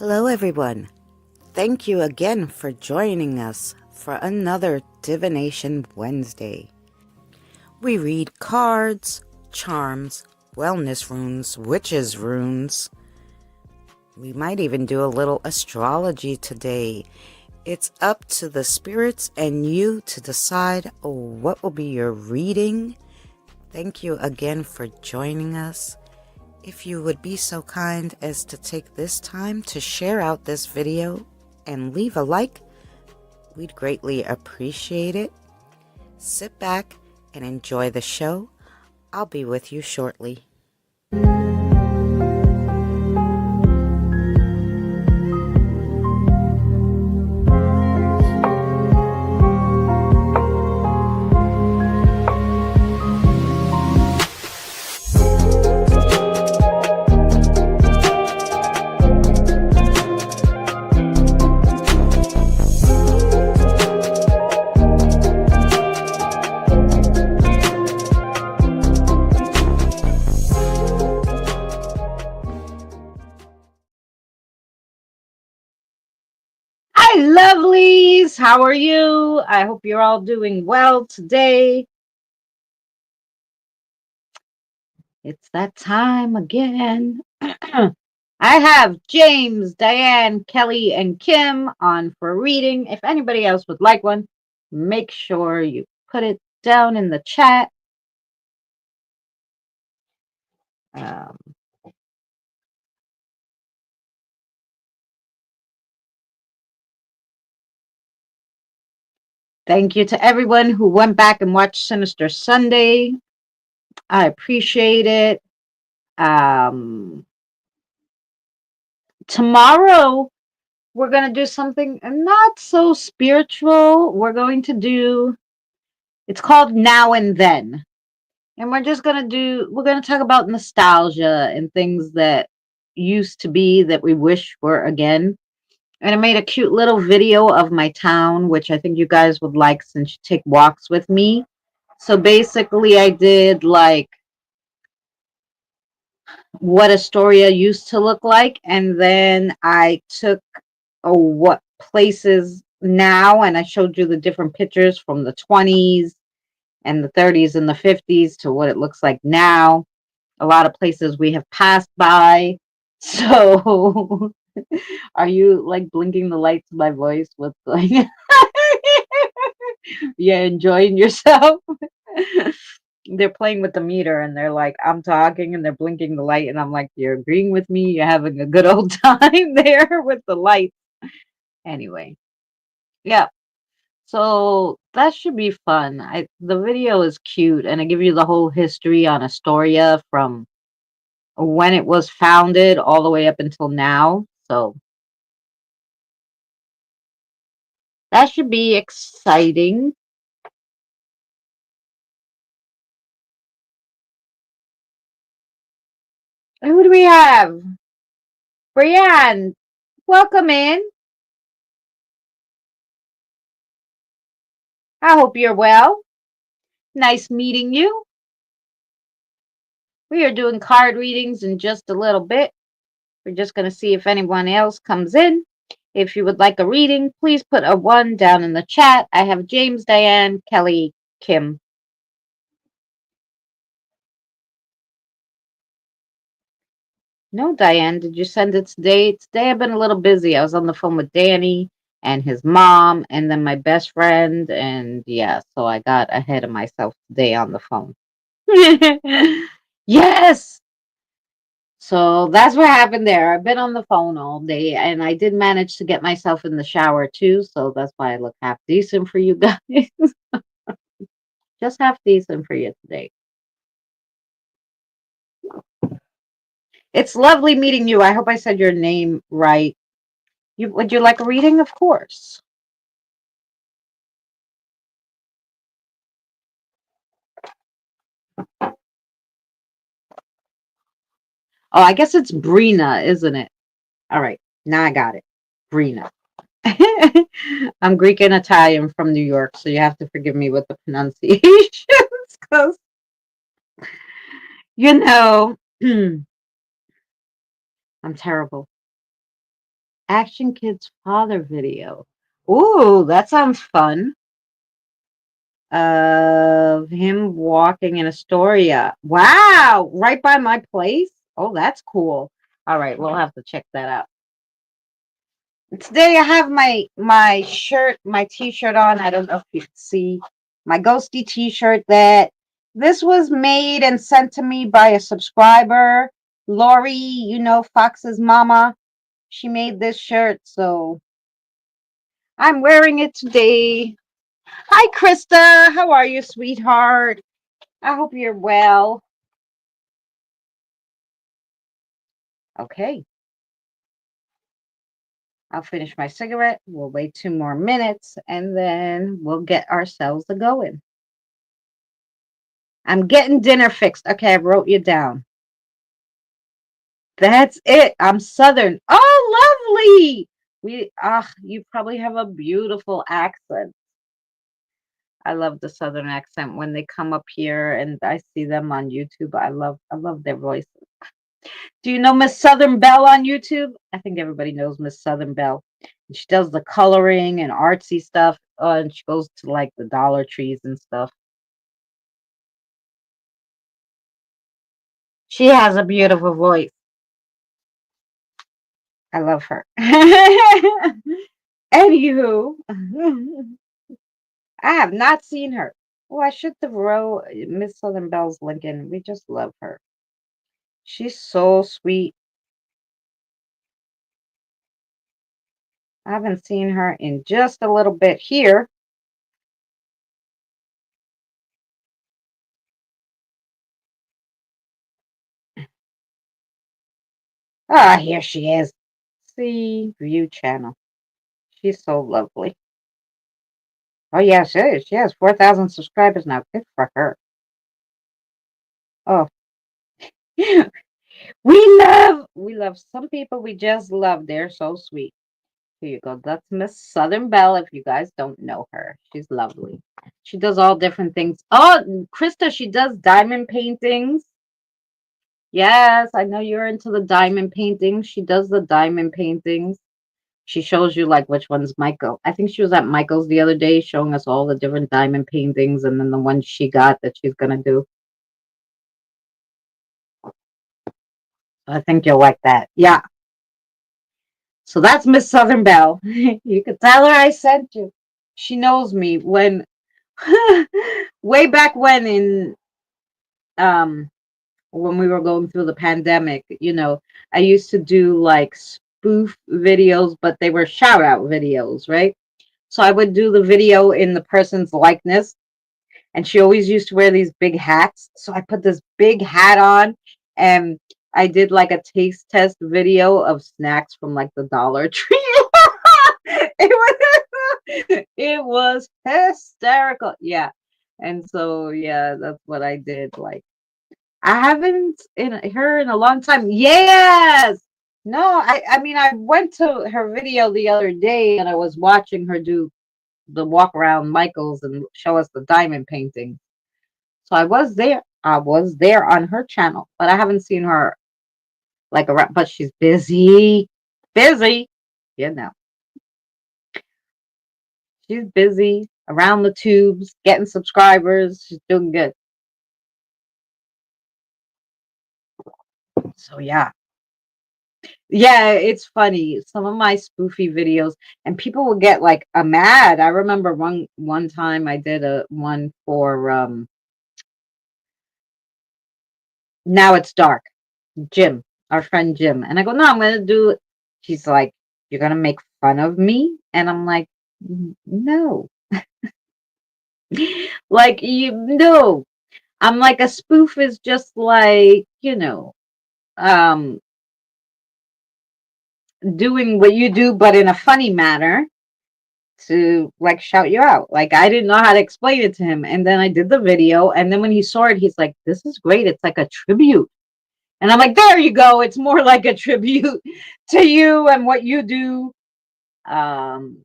Hello, everyone. Thank you again for joining us for another Divination Wednesday. We read cards, charms, wellness runes, witches' runes. We might even do a little astrology today. It's up to the spirits and you to decide what will be your reading. Thank you again for joining us. If you would be so kind as to take this time to share out this video and leave a like, we'd greatly appreciate it. Sit back and enjoy the show. I'll be with you shortly. Hi, lovelies. How are you? I hope you're all doing well today. It's that time again. I have James, Diane, Kelly, and Kim on for a reading. If anybody else would like one, make sure you put it down in the chat. Um, Thank you to everyone who went back and watched Sinister Sunday. I appreciate it. Tomorrow, we're going to do something not so spiritual. It's called Now and Then. And we're going to talk about nostalgia and things that used to be that we wish were again. And I made a cute little video of my town, which I think you guys would like since you take walks with me. So basically, I did like what Astoria used to look like. And then I took what places now, and I showed you the different pictures from the 20s and the 30s and the 50s to what it looks like now. A lot of places we have passed by. So, are you like blinking the lights of my voice? What's like, yeah, enjoying yourself? They're playing with the meter and they're like, I'm talking and they're blinking the light. And I'm like, you're agreeing with me. You're having a good old time there with the light. Anyway, yeah. So that should be fun. The video is cute and I give you the whole history on Astoria from when it was founded all the way up until now. So that should be exciting. And who do we have? Brienne, welcome in. I hope you're well. Nice meeting you. We are doing card readings in just a little bit. We're just going to see if anyone else comes in. If you would like a reading, please put a 1 down in the chat. I have James, Diane, Kelly, Kim. No, Diane, did you send it today? Today I've been a little busy. I was on the phone with Danny and his mom and then my best friend. And yeah, so I got ahead of myself today on the phone. Yes. So that's what happened there. I've been on the phone all day and I did manage to get myself in the shower too. So that's why I look half decent for you guys. Just half decent for you today. It's lovely meeting you. I hope I said your name right. Would you like a reading? Of course. Oh, I guess it's Brina, isn't it? All right. Now I got it. Brina. I'm Greek and Italian from New York, so you have to forgive me with the pronunciations because, you know, I'm terrible. Action Kid's father video. Ooh, that sounds fun. Of him walking in Astoria. Wow, right by my place. Oh, that's cool. All right, we'll have to check that out. Today I have my shirt, my t-shirt on. I don't know if you can see my ghosty t-shirt that this was made and sent to me by a subscriber. Lori, you know Fox's mama. She made this shirt, so I'm wearing it today. Hi, Krista. How are you, sweetheart? I hope you're well. Okay, I'll finish my cigarette. We'll wait 2 more minutes and then we'll get ourselves a going. I'm getting dinner fixed. Okay, I wrote you down. That's it. I'm Southern. Oh, lovely. You probably have a beautiful accent. I love the Southern accent when they come up here and I see them on YouTube. I love their voice. Do you know Miss Southern Belle on YouTube? I think everybody knows Miss Southern Belle. She does the coloring and artsy stuff. And she goes to like the Dollar Trees and stuff. She has a beautiful voice. I love her. Anywho, I have not seen her. Oh, I should throw Miss Southern Belle's link in. We just love her. She's so sweet. I haven't seen her in just a little bit here. Ah, here she is. See, view channel. She's so lovely. Oh, yeah, she is. She has 4,000 subscribers now. Good for her. Oh, we love some people we just love. They're so sweet. Here you go. That's Miss Southern Belle. If you guys don't know her, she's lovely. She does all different things. Oh, Krista, she does diamond paintings. Yes, I know you're into the diamond paintings. She does the diamond paintings. She shows you like which one's Michael. I think she was at Michael's the other day showing us all the different diamond paintings and then the one she got that she's gonna do. I think you'll like that. Yeah. So that's Miss Southern Belle. You could tell her I sent you. She knows me when way back um when we were going through the pandemic, I used to do like spoof videos, but they were shout out videos, right? So I would do the video in the person's likeness, and she always used to wear these big hats. So I put this big hat on and I did like a taste test video of snacks from like the Dollar Tree. it was hysterical. Yeah. And so yeah, that's what I did. Like I haven't in her in a long time. Yes. No, I mean I went to her video the other day and I was watching her do the walk around Michael's and show us the diamond painting. So I was there. I was there on her channel, but I haven't seen her like around. But she's busy, busy. You know, she's busy around the tubes, getting subscribers. She's doing good. So yeah, yeah, it's funny. Some of my spoofy videos, and people will get like a mad. I remember one time I did a one for Now It's Dark. Jim, our friend Jim. And I go, no, I'm going to do it. She's like, you're going to make fun of me? And I'm like, no. Like, no. I'm like, a spoof is just like, um, doing what you do, but in a funny manner to like shout you out. Like, I didn't know how to explain it to him. And then I did the video. And then when he saw it, he's like, this is great. It's like a tribute. And I'm like, there you go. It's more like a tribute to you and what you do. Um,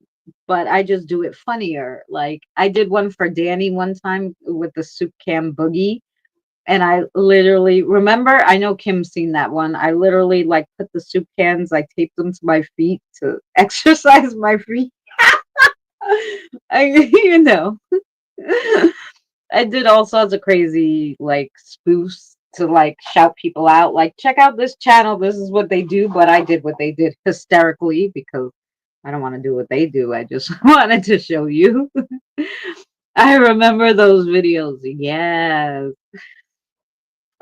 but I just do it funnier. Like I did one for Danny one time with the soup can boogie, And I literally remember, I know Kim's seen that one. I literally like put the soup cans, I taped them to my feet to exercise my feet. I, you know, I did all sorts of crazy like spoofs to like shout people out, like, check out this channel. This is what they do. But I did what they did hysterically because I don't want to do what they do. I just wanted to show you. I remember those videos. Yes.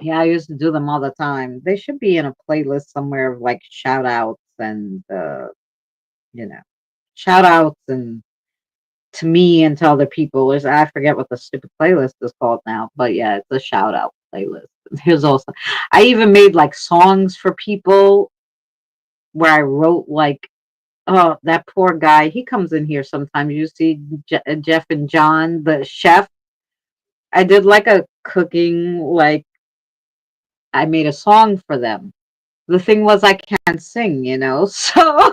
Yeah, I used to do them all the time. They should be in a playlist somewhere of like shout outs and you know, shout outs and to me and to other people. There's I forget what the stupid playlist is called now, but yeah, it's a shout out playlist. There's also I even made like songs for people where I wrote like, oh, that poor guy. He comes in here sometimes. You see Jeff and John, the chef. I did like a cooking like I made a song for them. The thing was I can't sing, you know, so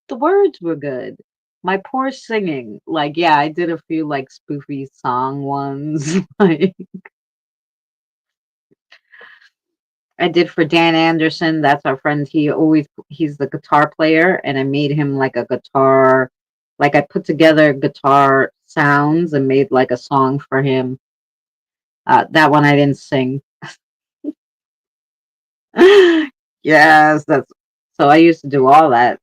the words were good. My poor singing, like, yeah, I did a few like spoofy song ones. Like I did for Dan Anderson. That's our friend. He's the guitar player, and I made him like a guitar. Like I put together guitar sounds and made like a song for him. That one I didn't sing. Yes, that's so I used to do all that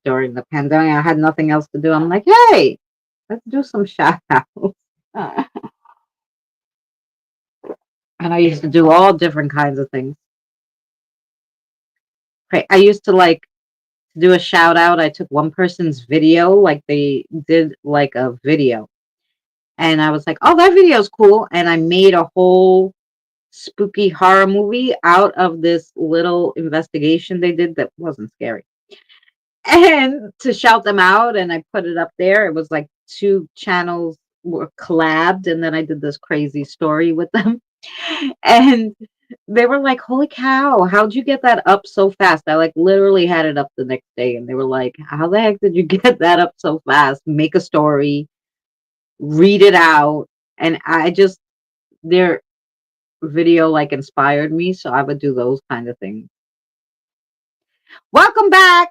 during the pandemic. I had nothing else to do. I'm like, hey, let's do some shout outs. Uh, and I used to do all different kinds of things. Right. I used to like do a shout out. I took one person's video, like they did like a video. And I was like, oh, that video's cool. And I made a whole spooky horror movie out of this little investigation they did that wasn't scary. And to shout them out, and I put it up there. It was like two channels were collabed, and then I did this crazy story with them. And they were like, holy cow, how'd you get that up so fast? I like literally had it up the next day, and they were like, how the heck did you get that up so fast? Make a story, read it out. And I just their video like inspired me, so I would do those kind of things. Welcome back.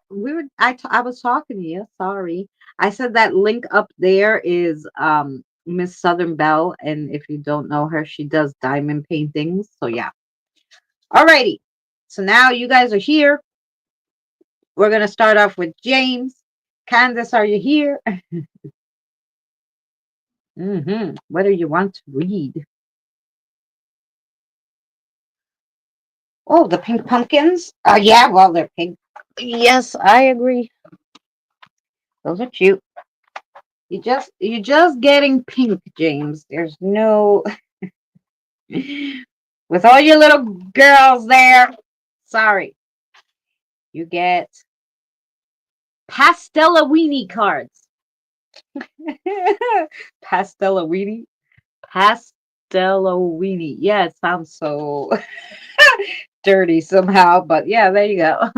I was talking to you. Sorry. I said that link up there is Miss Southern Belle, and if you don't know her, she does diamond paintings. So yeah. Alrighty. So now you guys are here. We're gonna start off with James. Candace, are you here? What do you want to read? Oh, the pink pumpkins. Yeah. Well, they're pink. Yes, I agree. Those are cute. You're just getting pink, James. There's no with all your little girls there. Sorry. You get Pastelawini cards. Pastelawini? Pastelawini. Yeah, it sounds so dirty somehow, but yeah, there you go.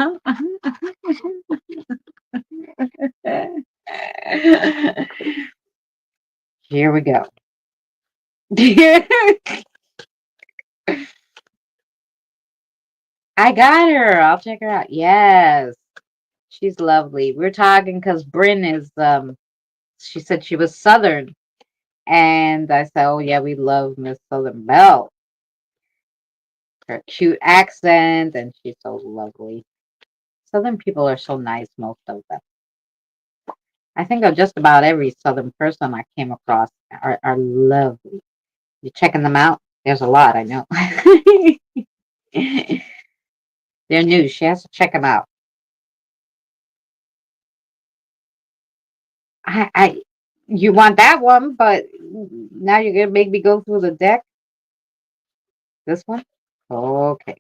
Here we go. I got her. I'll check her out. Yes. She's lovely. We're talking because Bryn is she said she was Southern. And I said, oh yeah, we love Miss Southern Belle. Her cute accent and she's so lovely. Southern people are so nice, most of them. I think of just about every Southern person I came across are lovely. You checking them out? There's a lot, I know. They're new. She has to check them out. I you want that one, but now you're gonna make me go through the deck. This one? Okay.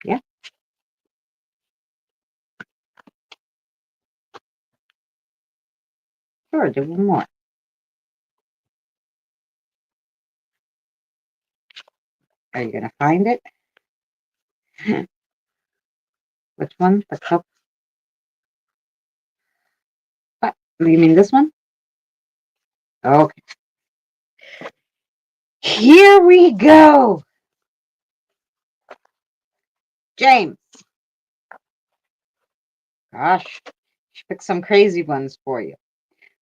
Yeah, sure. Do one more. Are you gonna find it? Which one? The cup? What? You mean this one? Okay. Here we go. James. Gosh, she picked some crazy ones for you.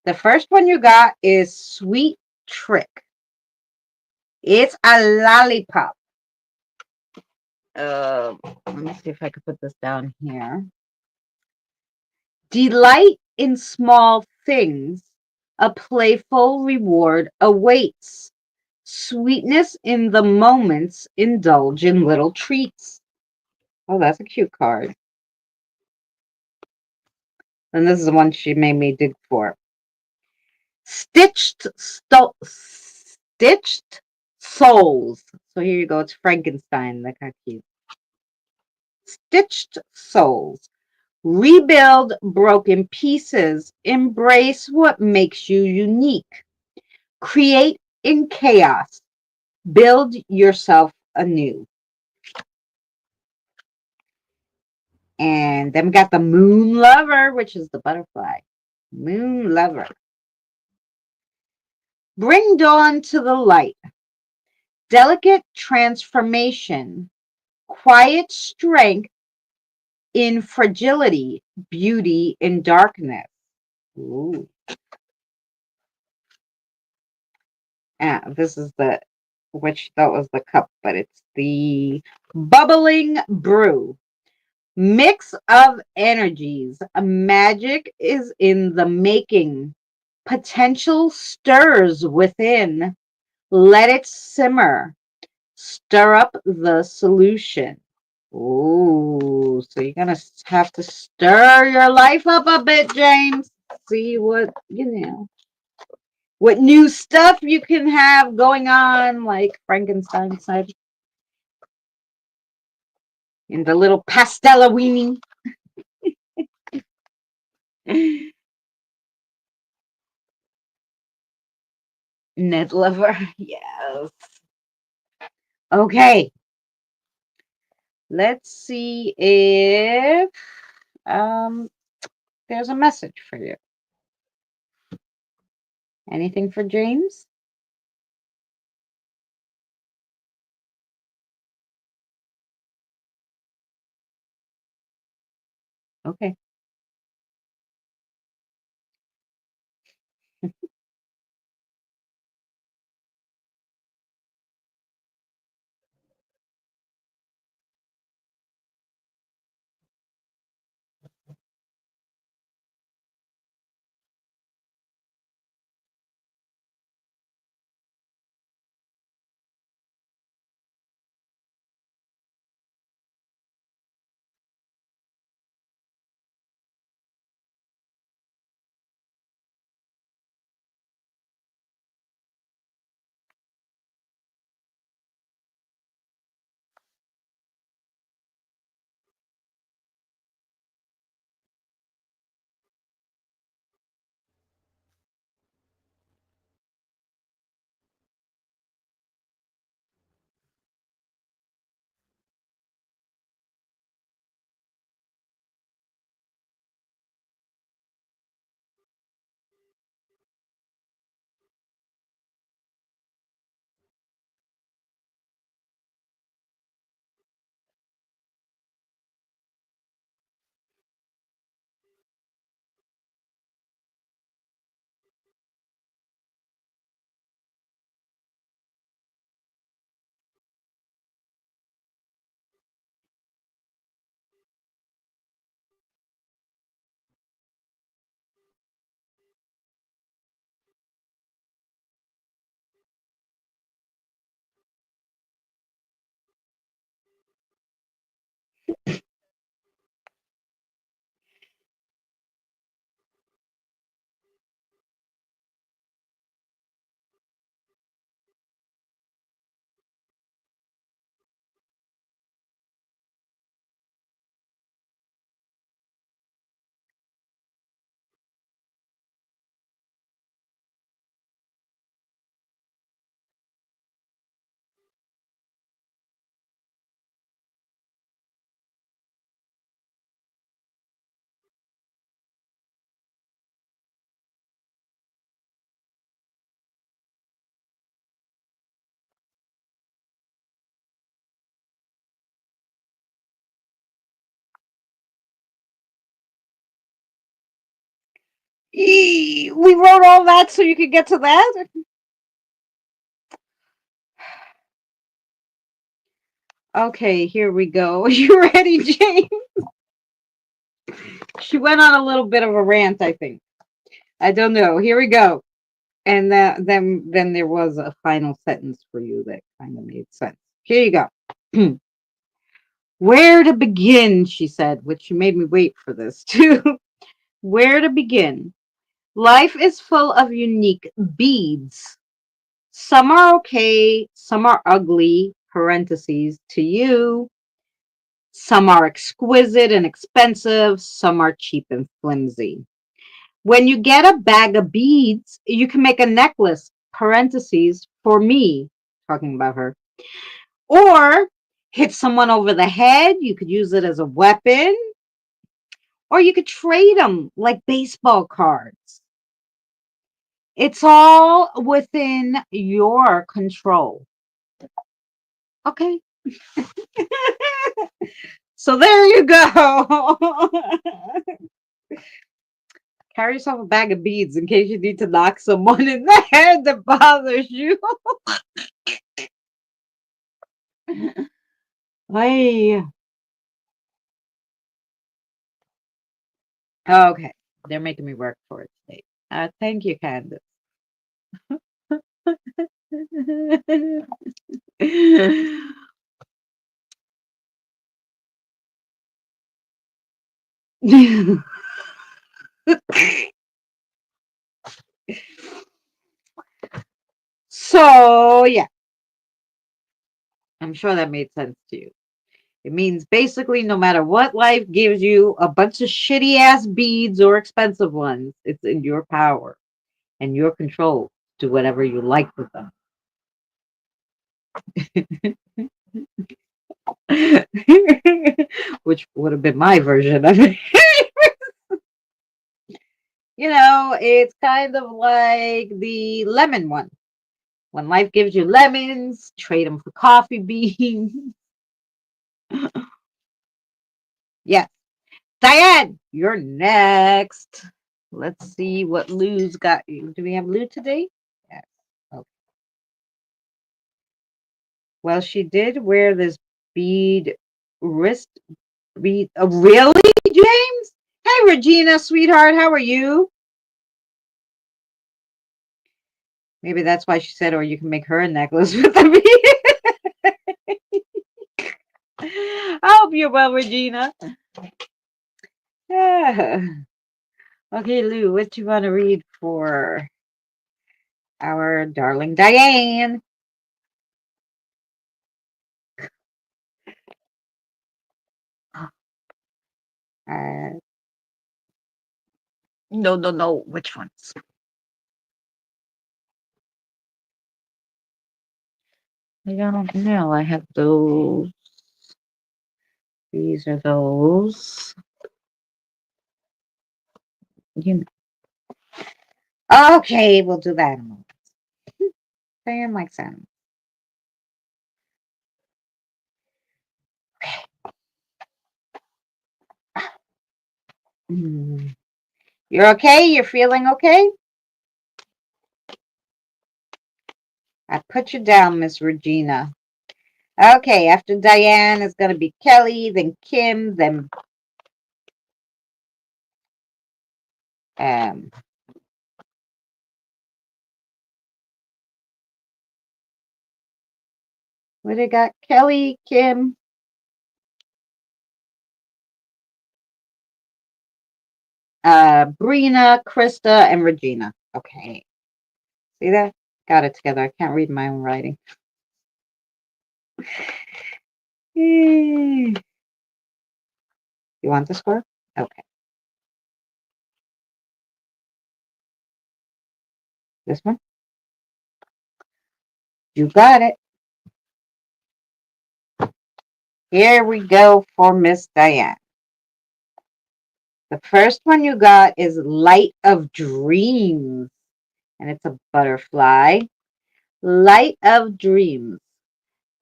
The first one you got is Sweet Trick. It's a lollipop. Let me see if I could put this down here. Delight in small things. A playful reward awaits. Sweetness in the moments. Indulge in little treats. Oh, that's a cute card. And this is the one she made me dig for. Stitched souls. So here you go. It's Frankenstein. Look how cute. Stitched souls. Rebuild broken pieces. Embrace what makes you unique. Create in chaos. Build yourself anew. And then we got the Moon Lover, which is the butterfly. Moon Lover. Bring dawn to the light. Delicate transformation. Quiet strength in fragility. Beauty in darkness. Ooh. This is the, which that was the cup, but it's the bubbling brew. Mix of energies. Magic is in the making. Potential stirs within. Let it simmer. Stir up the solution. Ooh, so you're gonna have to stir your life up a bit, James. See what, what new stuff you can have going on, like Frankenstein said. In the little pastellawini. Ned Lover, yes. Okay. Let's see if there's a message for you. Anything for James? Okay. We wrote all that so you could get to that? Okay, here we go. You ready, Jane? She went on a little bit of a rant, I think. I don't know. Here we go. And then there was a final sentence for you that kind of made sense. Here you go. Where to begin, she said, which made me wait for this too. Where to begin? Life is full of unique beads. Some are okay, some are ugly, parentheses, to you. Some are exquisite and expensive, some are cheap and flimsy. When you get a bag of beads, you can make a necklace, parentheses, for me, talking about her. Or hit someone over the head. You could use it as a weapon. Or you could trade them like baseball cards. It's all within your control. Okay. So there you go. Carry yourself a bag of beads in case you need to knock someone in the head that bothers you. Hey. Okay. They're making me work for it today. Thank you, Candace. So, yeah, I'm sure that made sense to you. It means basically no matter what life gives you, a bunch of shitty ass beads or expensive ones, it's in your power and your control to do whatever you like with them. Which would have been my version of it. It's kind of like the lemon one. When life gives you lemons, trade them for coffee beans. Yes. Diane, you're next. Let's see what Lou's got. Do we have Lou today? Yes. Okay. Well, she did wear this bead wrist bead. Oh, really, James? Hey, Regina, sweetheart, how are you? Maybe that's why she said, or you can make her a necklace with a bead. I hope you're well, Regina. Yeah. Okay, Lou, what do you want to read for our darling Diane? Uh, no, no, no. Which ones? I don't know. I have those. These are those. You Okay, we'll do that in a moment. Diane likes them. Mm. You're okay? You're feeling okay? I put you down, Miss Regina. Okay, after Diane is going to be Kelly, then Kim, then um, what they got? Kelly, Kim, Brina, Krista, and Regina. Okay, see that? Got it together. I can't read my own writing. You want the score? Okay, this one. You got it. Here we go for Miss Diane. The first one you got is Light of Dreams, and it's a butterfly. Light of Dreams.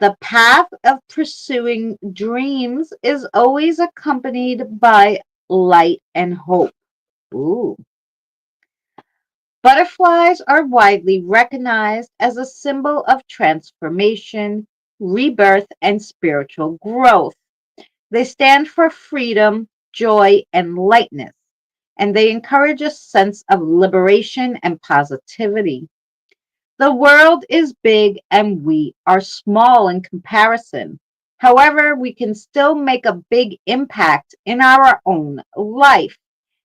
The path of pursuing dreams is always accompanied by light and hope. Ooh. Butterflies are widely recognized as a symbol of transformation, rebirth, and spiritual growth. They stand for freedom, joy, and lightness, and they encourage a sense of liberation and positivity. The world is big and we are small in comparison. However, we can still make a big impact in our own life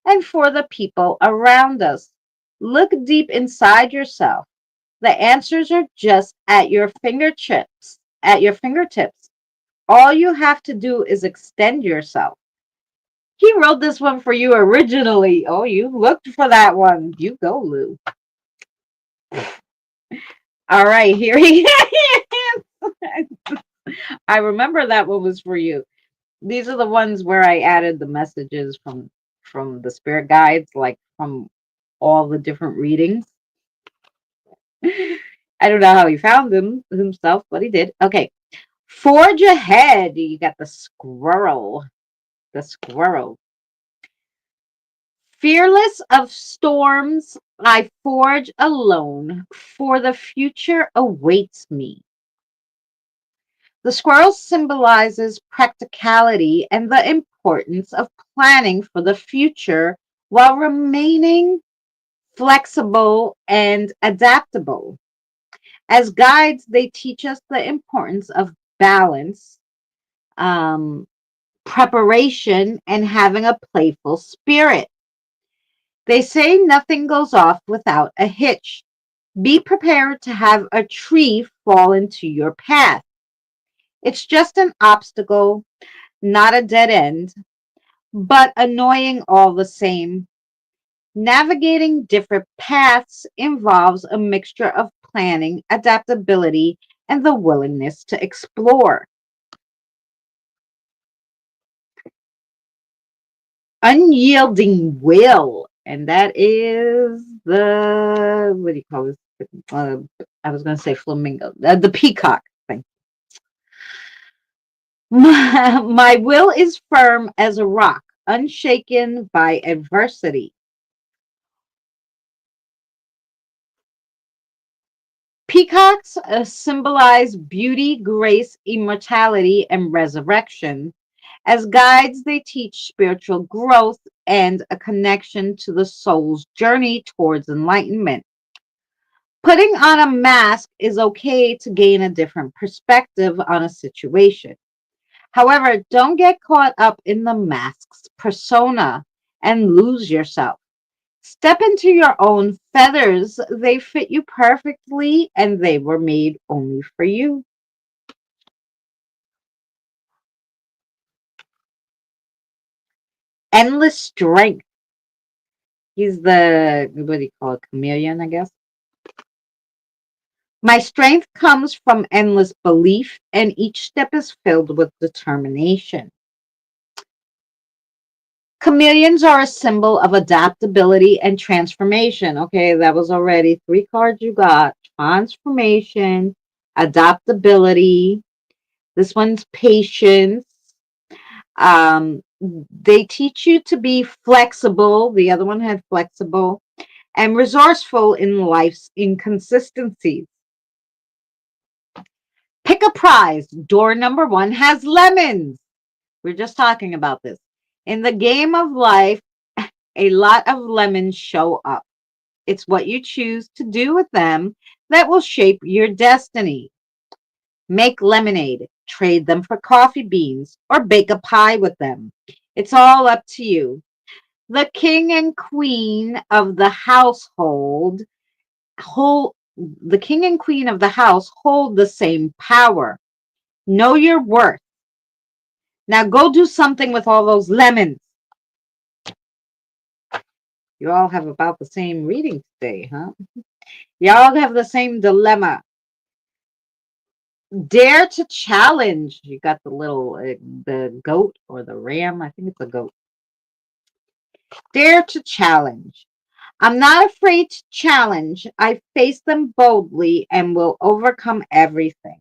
and for the people around us. Look deep inside yourself. The answers are just at your fingertips. At your fingertips. All you have to do is extend yourself. He wrote this one for you originally. Oh, you looked for that one. You go, Lou. All right, here he is. I remember that one was for you. These are the ones where I added the messages from the spirit guides, like from all the different readings. I don't know how he found them himself, but he did. Okay. Forge ahead. You got the squirrel. The squirrel. Fearless of storms, I forge alone, for the future awaits me. The squirrel symbolizes practicality and the importance of planning for the future while remaining flexible and adaptable. As guides, they teach us the importance of balance, um, preparation, and having a playful spirit. They say nothing goes off without a hitch. Be prepared to have a tree fall into your path. It's just an obstacle, not a dead end, but annoying all the same. Navigating different paths involves a mixture of planning, adaptability, and the willingness to explore. Unyielding will, and that is the, what do you call this? Uh, I was going to say flamingo, the peacock thing. My will is firm as a rock, unshaken by adversity. Peacocks symbolize beauty, grace, immortality, and resurrection. As guides, they teach spiritual growth and a connection to the soul's journey towards enlightenment. Putting on a mask is okay to gain a different perspective on a situation. However, don't get caught up in the mask's persona and lose yourself. Step into your own feathers. They fit you perfectly and they were made only for you. Endless strength. He's the, what do you call it, chameleon, I guess. My strength comes from endless belief, and each step is filled with determination. Chameleons are a symbol of adaptability and transformation. Okay, that was already three cards you got. Transformation, adaptability. This one's patience. They teach you to be flexible. The other one had flexible and resourceful in life's inconsistencies. Pick a prize. Door number one has lemons. We're just talking about this. In the game of life, a lot of lemons show up. It's what you choose to do with them that will shape your destiny. Make lemonade, trade them for coffee beans, or bake a pie with them. It's all up to you. The king and queen of the household hold the king and queen of the house hold the same power. Know your worth. Now go do something with all those lemons. You all have about the same reading today, huh? Y'all have the same dilemma. Dare to challenge. You got the little, the goat or the ram. I think it's a goat. Dare to challenge. I'm not afraid to challenge. I face them boldly and will overcome everything.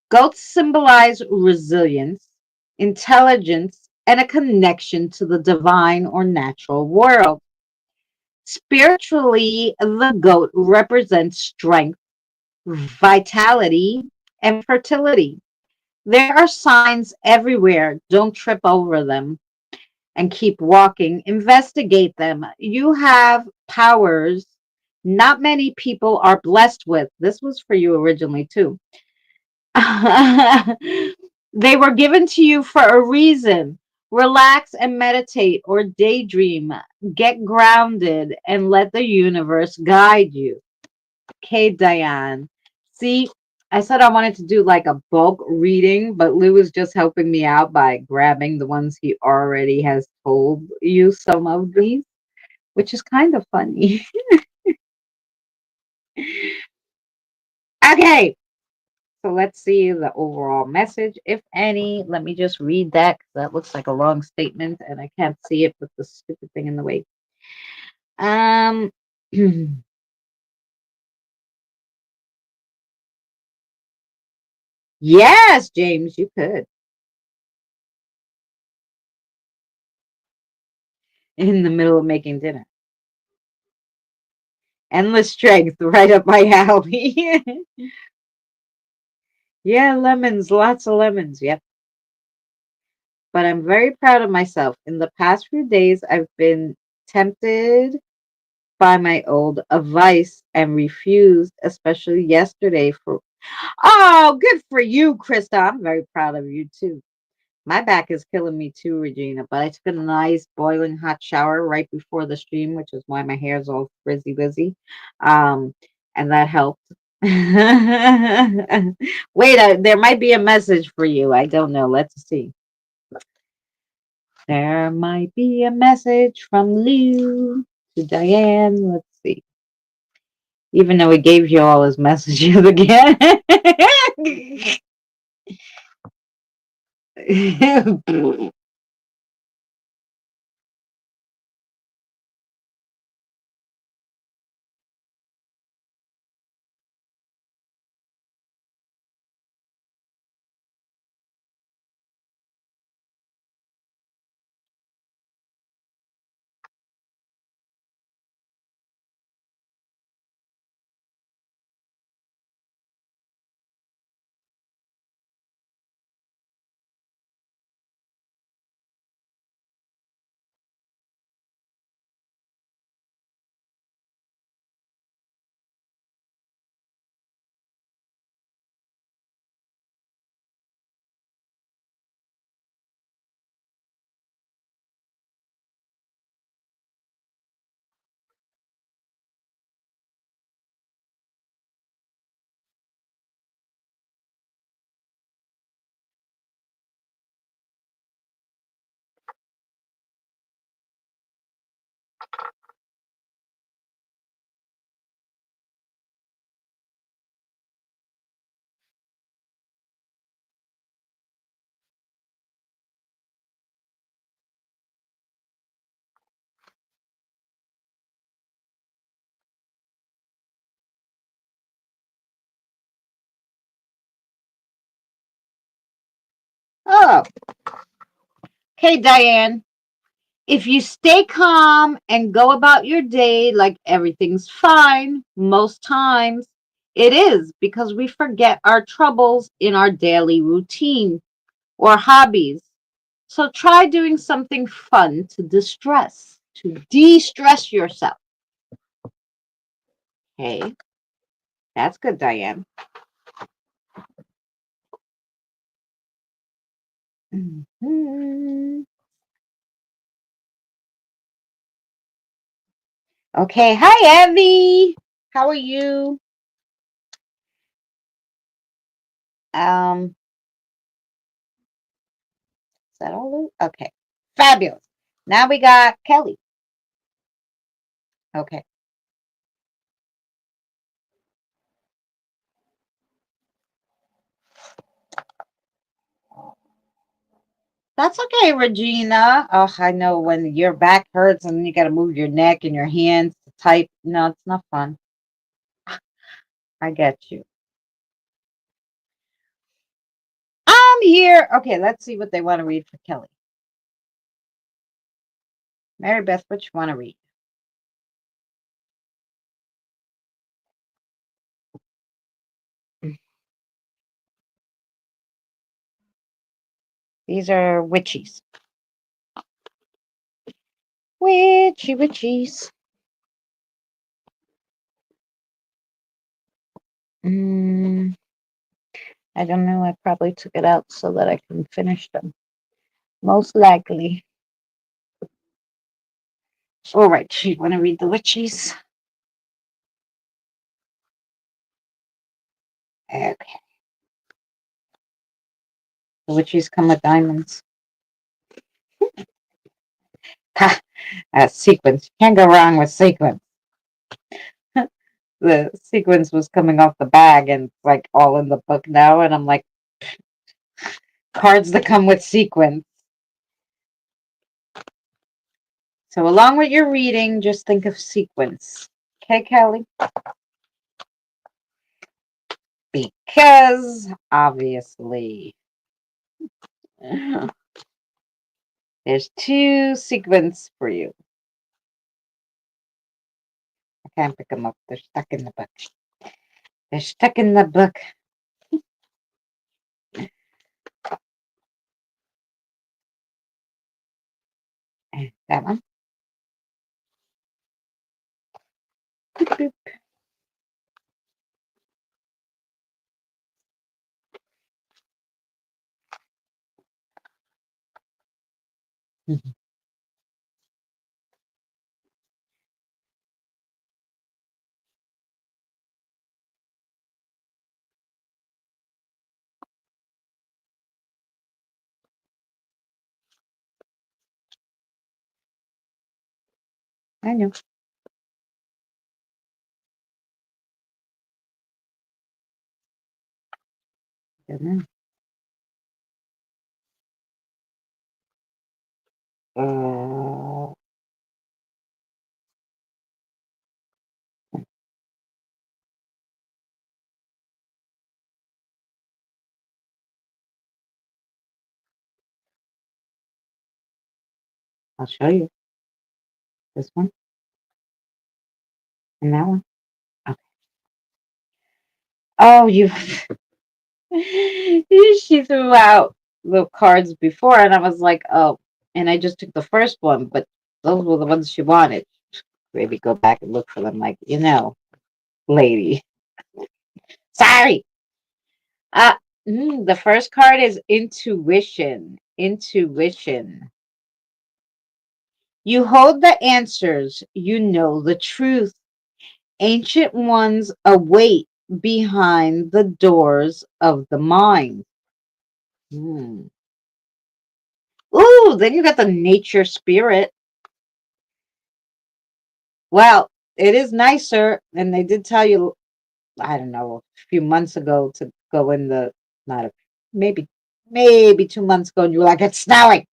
Goats symbolize resilience, intelligence, and a connection to the divine or natural world. Spiritually, the goat represents strength, vitality, and fertility. There are signs everywhere. Don't trip over them and keep walking. Investigate them. You have powers not many people are blessed with. This was for you originally, too. They were given to you for a reason. Relax and meditate or daydream. Get grounded and let the universe guide you. Okay, Diane. See, I said I wanted to do like a bulk reading, but Lou is just helping me out by grabbing the ones he already has told you some of these, which is kind of funny. Okay, so let's see the overall message, if any. Let me just read that because that looks like a long statement and I can't see it with the stupid thing in the way. Um, yes, James, you could. In the middle of making dinner. Endless strength, right up my alley. Yeah, lemons, lots of lemons. Yep. But I'm very proud of myself. In the past few days, I've been tempted by my old advice and refused, especially yesterday. For oh, good for you, Krista. I'm very proud of you too. My back is killing me too, Regina. But I took a nice boiling hot shower right before the stream, which is why my hair is all frizzy wizzy. Um, and that helped. Wait, there might be a message for you. I don't know. Let's see. There might be a message from Lou to Diane. Let's see. Even though he gave you all his messages again. Oh, okay, Diane. If you stay calm and go about your day like everything's fine, most times it is because we forget our troubles in our daily routine or hobbies. So try doing something fun to de-stress yourself. Okay, that's good, Diane. Mhm. Okay, hi, Evie. How are you? Um, is that all? Okay, fabulous. Now we got Kelly. Okay. That's okay, Regina. Oh, I know when your back hurts and you got to move your neck and your hands to type. No, it's not fun. I get you. I'm here. Okay, let's see what they want to read for Kelly. Mary Beth, what you want to read? These are witchies. Witchies. Mm, I don't know. I probably took it out so that I can finish them. Most likely. All right. You want to read the witchies? Okay. The witchies come with diamonds. Ha! Sequins. Can't go wrong with sequins. The sequins was coming off the bag and it's like all in the book now. And I'm like, cards that come with sequins. So along with your reading, just think of sequins. Okay, Kelly? Because obviously there's two sequins for you. I can't pick them up. They're stuck in the book. They're stuck in the book. That one. Boop, boop. I know. Don't know. I'll show you. This one and that one. Okay. Oh, you. She threw out the cards before, and I was like, oh. And I just took the first one, but those were the ones she wanted. Maybe go back and look for them. Like, lady. Sorry. Uh, the first card is intuition. Intuition. You hold the answers. You know the truth. Ancient ones await behind the doors of the mind. Hmm. Ooh, then you got the nature spirit. Well, it is nicer, and they did tell you, I don't know, a few months ago to go in the, not a, maybe 2 months ago, and you were like, it's snowing.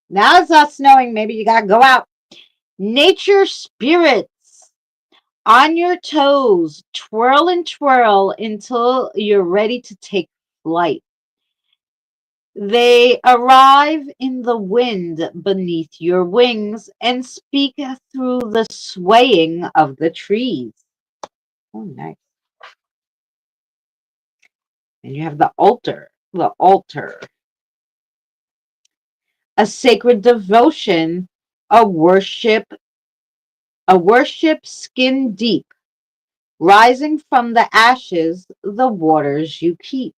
Now it's not snowing. Maybe you got to go out. Nature spirits on your toes, twirl and twirl until you're ready to take flight. They arrive in the wind beneath your wings and speak through the swaying of the trees. Oh, nice. And you have the altar. The altar. A sacred devotion, a worship skin deep, rising from the ashes, the waters you keep.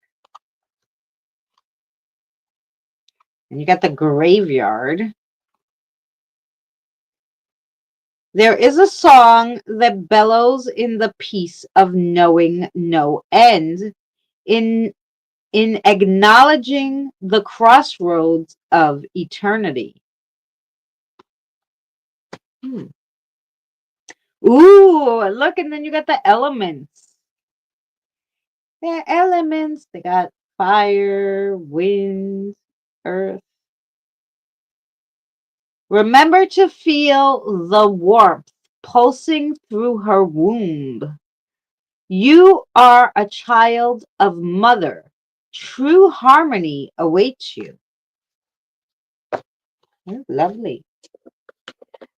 And you got the graveyard. There is a song that bellows in the peace of knowing no end, in in acknowledging the crossroads of eternity. Hmm. Ooh, look, and then you got the elements. They're elements. They got fire, wind, earth. Remember to feel the warmth pulsing through her womb. You are a child of mother. True harmony awaits you. Oh, lovely.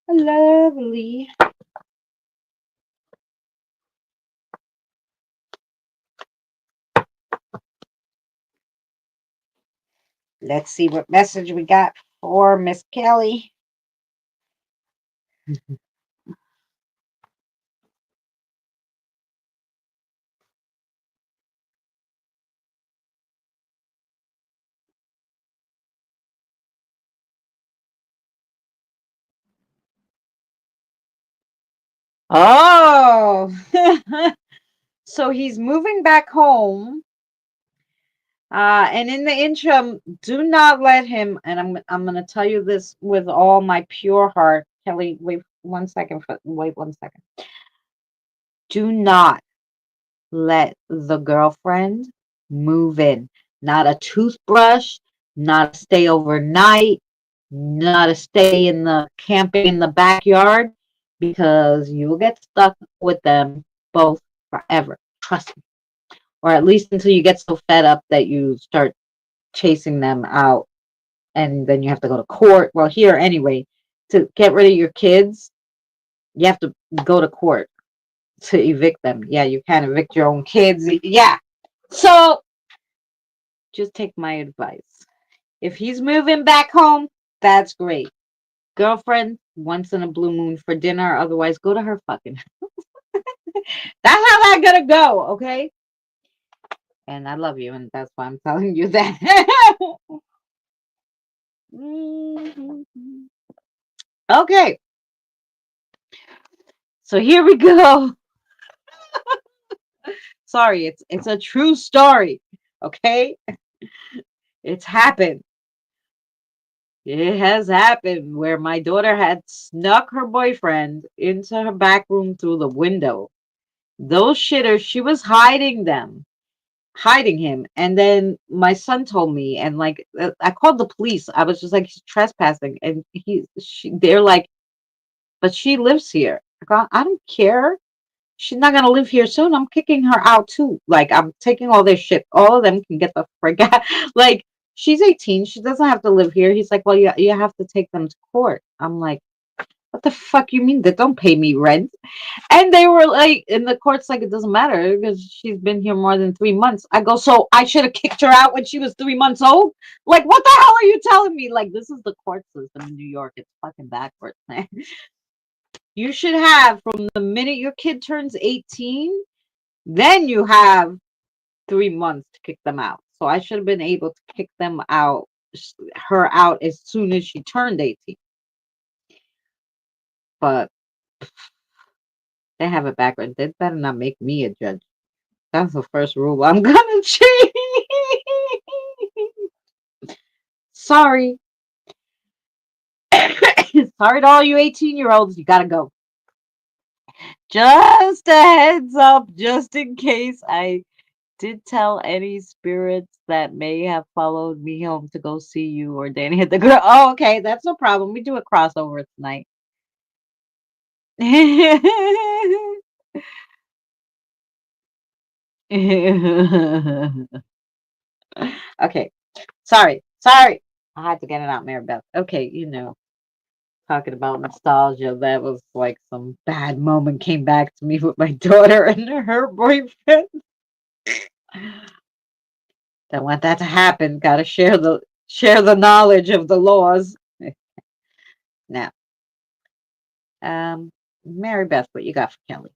Lovely. Let's see what message we got for Miss Kelly. Oh, so he's moving back home. And in the interim, do not let him. And I'm gonna tell you this with all my pure heart, Kelly. Wait 1 second. Wait 1 second. Do not let the girlfriend move in. Not a toothbrush. Not a stay overnight. Not a stay in the camping in the backyard, because you will get stuck with them both forever. Trust me. Or at least until you get so fed up that you start chasing them out, and then you have to go to court. Well, here anyway, to get rid of your kids, you have to go to court to evict them. Yeah, you can't evict your own kids. Yeah. So just take my advice. If he's moving back home, that's great. Girlfriend, once in a blue moon for dinner. Otherwise, go to her fucking. That's how that gonna go, okay? And I love you, and that's why I'm telling you that. Mhm. Okay, so here we go. Sorry, it's a true story. Okay, it's happened. It has happened where my daughter had snuck her boyfriend into her back room through the window. Those shitters, she was hiding him. And then my son told me, and like I called the police. I was just like, he's trespassing, and they're like, but she lives here. I go, I don't care. She's not gonna live here soon. I'm kicking her out too. Like, I'm taking all their shit. All of them can get the frick out. Like, she's 18. She doesn't have to live here. He's like, well, you have to take them to court. I'm like, what the fuck you mean? They don't pay me rent. And they were like, in the court's like, it doesn't matter because she's been here more than 3 months. I go, so I should have kicked her out when she was 3 months old? Like, what the hell are you telling me? Like, this is the court system in New York. It's fucking backwards, man. You should have, from the minute your kid turns 18, then you have 3 months to kick them out. So I should have been able to kick them out, her out, as soon as she turned 18. But they have it backwards. They better not make me a judge. That's the first rule I'm gonna change. Sorry. Sorry to all you 18-year-olds. You gotta go. Just a heads up, just in case I did tell any spirits that may have followed me home to go see you or Danny hit the girl. Oh, okay, that's no problem. We do a crossover tonight. Okay, sorry. I had to get it out, Mary Beth. Okay, talking about nostalgia, that was like some bad moment came back to me with my daughter and her boyfriend. Don't want that to happen. Gotta share the knowledge of the laws. Now, Mary Beth, what you got for Kelly?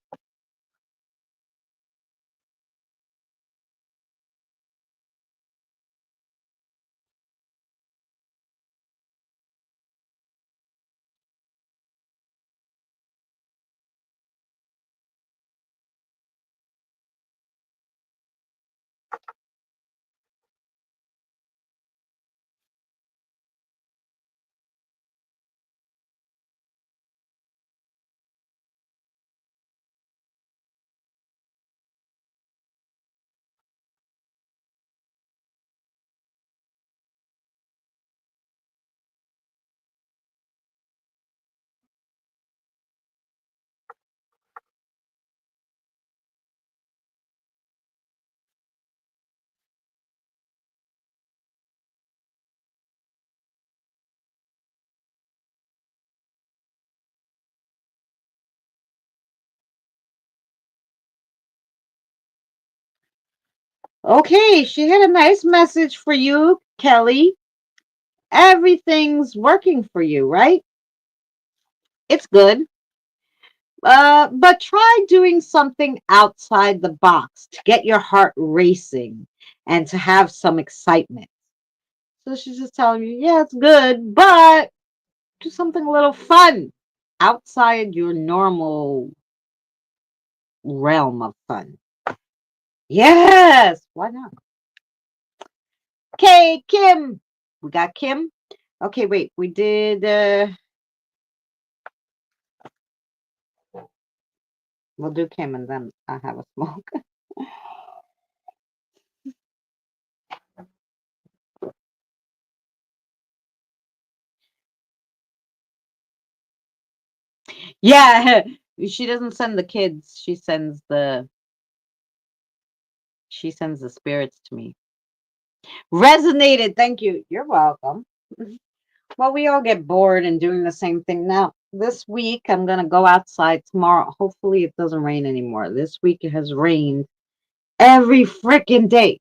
Okay, she had a nice message for you, Kelly. everything's working for you, right? It's good. But try doing something outside the box to get your heart racing and to have some excitement. So she's just telling you, yeah, it's good, but do something a little fun outside your normal realm of fun. Yes, why not? Okay, Kim. We got Kim. Okay, wait, we did we'll do Kim and then I have a smoke. Yeah, she doesn't send the kids. She sends the spirits to me. Resonated. Thank you. You're welcome. Well, we all get bored and doing the same thing. Now, this week, I'm going to go outside tomorrow. Hopefully, it doesn't rain anymore. This week, it has rained every freaking day.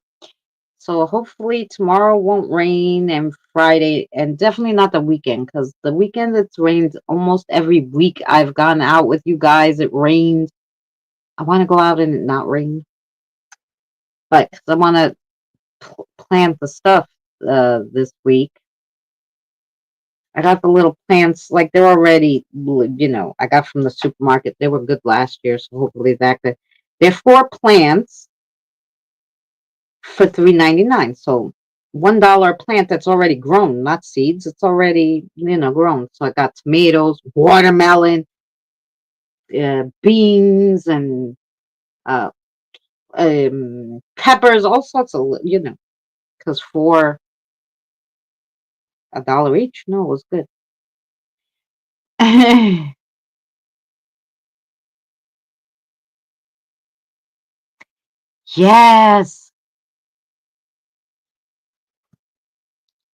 So, hopefully, tomorrow won't rain and Friday, and definitely not the weekend because the weekend it's rained almost every week. I've gone out with you guys. It rained. I want to go out and it not rain, but 'cause I want to plant the stuff this week. I got the little plants, like they're already, I got from the supermarket. They were good last year, so hopefully that could. They're 4 plants for $3.99. So $1 a plant that's already grown, not seeds. It's already, grown. So I got tomatoes, watermelon, beans, and uh, peppers, all sorts of, because for $1 each, no, it was good. Yes.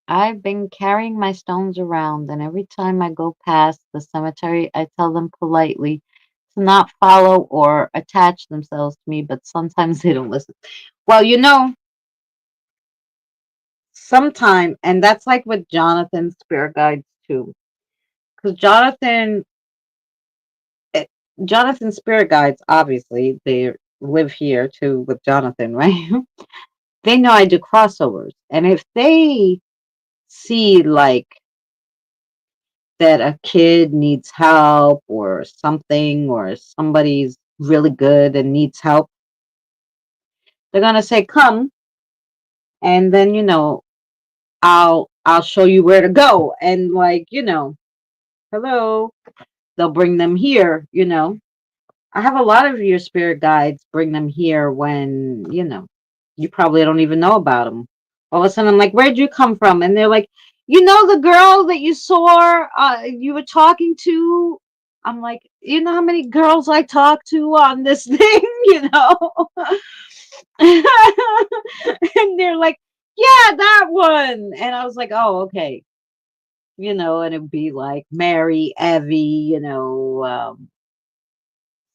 I've been carrying my stones around, and every time I go past the cemetery, I tell them politely to not follow or attach themselves to me, but sometimes they don't listen. Well, sometime, and that's like with Jonathan's spirit guides too, because eh, Jonathan's spirit guides, obviously, they live here too with Jonathan, right? They know I do crossovers, and if they see like that a kid needs help or something or somebody's really good and needs help, they're gonna say, "Come," and then I'll show you where to go, and hello, they'll bring them here. I have a lot of your spirit guides bring them here when you probably don't even know about them. All of a sudden, I'm like, "Where'd you come from?" And they're like, the girl that you saw, you were talking to." I'm like, "You know how many girls I talk to on this thing, and they're like, "Yeah, that one." And I was like, "Oh, okay." And it'd be like Mary, Evie,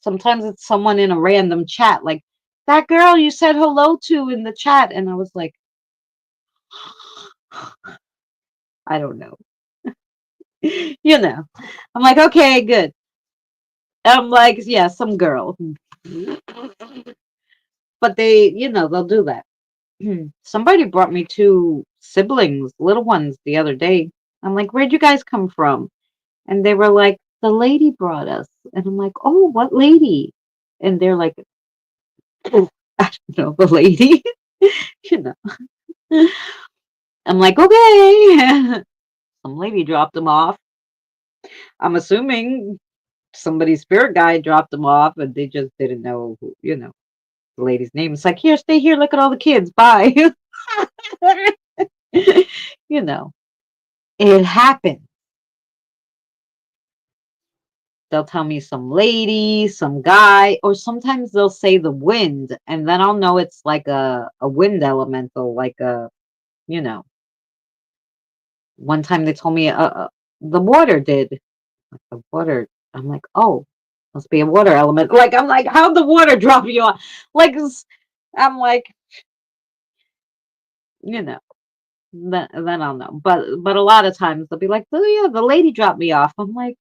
sometimes it's someone in a random chat, like that girl you said hello to in the chat. And I was like, I don't know. I'm like, okay, good. I'm like, yeah, some girl. But they'll do that. Somebody brought me two siblings, little ones, the other day. I'm like, where'd you guys come from? And they were like, the lady brought us. And I'm like, oh, what lady? And they're like, oh, I don't know, the lady. you know. I'm like, okay. Some lady dropped them off. I'm assuming somebody's spirit guide dropped them off and they just didn't know the lady's name. It's like, here, stay here, look at all the kids. Bye. you know, it happened. They'll tell me some lady, some guy, or sometimes they'll say the wind, and then I'll know it's like a wind elemental, like you know, one time they told me the water did. The water, I'm like, oh, must be a water element. Like, I'm like, how'd the water drop you off? Like, I'm like, you know. then I'll know. But a lot of times they'll be like, "Oh yeah, the lady dropped me off." I'm like,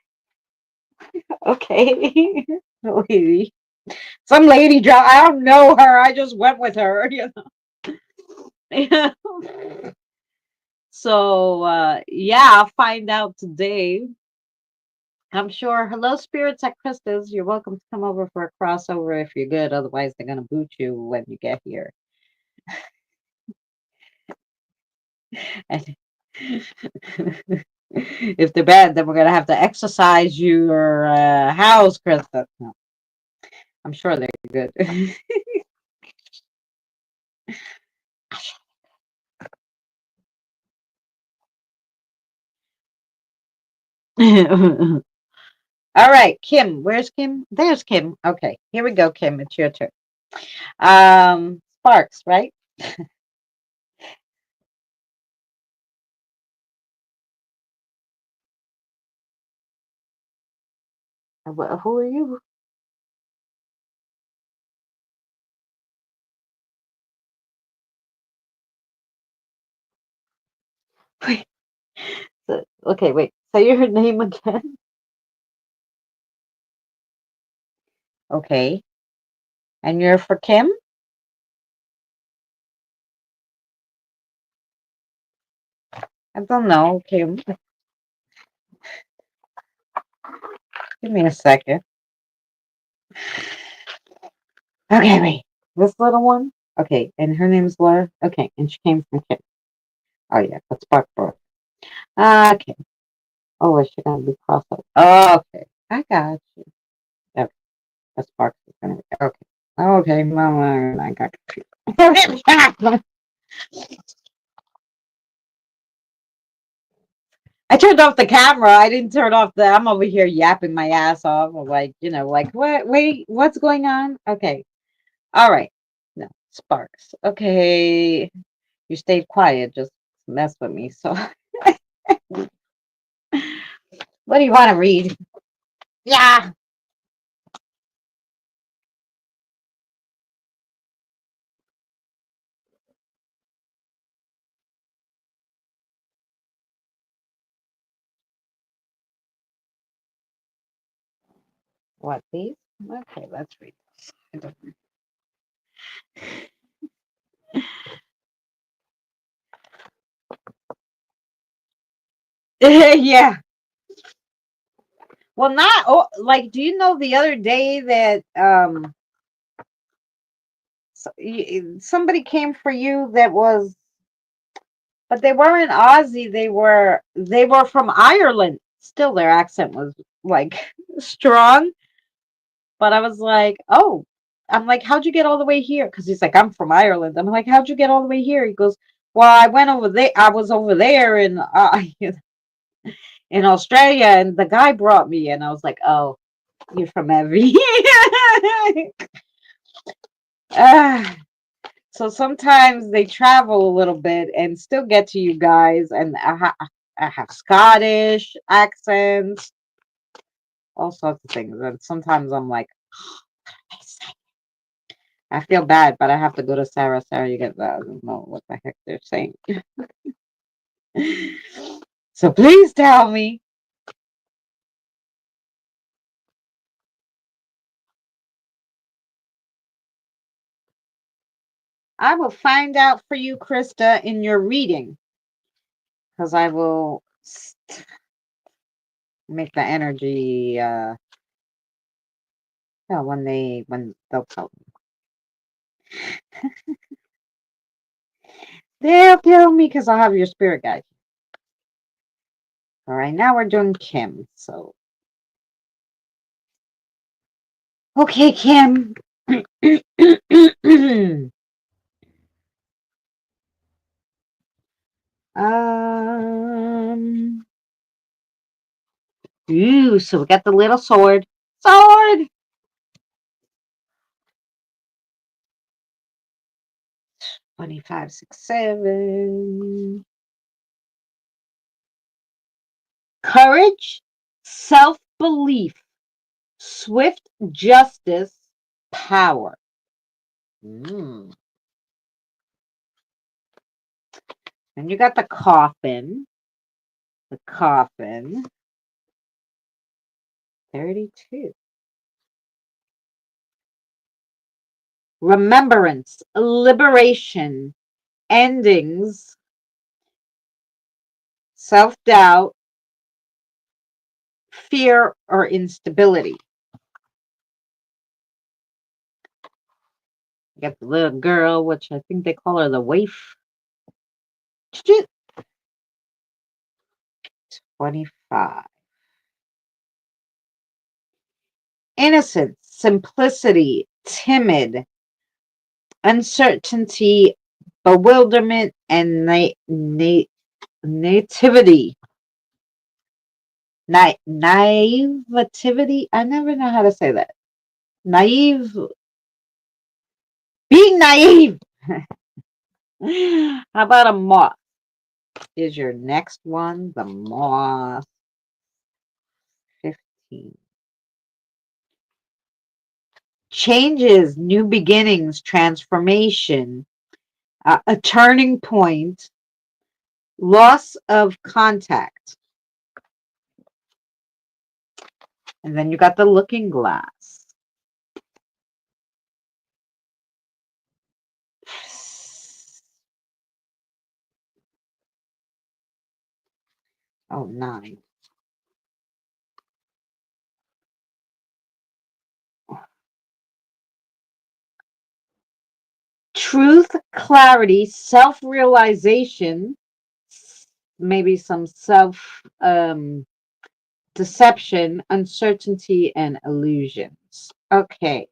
"Okay, lady, some lady dropped. I don't know her. I just went with her." Yeah. So yeah, I'll find out today. I'm sure. Hello, spirits at Krista's. You're welcome to come over for a crossover if you're good. Otherwise, they're gonna boot you when you get here. And if they're bad, then we're gonna have to exercise your house, Krista. No, I'm sure they're good. All right, Kim. Where's Kim? There's Kim. Okay, here we go, Kim. It's your turn. Sparks, right? Who are you? Wait, okay, wait. Say your name again. Okay, and you're for Kim? I don't know, Kim. Give me a second. Okay, wait. This little one? Okay, and her name's Laura? Okay, and she came from Kim. Oh, yeah, that's Spark Boy. Okay. Oh, is she gonna be crossed up? Okay, I got you. Okay, that's Spark is gonna be. Okay. Okay, Mama, I got you. I turned off the camera. I didn't turn off the. I'm over here yapping my ass off. I'm like, like what? Wait, what's going on? Okay, all right. No, Sparks. Okay, you stayed quiet. Just mess with me. So, what do you want to read? Yeah. What these? Okay, let's read this. I don't yeah. Well, not like. Do you know the other day that somebody came for you that was, but they weren't Aussie. They were from Ireland. Still, their accent was like strong. But I was like, oh, I'm like, how'd you get all the way here? Because he's like, I'm from Ireland. I'm like, how'd you get all the way here? He goes, well, I went over there. I was over there in Australia, and the guy brought me. And I was like, oh, you're from Evie. Ah, so sometimes they travel a little bit and still get to you guys. And I have Scottish accents, all sorts of things. And sometimes I'm like, I feel bad, but I have to go to Sarah. Sarah, you get that. I don't know what the heck they're saying. So please tell me. I will find out for you, Krista, in your reading, because I will make the energy. Well, when they'll tell me, they'll tell me because I'll have your spirit guide. All right, now we're doing Kim. So okay, Kim. um. Ooh, so we got the little sword. Sword. 25, 6, 7. Courage, self belief, swift justice, power. Mm. And you got the coffin. The coffin. 32. Remembrance, liberation, endings, self doubt, fear, or instability. You got the little girl, which I think they call her the waif. 25. Innocence, simplicity, timid, uncertainty, bewilderment, and nativity. Naivety. I never know how to say that. Naive. Being naive. How about a moth? Is your next one the moth? 15. Changes, new beginnings, transformation, a turning point, loss of contact. And then you got the looking glass. Oh, 9. Truth, clarity, self-realization, maybe some self deception, uncertainty, and illusions. Okay,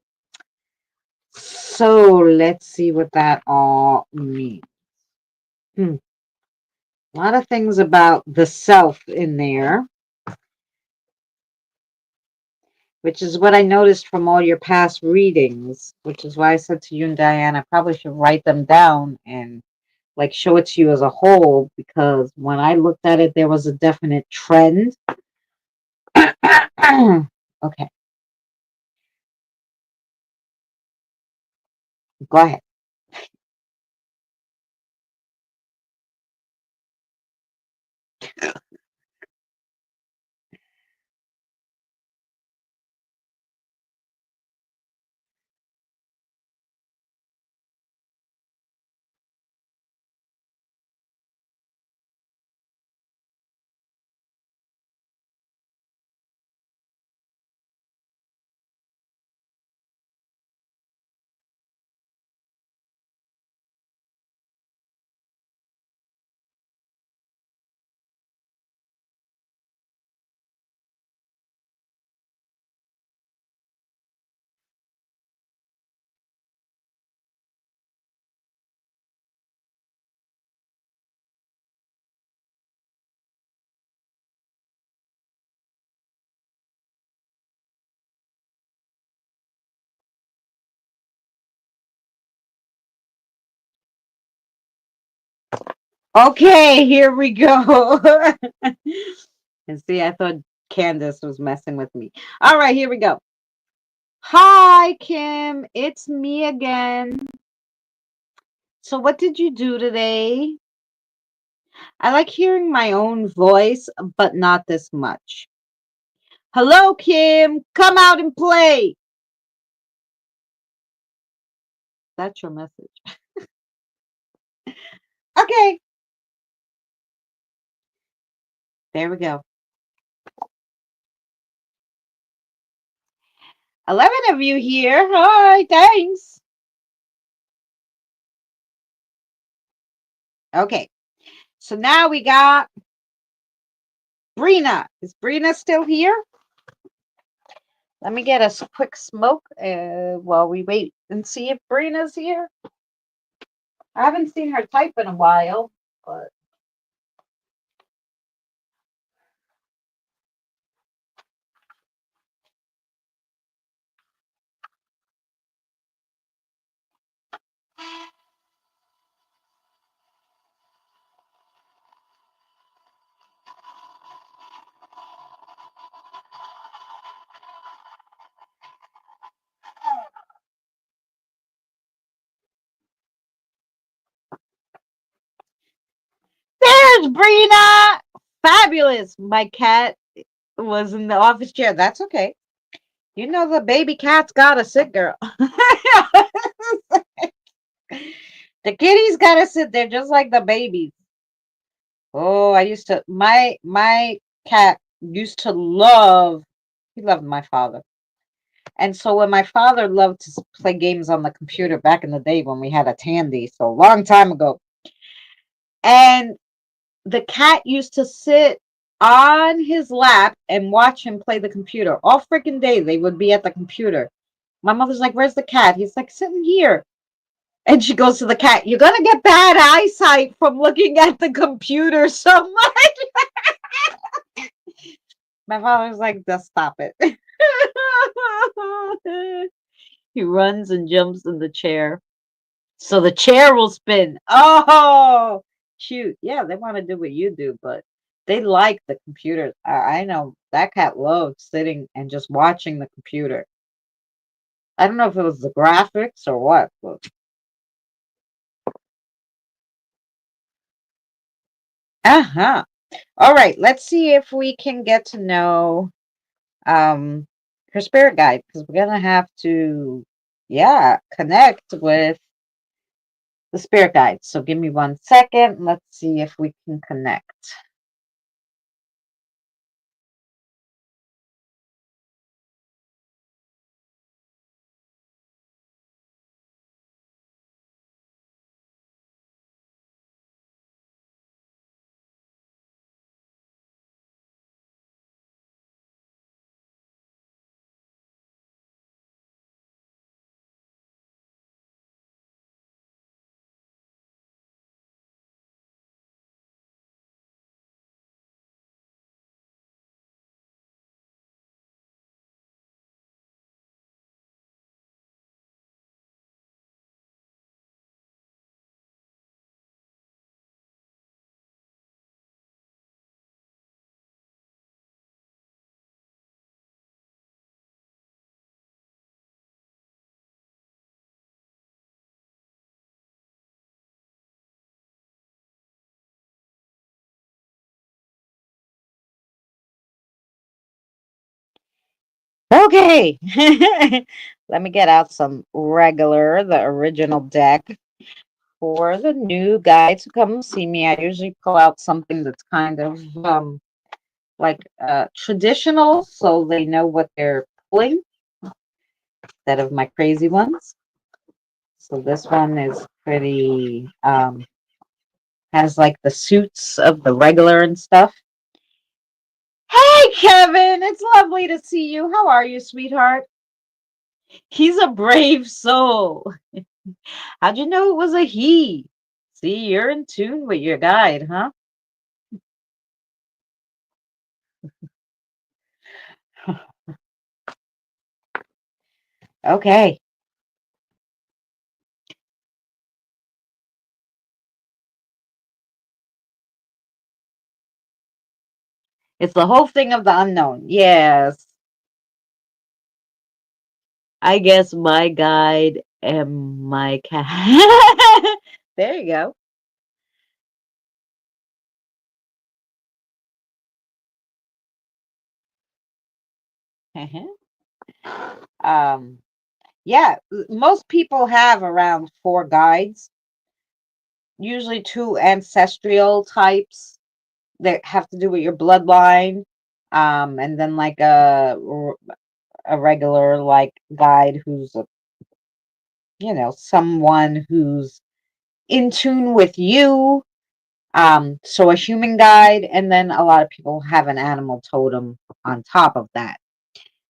so let's see what that all means. A lot of things about the self in there, which is what I noticed from all your past readings, which is why I said to you and Diane, I probably should write them down and like show it to you as a whole, because when I looked at it, there was a definite trend. Okay, go ahead. Okay, here we go. And see, I thought Candace was messing with me. All right, here we go. Hi, Kim. It's me again. So, what did you do today? I like hearing my own voice, but not this much. Hello, Kim. Come out and play. That's your message. Okay, there we go. 11 of you here. Hi, thanks. Okay, so now we got Brina. Is Brina still here? Let me get a quick smoke while we wait and see if Brina's here. I haven't seen her type in a while, but much, Brina. Fabulous. My cat was in the office chair. That's okay. You know the baby cat's gotta sit, girl. The kitties gotta sit there just like the babies. Oh, I used to my cat used to love he loved my father. And so when my father loved to play games on the computer back in the day when we had a Tandy, so a long time ago, and the cat used to sit on his lap and watch him play the computer. All freaking day they would be at the computer. My mother's like, "Where's the cat?" He's like, "Sitting here." And she goes to the cat, "You're gonna get bad eyesight from looking at the computer so much." My father's like, "Just stop it." He runs and jumps in the chair. So the chair will spin. Oh, cute. Yeah, they want to do what you do, but they like the computer. I know that cat loved sitting and just watching the computer. I don't know if it was the graphics or what, but uh-huh. All right, let's see if we can get to know um her spirit guide because we're gonna have to, yeah, connect with the spirit guide. So give me 1 second. Let's see if we can connect. Okay. Let me get out some regular, the original deck for the new guys who come see me. I usually pull out something that's kind of like traditional so they know what they're pulling instead of my crazy ones. So this one is pretty has like the suits of the regular and stuff. Hey Kevin, it's lovely to see you. How are you, sweetheart? He's a brave soul. How'd you know it was a he? See, you're in tune with your guide, huh? Okay. It's the whole thing of the unknown. Yes. I guess my guide and my cat. There you go. um, yeah, most people have around 4 guides, usually 2 ancestral types that have to do with your bloodline. And then like a regular like guide who's someone who's in tune with you. So a human guide, and then a lot of people have an animal totem on top of that.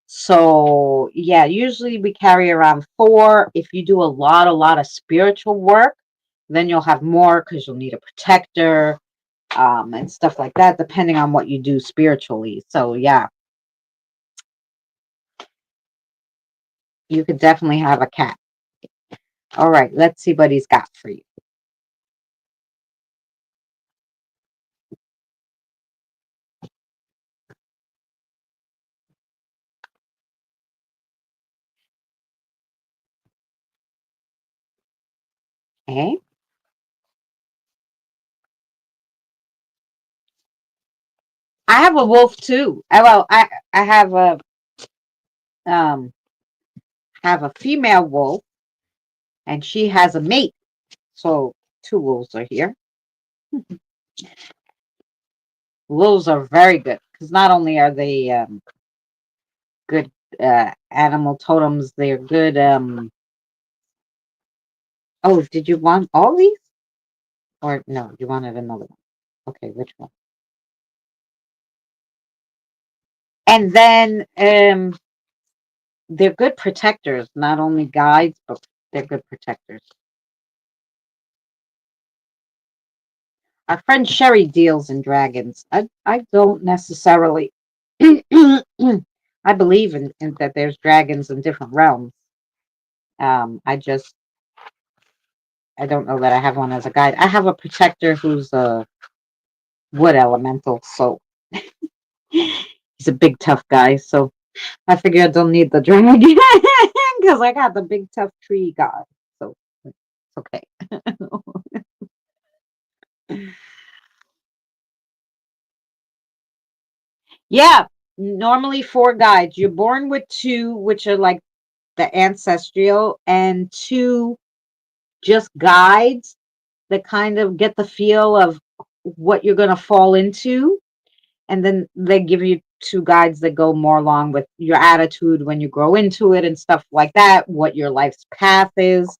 So yeah, usually we carry around 4. If you do a lot of spiritual work, then you'll have more because you'll need a protector, and stuff like that, depending on what you do spiritually. So yeah, you could definitely have a cat. All right, let's see what he's got for you. Okay. I have a wolf too. I um have a female wolf, and she has a mate. So two wolves are here. Wolves are very good because not only are they good animal totems, they're good. Oh, did you want all these? Or no, you wanted another one. Okay, which one? And then they're good protectors, not only guides, but they're good protectors. Our friend Sherry deals in dragons. I don't necessarily. I believe in that there's dragons in different realms. I just I don't know that I have one as a guide. I have a protector who's a wood elemental, so he's a big tough guy. So I figure I don't need the dragon because I got the big tough tree guy. So it's okay. Yeah, normally four guides. You're born with two, which are like the ancestral, and two just guides that kind of get the feel of what you're going to fall into. And then they give you two guides that go more along with your attitude when you grow into it and stuff like that, what your life's path is.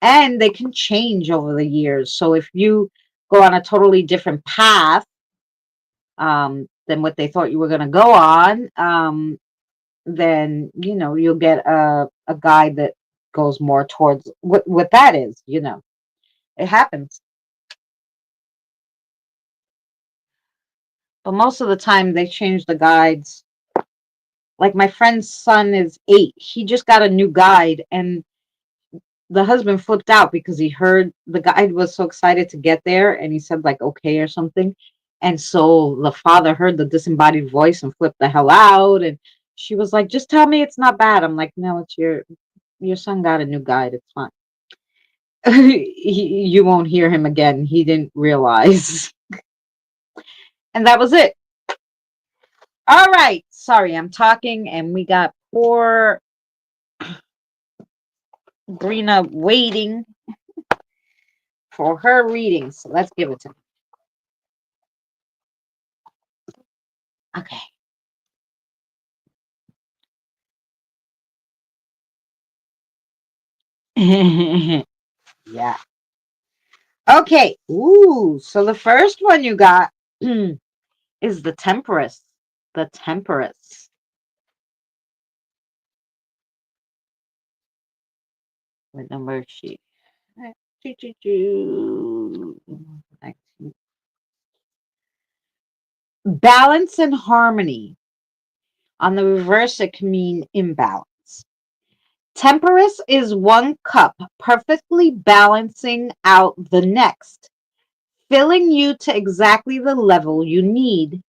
And they can change over the years. So if you go on a totally different path than what they thought you were going to go on, then you'll get a guide that goes more towards what that is. It happens. But most of the time they change the guides. Like my friend's son is 8. He just got a new guide, and the husband flipped out because he heard the guide was so excited to get there, and he said like okay or something. And so the father heard the disembodied voice and flipped the hell out. And she was like, just tell me it's not bad. I'm like, no, it's your son got a new guide. It's fine. You won't hear him again. He didn't realize. And that was it. All right. Sorry, I'm talking, and we got poor Brina waiting for her reading. So let's give it to her. Okay. Yeah. Okay. Ooh. So the first one you got is the Temperance. The Temperance. What number is she? Choo, choo, choo. 19. Balance and harmony. On the reverse, it can mean imbalance. Temperance is one cup perfectly balancing out the next, filling you to exactly the level you need.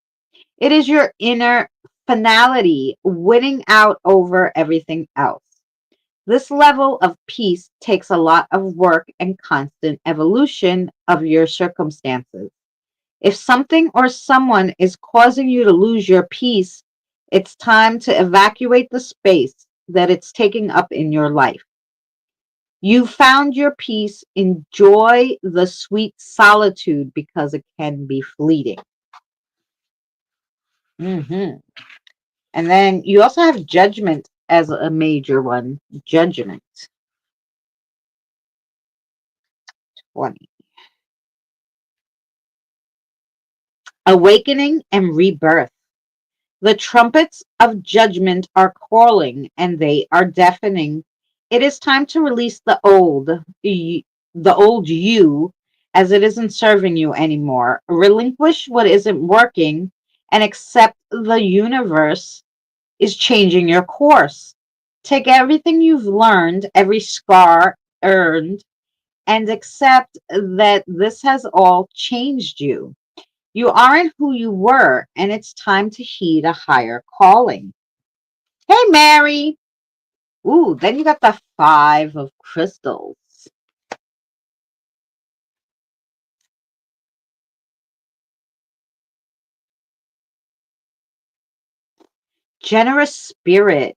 It is your inner finality winning out over everything else. This level of peace takes a lot of work and constant evolution of your circumstances. If something or someone is causing you to lose your peace, it's time to evacuate the space that it's taking up in your life. You found your peace. Enjoy the sweet solitude because it can be fleeting. Hmm. And then you also have judgment as a major one. Judgment 20. Awakening and rebirth. The trumpets of judgment are calling and they are deafening. It is time to release the old you, as it isn't serving you anymore. Relinquish what isn't working and accept the universe is changing your course. Take everything you've learned, every scar earned, and accept that this has all changed you. You aren't who you were, and it's time to heed a higher calling. Hey, Mary. Ooh, then you got the 5 of crystals. Generous spirit.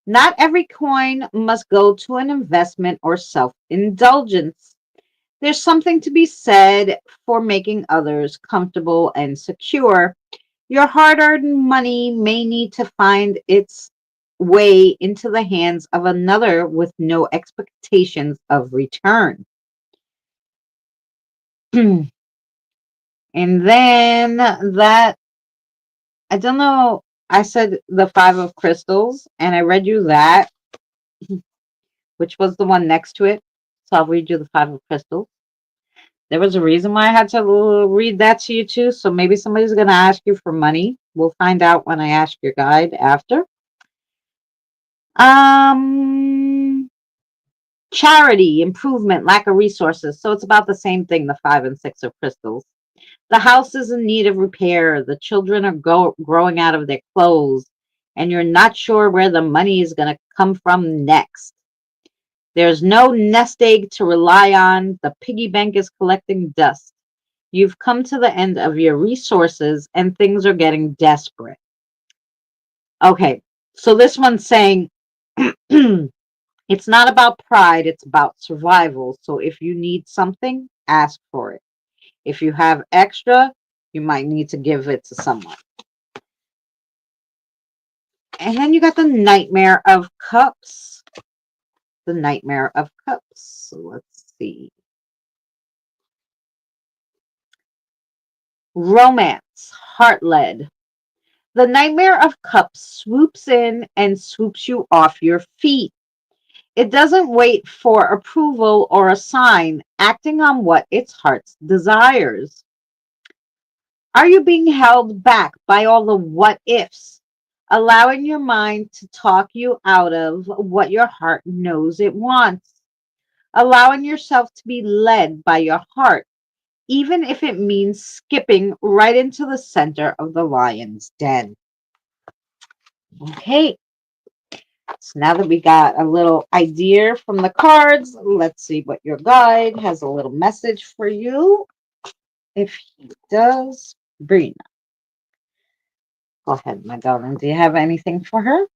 Not every coin must go to an investment or self indulgence. There's something to be said for making others comfortable and secure. Your hard earned money may need to find its way into the hands of another with no expectations of return. And then that, I don't know, I said the Five of Crystals, and I read you that, which was the one next to it. So I'll read you the Five of Crystals. There was a reason why I had to read that to you too. So maybe somebody's going to ask you for money. We'll find out when I ask your guide after. Um, Charity, improvement, lack of resources. So it's about the same thing, the Five and Six of Crystals. The house is in need of repair. The children are growing out of their clothes, and you're not sure where the money is going to come from next. There's no nest egg to rely on. The piggy bank is collecting dust. You've come to the end of your resources and things are getting desperate. Okay, so this one's saying it's not about pride, it's about survival. So if you need something, ask for it. If you have extra, you might need to give it to someone. And then you got the Nightmare of Cups. The Nightmare of Cups. So let's see. Romance, heart led. The Nightmare of Cups swoops in and swoops you off your feet. It doesn't wait for approval or a sign, acting on what its heart desires. Are you being held back by all the what ifs, allowing your mind to talk you out of what your heart knows it wants? Allowing yourself to be led by your heart, even if it means skipping right into the center of the lion's den. Okay, so now that we got a little idea from the cards, let's see what your guide has a little message for you. If he does, Brina, go ahead, my darling. Do you have anything for her?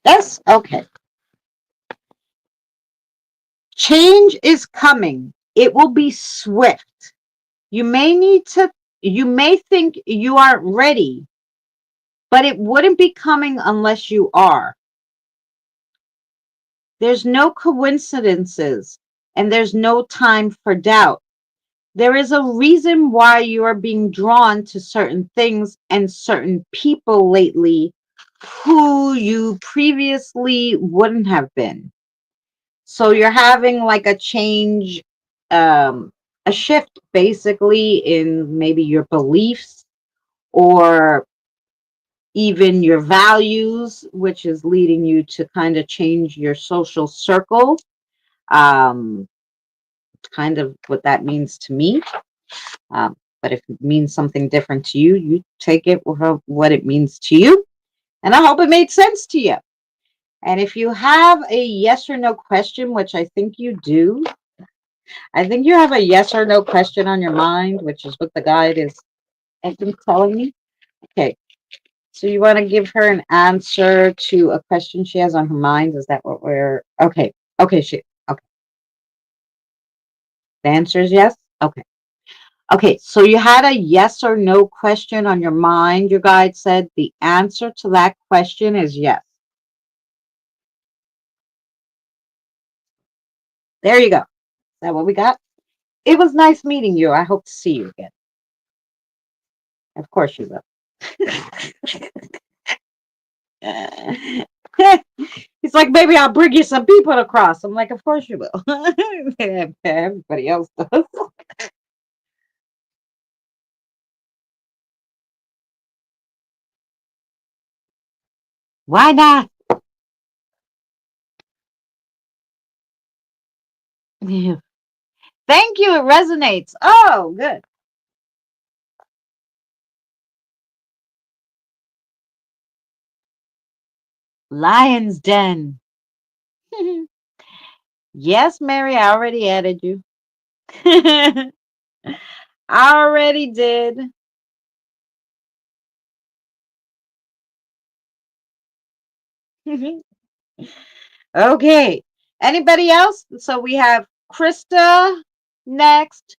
Yes? Okay. Change is coming. It will be swift. You may need to, you may think you aren't ready, but it wouldn't be coming unless you are. There's no coincidences and there's no time for doubt. There is a reason why you are being drawn to certain things and certain people lately who you previously wouldn't have been. So you're having like a change um, a shift basically in maybe your beliefs or even your values, which is leading you to kind of change your social circle. Um, kind of what that means to me. But if it means something different to you, you take it for what it means to you. And I hope it made sense to you. And if you have a yes or no question, which I think you do, I think you have a yes or no question on your mind, which is what the guide is, I think, telling me. Okay. So you want to give her an answer to a question she has on her mind? Is that what we're okay? Okay, okay. The answer is yes. Okay. Okay, so you had a yes or no question on your mind. Your guide said the answer to that question is yes. There you go. Is that what we got? It was nice meeting you. I hope to see you again. Of course you will. He's like, maybe I'll bring you some people across. I'm like, of course you will. Everybody else does. Why not? Thank you. It resonates. Oh, good. Lion's Den. Yes, Mary, I already added you. I already did. Okay. Anybody else? So we have Krista next,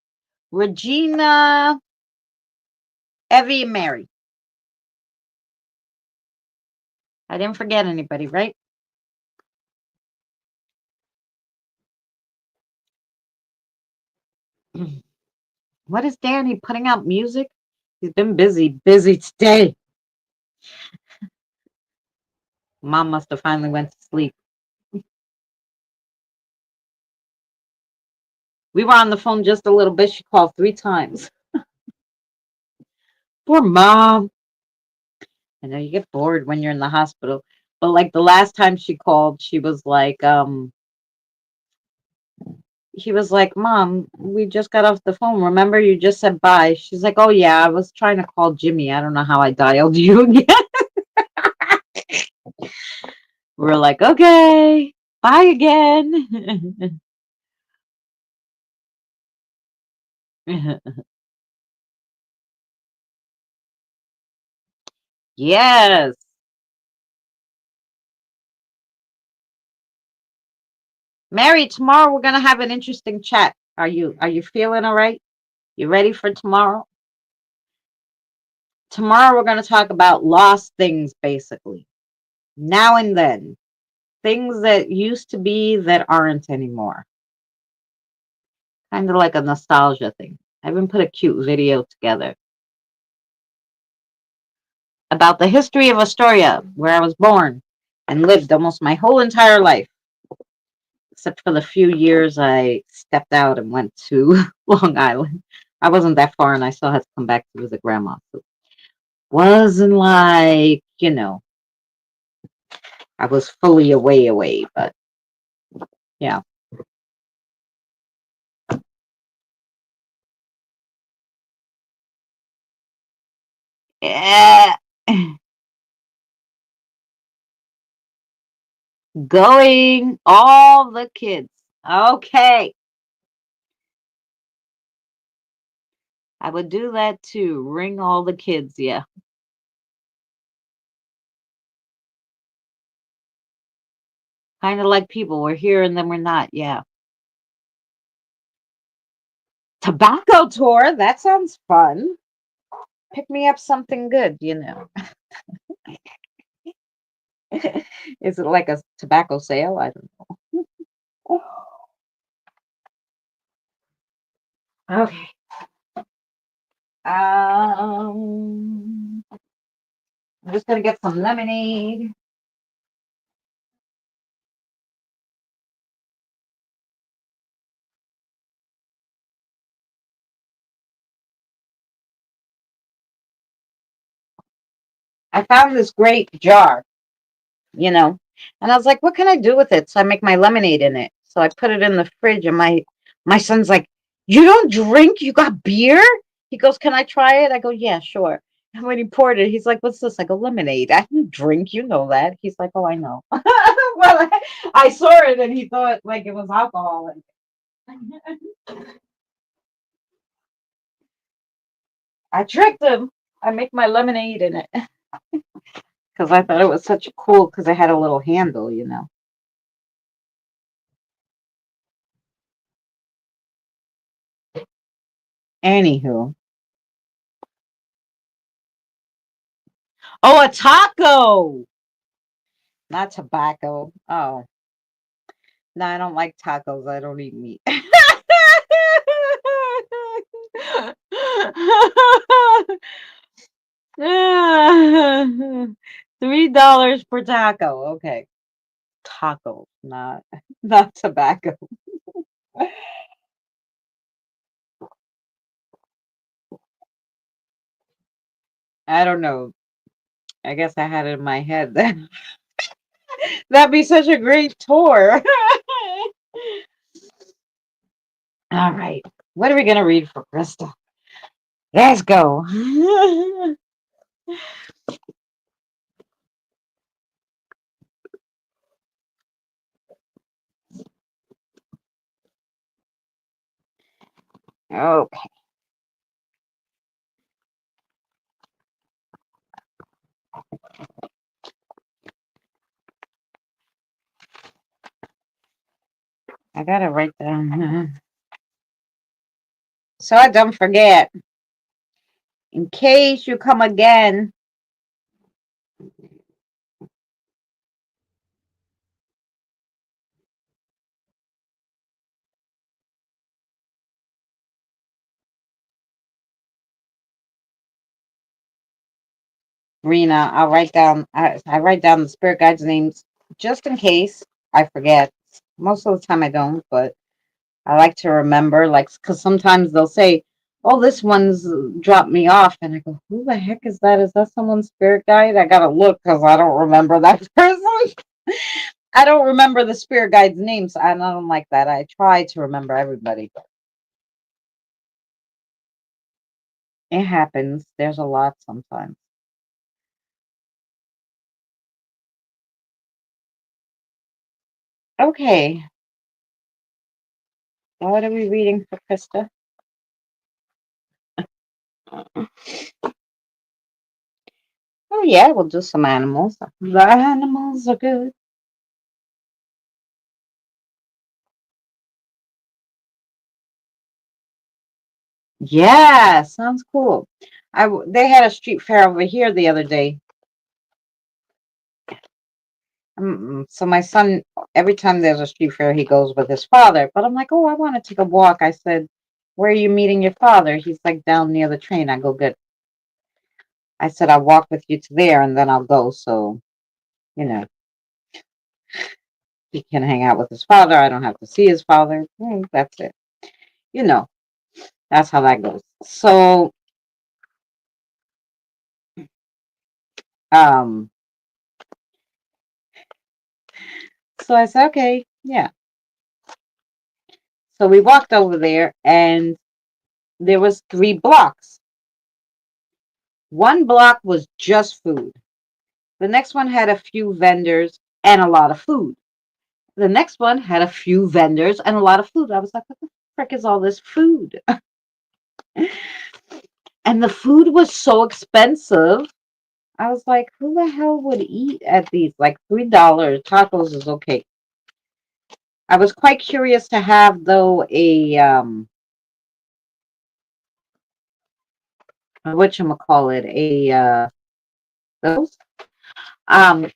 Regina, Evie, and Mary. I didn't forget anybody, right? What is Danny putting out music? He's been busy today. Mom must have finally went to sleep. We were on the phone just a little bit. She called 3 times. Poor mom. I know you get bored when you're in the hospital. But like the last time she called, she was like, he was like, Mom, we just got off the phone. Remember you just said bye. She's like, oh yeah, I was trying to call Jimmy. I don't know how I dialed you again. We're like, okay, bye again. Yes. Mary, tomorrow we're gonna have an interesting chat. Are you feeling all right? You ready for tomorrow? Tomorrow we're gonna talk about lost things basically. Now and then. Things that used to be that aren't anymore. Kind of like a nostalgia thing. I even put a cute video together about the history of Astoria, where I was born and lived almost my whole entire life, except for the few years I stepped out and went to Long Island. I wasn't that far and I still had to come back to visit grandma. So wasn't like, I was fully away, but yeah. Yeah. Going all the kids. Okay. I would do that too. Ring all the kids. Yeah. Kind of like people. We're here and then we're not. Yeah. Tobacco tour. That sounds fun. Pick me up something good. Is it like a tobacco sale? I don't know. Okay. I'm just gonna get some lemonade. I found this great jar, you know, and I was like, what can I do with it? So I make my lemonade in it. So I put it in the fridge, and my son's like, you don't drink? You got beer? He goes, can I try it? I go, yeah, sure. And when he poured it, he's like, what's this? I go, lemonade. I don't drink, you know that. He's like, oh, I know. Well, I saw it, and he thought like it was alcohol. I tricked him. I make my lemonade in it because I thought it was such a cool, because it had a little handle, you know. Anywho, oh, a taco, not tobacco. Oh, no, I don't like tacos. I don't eat meat. $3 per taco. Okay, tacos, not tobacco. I don't know. I guess I had it in my head that that'd be such a great tour. All right. What are we going to read for Krista? Let's go. Okay. I got to write down so I don't forget. In case you come again. Rena, I write down the spirit guides' names just in case I forget. Most of the time I don't, but I like to remember, like, because sometimes they'll say, oh, this one's dropped me off. And I go, who the heck is that? Is that someone's spirit guide? I got to look because I don't remember that person. I don't remember the spirit guide's names. I don't like that. I try to remember everybody. It happens. There's a lot sometimes. Okay. What are we reading for Krista? Oh, yeah, we'll do some animals. The animals are good. Yeah, sounds cool. They had a street fair over here the other day. So my son, every time there's a street fair, he goes with his father. But I'm like, oh, I want to take a walk. I said, where are you meeting your father? He's like down near the train. I go, good. I said, I'll walk with you to there and then I'll go. So, you know, he can hang out with his father. I don't have to see his father. That's it. You know, that's how that goes. Um, so I said, okay, yeah. So we walked over there and there was 3 blocks. One block was just food. The next one had a few vendors and a lot of food. The next one had a few vendors and a lot of food. I was like, what the frick is all this food? And the food was so expensive. I was like, who the hell would eat at these? Like $3 tacos is okay. I was quite curious to have though a whatchamacallit, a those um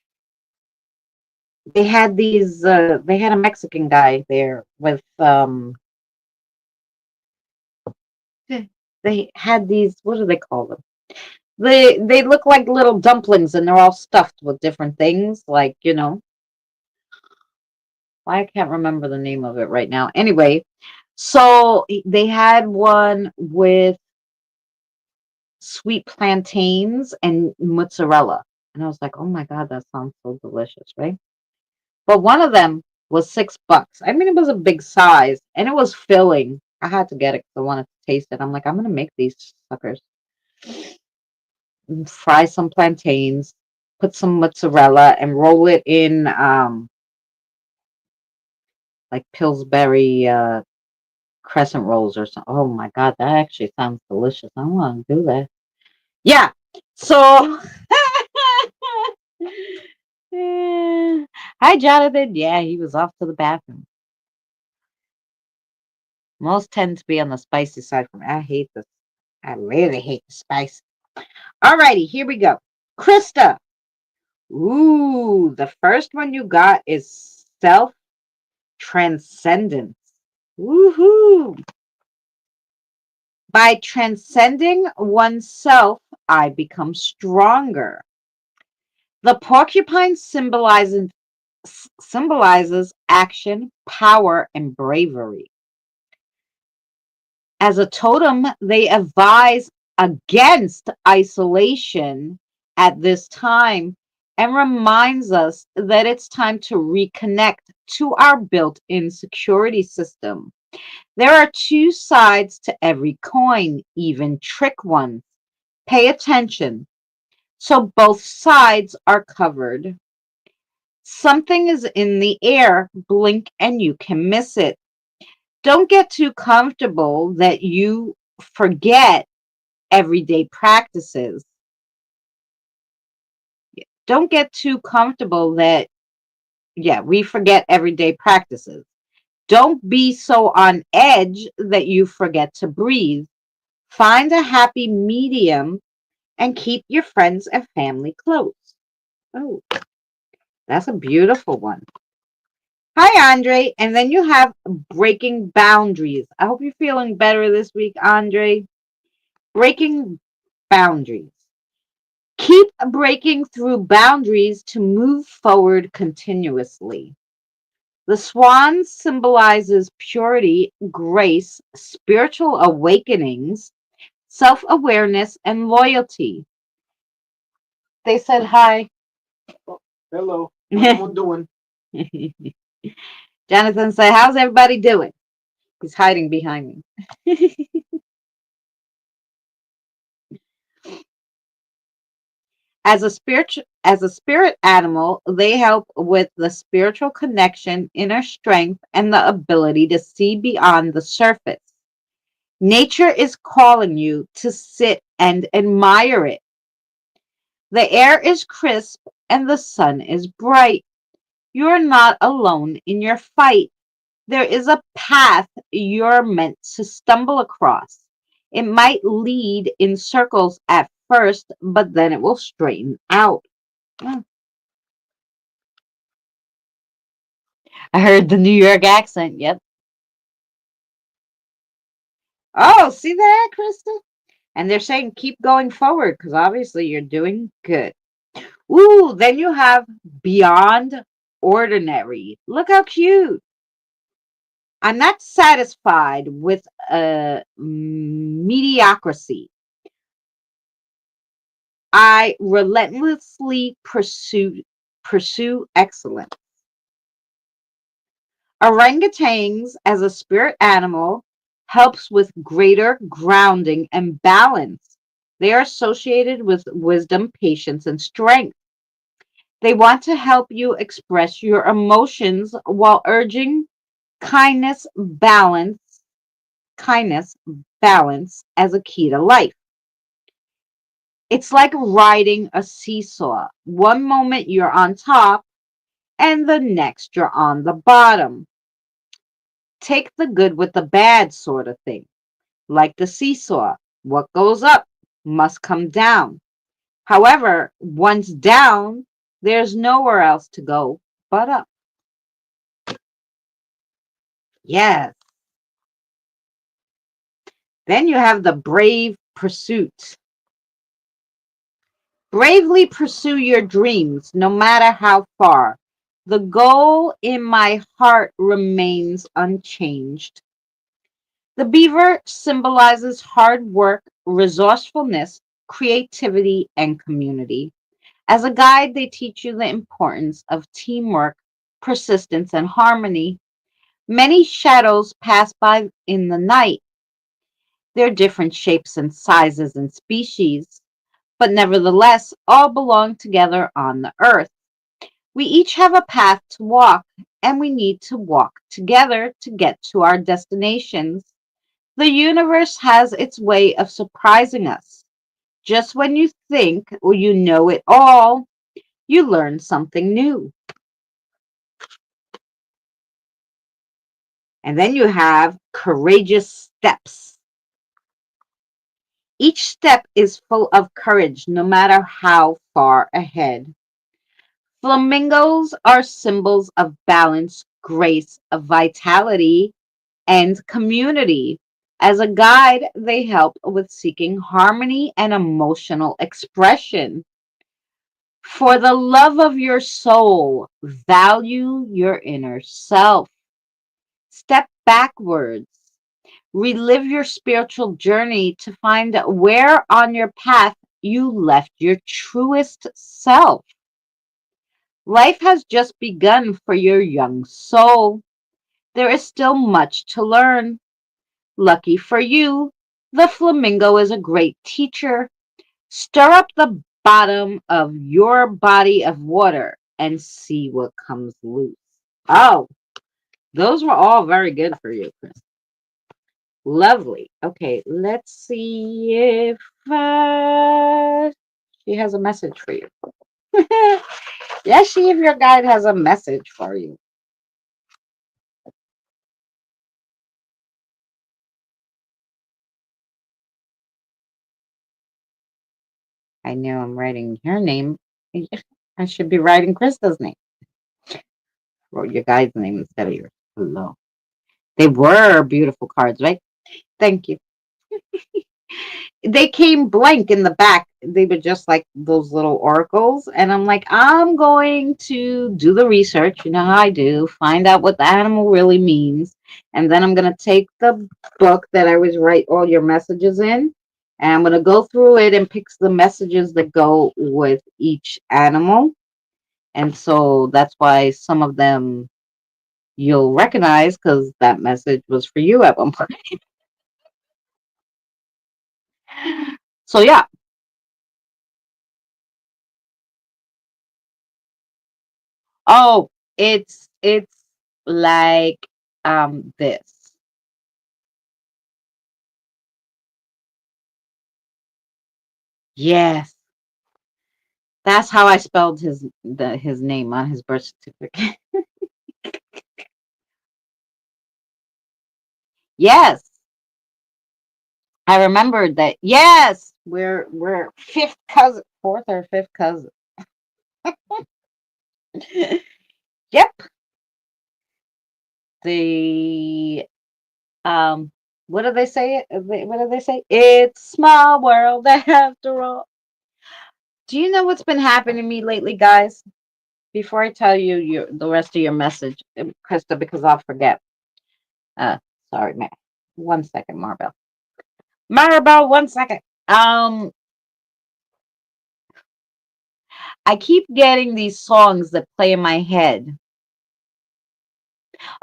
they had a Mexican guy there with they had these, what do they call them? They look like little dumplings and they're all stuffed with different things, like, you know. I can't remember the name of it right now. Anyway, so they had one with sweet plantains, and mozzarella. And I was like, oh my God, that sounds so delicious, right? But one of them was $6. I mean, it was a big size and it was filling. I had to get it because I wanted to taste it. I'm like, I'm gonna make these suckers. Fry some plantains, put some mozzarella, and roll it in like Pillsbury crescent rolls or something. Oh my God, that actually sounds delicious. I want to do that. Yeah. So, hi, Jonathan. Yeah, he was off to the bathroom. Most tend to be on the spicy side for me. I hate this. I really hate the spice. Alrighty, here we go. Krista. Ooh, the first one you got is self transcendence. Woohoo! By transcending oneself, I become stronger. The porcupine symbolizes action, power, and bravery. As a totem, they advise against isolation at this time and reminds us that it's time to reconnect to our built-in security system. There are two sides to every coin, even trick ones. Pay attention. So both sides are covered. Something is in the air, blink and you can miss it. Don't get too comfortable that you forget everyday practices. Don't get too comfortable that, yeah, we forget everyday practices. Don't be so on edge that you forget to breathe. Find a happy medium and keep your friends and family close. Oh, that's a beautiful one. Hi, Andre. And then you have breaking boundaries. I hope you're feeling better this week, Andre. Breaking boundaries. Keep breaking through boundaries to move forward continuously. The swan symbolizes purity, grace, spiritual awakenings, self awareness, and loyalty. They said hi. Hello. How's everyone doing? Jonathan said, how's everybody doing? He's hiding behind me. As a spirit animal, they help with the spiritual connection, inner strength, and the ability to see beyond the surface. Nature is calling you to sit and admire it. The air is crisp and the sun is bright. You're not alone in your fight. There is a path you're meant to stumble across. It might lead in circles at first, but then it will straighten out. Mm. I heard the New York accent. Yep. Oh, see that, Krista? And they're saying keep going forward because obviously you're doing good. Ooh, then you have beyond ordinary. Look how cute. I'm not satisfied with mediocrity. I relentlessly pursue excellence. Orangutans, as a spirit animal, helps with greater grounding and balance. They are associated with wisdom, patience, and strength. They want to help you express your emotions while urging kindness, balance, kindness, balance as a key to life. It's like riding a seesaw. One moment you're on top, and the next you're on the bottom. Take the good with the bad sort of thing. Like the seesaw, what goes up must come down. However, once down, there's nowhere else to go but up. Yes. Then you have the brave pursuit. Bravely pursue your dreams, no matter how far. The goal in my heart remains unchanged. The beaver symbolizes hard work, resourcefulness, creativity, and community. As a guide, they teach you the importance of teamwork, persistence, and harmony. Many shadows pass by in the night. They're different shapes and sizes and species, but nevertheless all belong together on the earth. We each have a path to walk, and we need to walk together to get to our destinations. The universe has its way of surprising us. Just when you think you know it all, you learn something new. And then you have courageous steps. Each step is full of courage, no matter how far ahead. Flamingos are symbols of balance, grace, of vitality, and community. As a guide, they help with seeking harmony and emotional expression. For the love of your soul, value your inner self. Step backwards. Relive your spiritual journey to find out where on your path you left your truest self. Life has just begun for your young soul. There is still much to learn. Lucky for you, the flamingo is a great teacher. Stir up the bottom of your body of water and see what comes loose. Oh, those were all very good for you, Chris. Lovely. Okay, let's see if she has a message for you. Let's see if your guide has a message for you. I know I'm writing her name. I should be writing Krista's name. Wrote your guide's name instead of yours. Hello. They were beautiful cards, right? Thank you. They came blank in the back. They were just like those little oracles. And I'm like, I'm going to do the research. You know how I do, find out what the animal really means. And then I'm going to take the book that I always write all your messages in. And I'm going to go through it and pick the messages that go with each animal. And so that's why some of them you'll recognize because that message was for you at one point. So yeah. Oh, it's like this. Yes. That's how I spelled his name on his birth certificate. Yes. I remembered that. Yes. We're fifth cousin, fourth or fifth cousin. Yep. The what do they say? What do they say? It's small world after all. Do you know what's been happening to me lately, guys? Before I tell you the rest of your message, Krista, because I'll forget. Uh, sorry, man. 1 second, Maribel. Maribel, 1 second. I keep getting these songs that play in my head.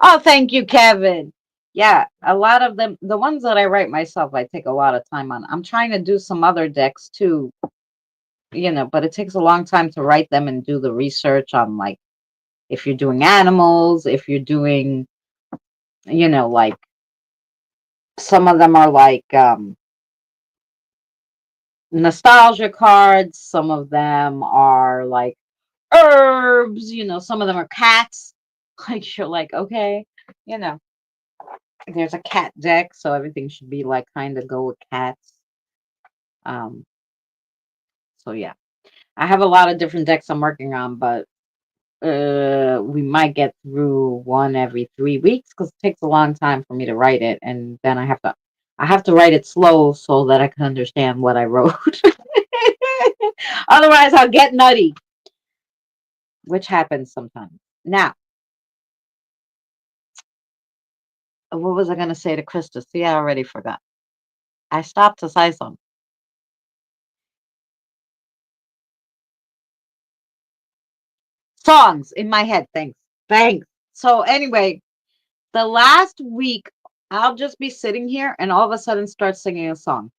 Oh, thank you, Kevin. Yeah, a lot of them, the ones that I write myself, I take a lot of time on. I'm trying to do some other decks too, but it takes a long time to write them and do the research on like if you're doing animals, if you're doing, like some of them are like nostalgia cards, some of them are like herbs, some of them are cats. Like you're like, okay, you know, there's a cat deck, so everything should be like kind of go with cats. Um, so yeah. I have a lot of different decks I'm working on, but we might get through one every 3 weeks because it takes a long time for me to write it, and then I have to write it slow so that I can understand what I wrote. Otherwise, I'll get nutty, which happens sometimes. Now, what was I going to say to Krista? See, I already forgot. I stopped to say something. Songs in my head. Thanks. Thanks. So anyway, the last week I'll just be sitting here and all of a sudden start singing a song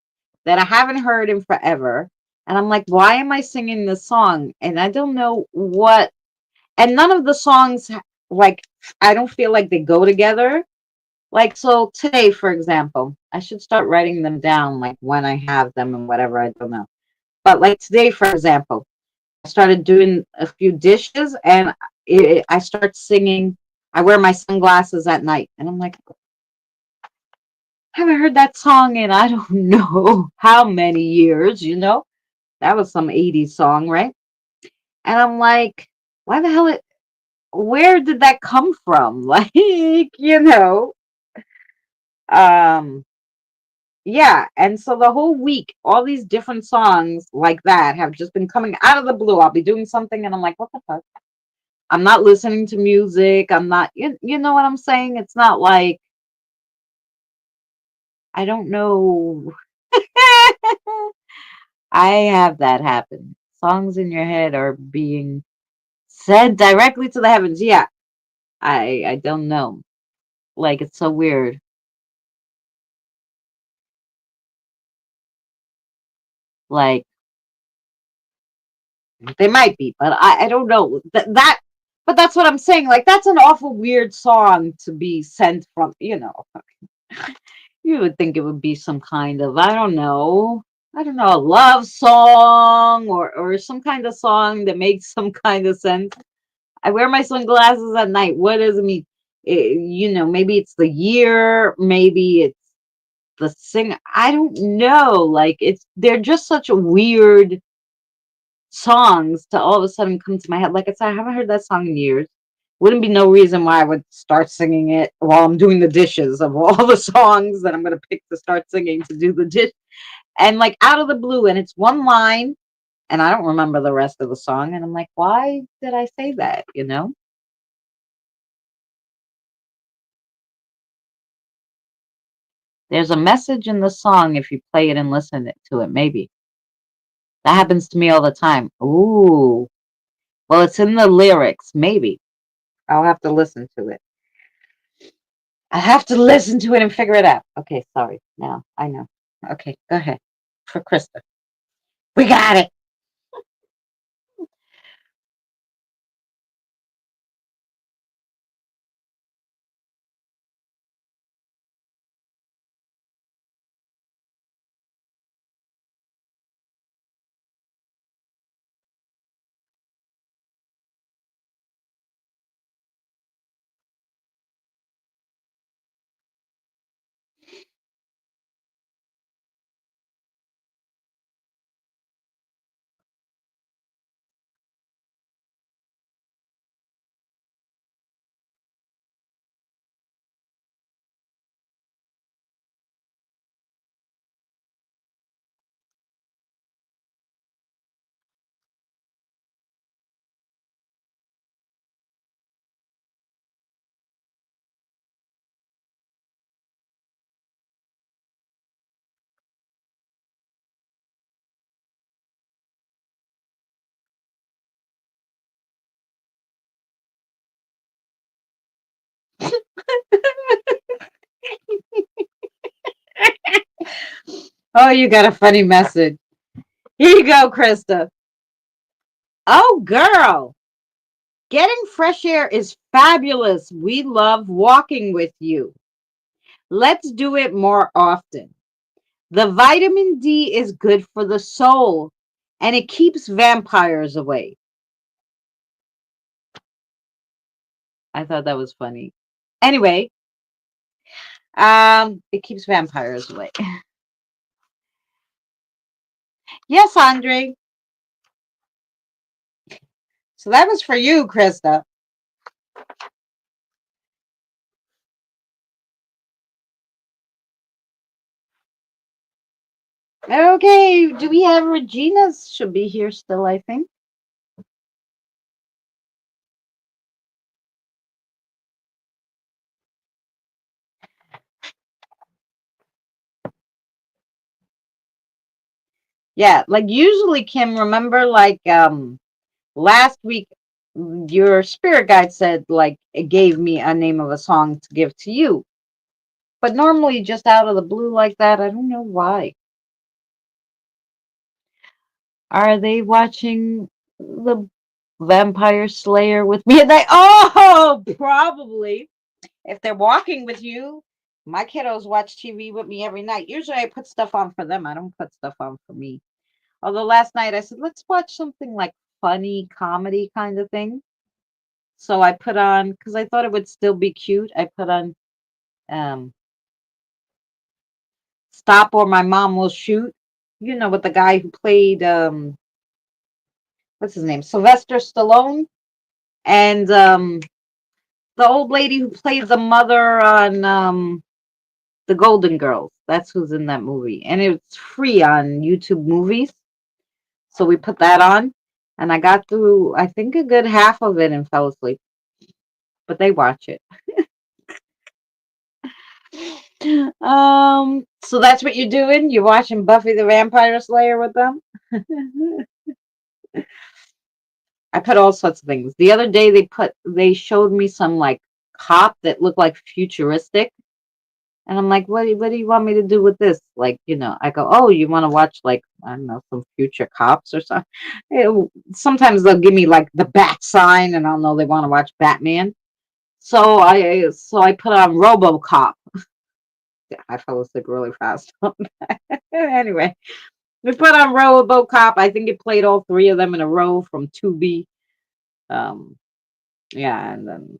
that I haven't heard in forever. And I'm like, why am I singing this song? And I don't know what. And none of the songs, like, I don't feel like they go together. Like, so today, for example, I should start writing them down, like when I have them and whatever. I don't know. But like today, for example, I started doing a few dishes and I start singing. I wear my sunglasses at night. And I'm like, haven't heard that song in I don't know how many years, you know? That was some 80s song, right? And I'm like, why the hell where did that come from? Like, um yeah, and so the whole week all these different songs like that have just been coming out of the blue. I'll be doing something and I'm like, what the fuck? I'm not listening to music. I'm not you know what I'm saying? It's not like I don't know. I have that happen. Songs in your head are being said directly to the heavens. Yeah, I don't know. Like it's so weird. Like they might be, but I don't know. But that's what I'm saying. Like that's an awful weird song to be sent from, you know. You would think it would be some kind of, I don't know, a love song or some kind of song that makes some kind of sense. I wear my sunglasses at night. What does it mean? Maybe it's the year, maybe it's the singer. I don't know. Like they're just such a weird songs to all of a sudden come to my head. Like I said, I haven't heard that song in years. Wouldn't be no reason why I would start singing it while I'm doing the dishes of all the songs that I'm gonna pick to start singing to do the dish. And like out of the blue, and it's one line, and I don't remember the rest of the song, and I'm like, why did I say that? There's a message in the song if you play it and listen to it, maybe. That happens to me all the time. Ooh. Well, it's in the lyrics, maybe. I'll have to listen to it. I have to listen to it and figure it out. Okay, sorry. Now I know. Okay, go ahead. For Krista. We got it. Oh, you got a funny message. Here you go, Krista. Oh, girl. Getting fresh air is fabulous. We love walking with you. Let's do it more often. The vitamin D is good for the soul and it keeps vampires away. I thought that was funny. Anyway, it keeps vampires away. Yes, Andre. So that was for you, Krista. Okay, do we have Regina's? Should be here still, I think. Yeah, like usually, Kim, remember like last week your spirit guide said, like, it gave me a name of a song to give to you. But normally, just out of the blue like that, I don't know why. Are they watching the Vampire Slayer with me at night? Oh, probably. If they're walking with you, my kiddos watch TV with me every night. Usually I put stuff on for them. I don't put stuff on for me. Although last night I said, let's watch something like funny comedy kind of thing. So I put on, because I thought it would still be cute, I put on um, Stop or My Mom Will Shoot. You know, with the guy who played, what's his name? Sylvester Stallone. And the old lady who played the mother on The Golden Girls. That's who's in that movie. And it's free on YouTube Movies. So we put that on. And I got through, I think, a good half of it and fell asleep. But they watch it. So that's what you're doing? You're watching Buffy the Vampire Slayer with them? I put all sorts of things. The other day they showed me some like cop that looked like futuristic. And I'm like, what do you want me to do with this? Like, I go, oh, you want to watch like, I don't know, some future cops or something. Sometimes they'll give me like the bat sign and I'll know they want to watch Batman. So I put on RoboCop. I fell asleep really fast. Anyway, we put on RoboCop. I think it played all three of them in a row from Tubi. Um, yeah, and then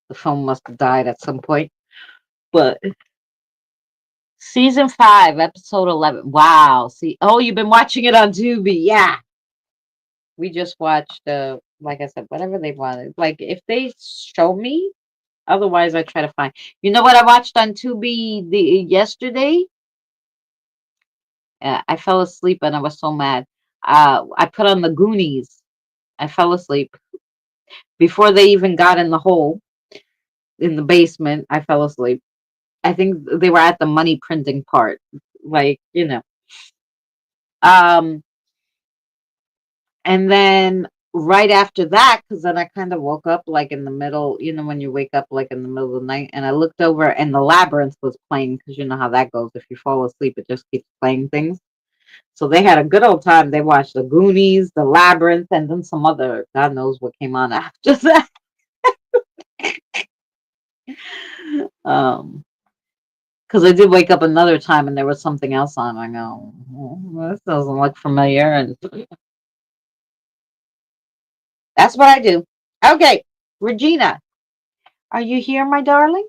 the phone must have died at some point. But season 5, episode 11. Wow. See, oh, you've been watching it on Tubi. Yeah. We just watched, like I said, whatever they wanted. Like, if they show me, otherwise I try to find. You know what I watched on Tubi yesterday? I fell asleep and I was so mad. I put on the Goonies. I fell asleep before they even got in the hole in the basement. I fell asleep. I think they were at the money printing part, like, Um, and then right after that, because then I kind of woke up like in the middle, when you wake up like in the middle of the night, and I looked over and the Labyrinth was playing, because you know how that goes. If you fall asleep, it just keeps playing things. So they had a good old time. They watched the Goonies, the Labyrinth, and then some other, God knows what came on after that. Um, because I did wake up another time and there was something else on. I go, this doesn't look familiar, and that's what I do. Okay, Regina, are you here, my darling?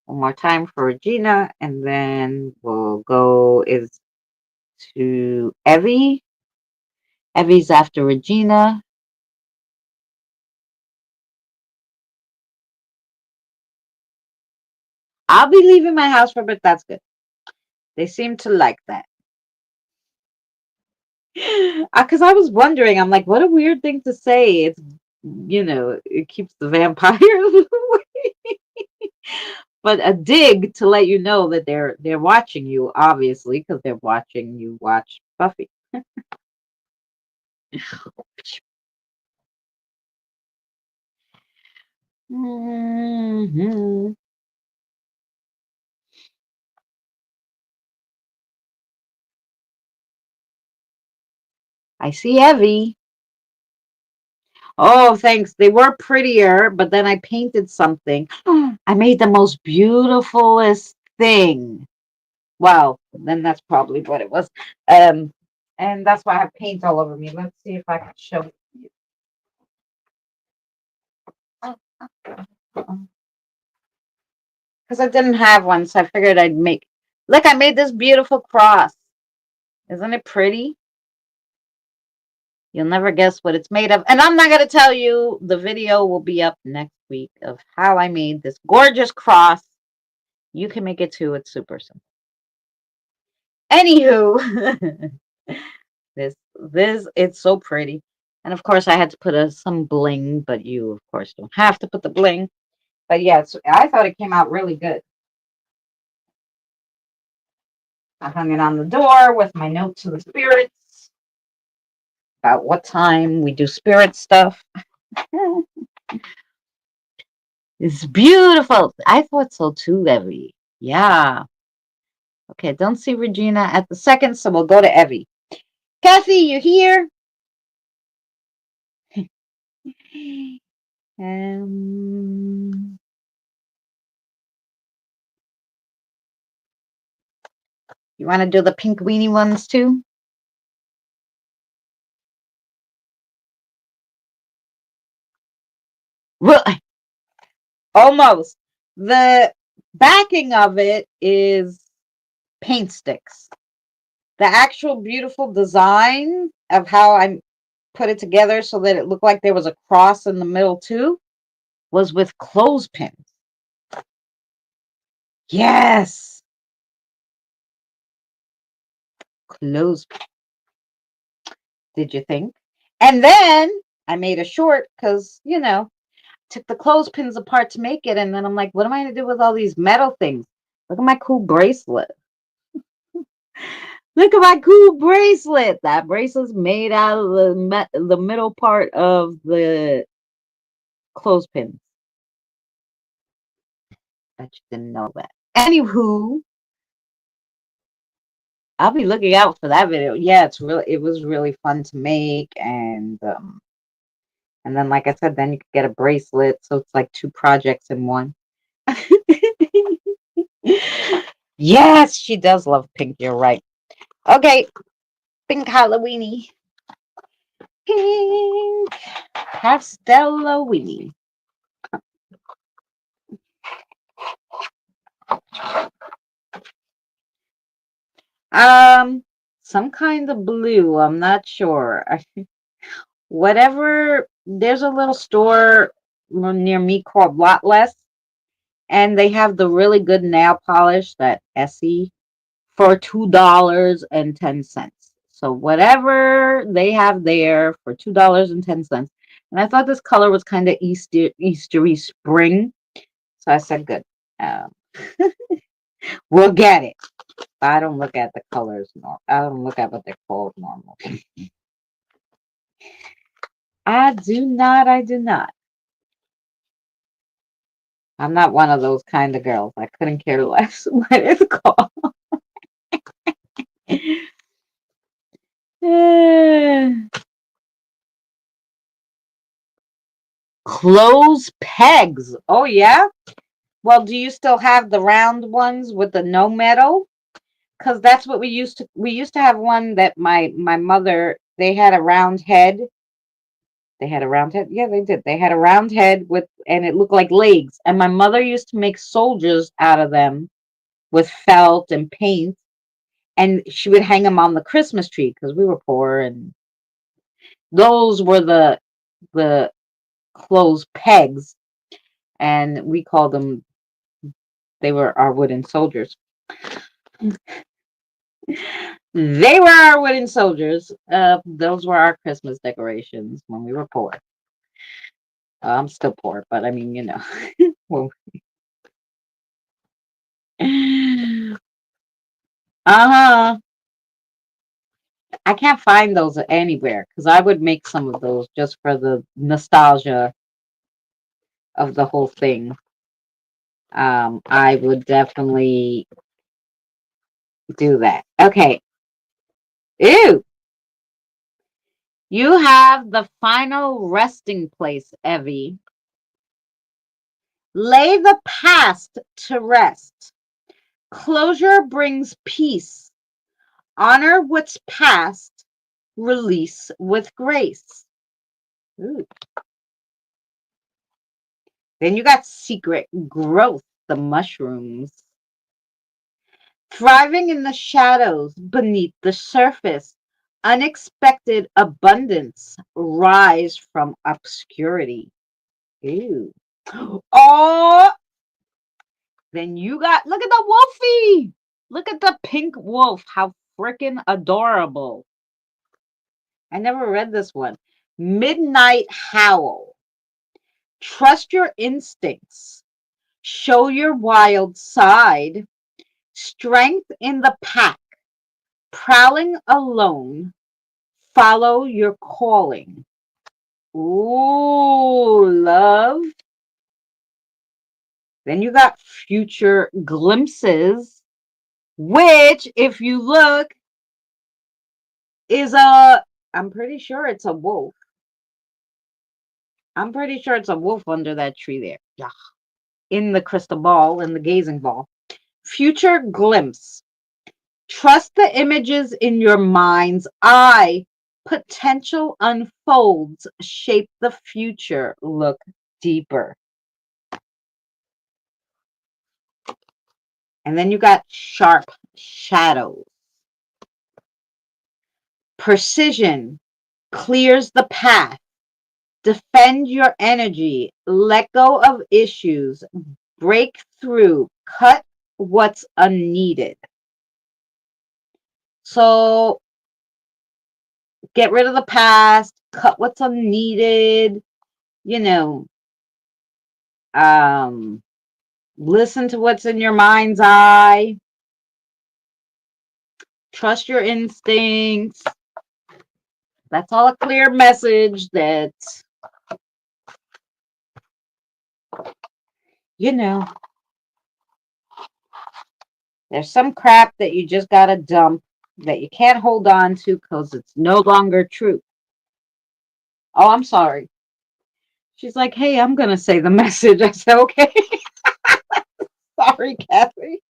One more time for Regina, and then we'll go is to Evie. Evie's after Regina. I'll be leaving my house for a bit. That's good. They seem to like that. Because I was wondering, I'm like, what a weird thing to say. It keeps the vampires away. But a dig to let you know that they're watching you, obviously, because they're watching you watch Buffy. Mhm. I see Evie. Oh, thanks. They were prettier, but then I painted something. I made the most beautifulest thing. Well, then that's probably what it was. Um, and that's why I have paint all over me. Let's see if I can show you. Because I didn't have one, so I figured I'd make. Look, I made this beautiful cross. Isn't it pretty? You'll never guess what it's made of. And I'm not going to tell you. The video will be up next week of how I made this gorgeous cross. You can make it too. It's super simple. Anywho, it's so pretty. And of course, I had to put some bling, but you, of course, don't have to put the bling. But yeah, I thought it came out really good. I hung it on the door with my note to the spirits. about what time we do spirit stuff. It's beautiful. I thought so too, Evie. Yeah. Okay, don't see Regina at the second, so we'll go to Evie. Kathy, you here? Um, you want to do the pink weenie ones too? Well, almost. The backing of it is paint sticks. The actual beautiful design of how I put it together so that it looked like there was a cross in the middle too was with clothespins. Yes, clothespins. Did you think? And then I made a short because, took the clothespins apart to make it. And then I'm like, what am I going to do with all these metal things? Look at my cool bracelet. Look at my cool bracelet. That bracelet's made out of the middle part of the clothespins. Bet you didn't know that. Anywho, I'll be looking out for that video. Yeah, it was really fun to make, and then like I said, then you could get a bracelet, so it's like two projects in one. Yes, she does love pink. You're right. Okay, pink Halloweeny. Pink Pastelloweeny. Some kind of blue. I'm not sure. Whatever. There's a little store near me called Lot Less, and they have the really good nail polish, that Essie, for $2.10. So whatever they have there for $2.10. And I thought this color was kind of Eastery spring. So I said, good. Um, we'll get it. I don't look at the colors. I don't look at what they're called normal. I do not. I do not. I'm not one of those kind of girls. I couldn't care less what it's called. Clothes pegs. Oh, yeah? Well, do you still have the round ones with the no metal? Because that's what we used to have one that my mother, they had a round head. They had a round head. Yeah, they did. They had a round head and it looked like legs. And my mother used to make soldiers out of them with felt and paint. And she would hang them on the Christmas tree because we were poor. And those were the clothes pegs. And we called them, they were our wooden soldiers. They were our wooden soldiers. Those were our Christmas decorations when we were poor. I'm still poor, but I mean, well, uh-huh. I can't find those anywhere because I would make some of those just for the nostalgia of the whole thing. I would definitely do that. Okay. Ew. You have the final resting place, Evie. Lay the past to rest. Closure brings peace. Honor what's past. Release with grace. Ooh. Then you got secret growth, the mushrooms. Thriving in the shadows beneath the surface. Unexpected abundance rise from obscurity. Ew. Oh, then you got, look at the wolfie. Look at the pink wolf. How freaking adorable. I never read this one. Midnight Howl. Trust your instincts. Show your wild side. Strength in the pack. Prowling alone. Follow your calling. Ooh, love. Then you got future glimpses, which, if you look, is I'm pretty sure it's a wolf. I'm pretty sure it's a wolf under that tree there. Yeah. In the crystal ball, in the gazing ball. Future glimpse. Trust the images in your mind's eye. Potential unfolds. Shape the future. Look deeper. And then you got sharp shadows. Precision clears the path. Defend your energy. Let go of issues. Break through. Cut what's unneeded. So get rid of the past. Cut what's unneeded. You know, listen to what's in your mind's eye. Trust your instincts. That's all a clear message that, you know, there's some crap that you just got to dump, that you can't hold on to because it's no longer true. Oh, I'm sorry. She's like, hey, I'm going to say the message. I said, okay. Sorry, Kathy.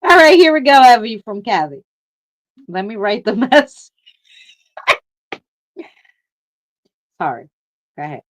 All right, here we go, Evie from Kathy. Let me write the message. Sorry. Go ahead.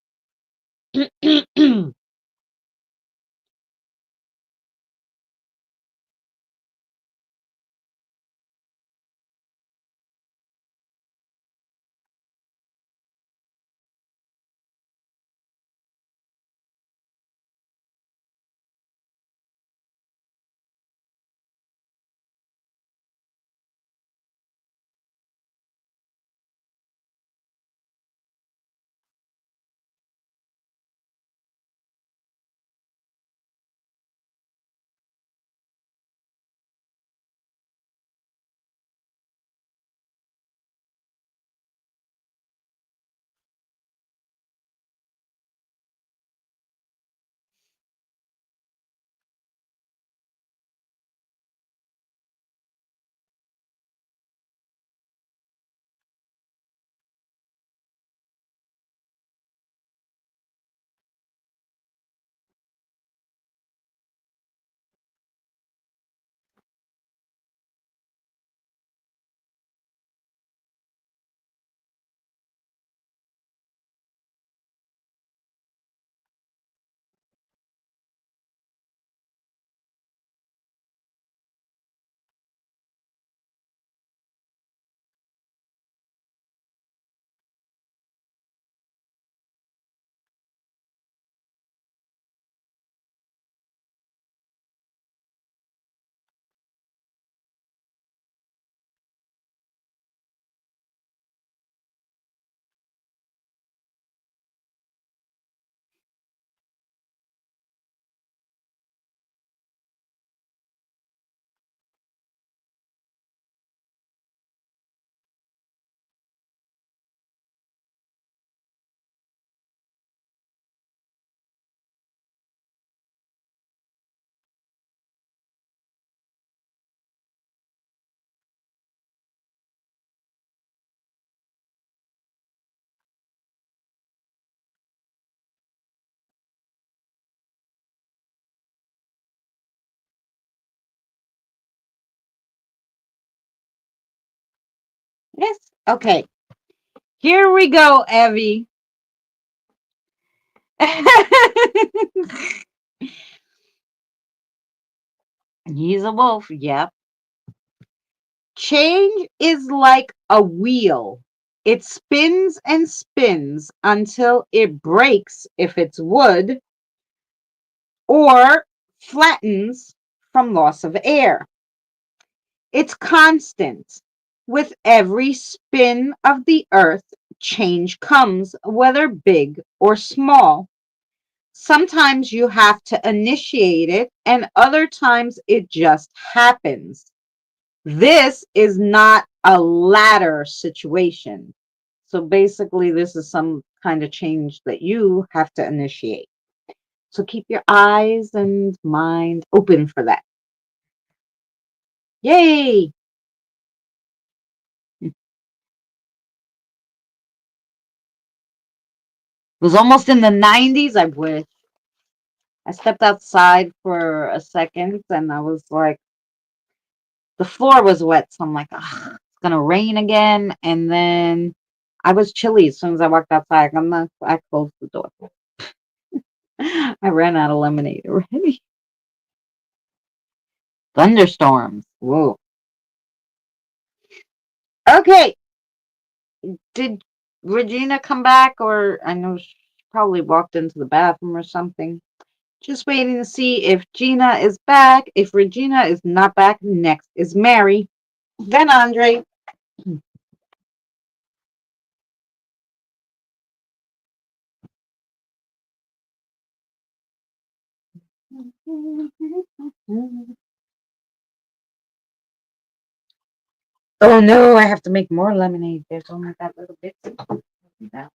Yes. Okay. Here we go, Evie. He's a wolf. Yep. Change is like a wheel. It spins and spins until it breaks if it's wood or flattens from loss of air. It's constant. With every spin of the earth, change comes, whether big or small. Sometimes you have to initiate it, and other times it just happens. This is not a ladder situation. So basically, this is some kind of change that you have to initiate. So keep your eyes and mind open for that. Yay! It was almost in the 90s. I wish. I stepped outside for a second and I was like, the floor was wet. So I'm like, "Ugh, it's going to rain again." And then I was chilly as soon as I walked outside. I closed the door. I ran out of lemonade already. Thunderstorms. Whoa. Okay. Did Regina come back? Or I know she probably walked into the bathroom or something. Just waiting to see if Gina is back. If Regina is not back, next is Mary. Then Andre. Oh no, I have to make more lemonade. There's only that little bit. That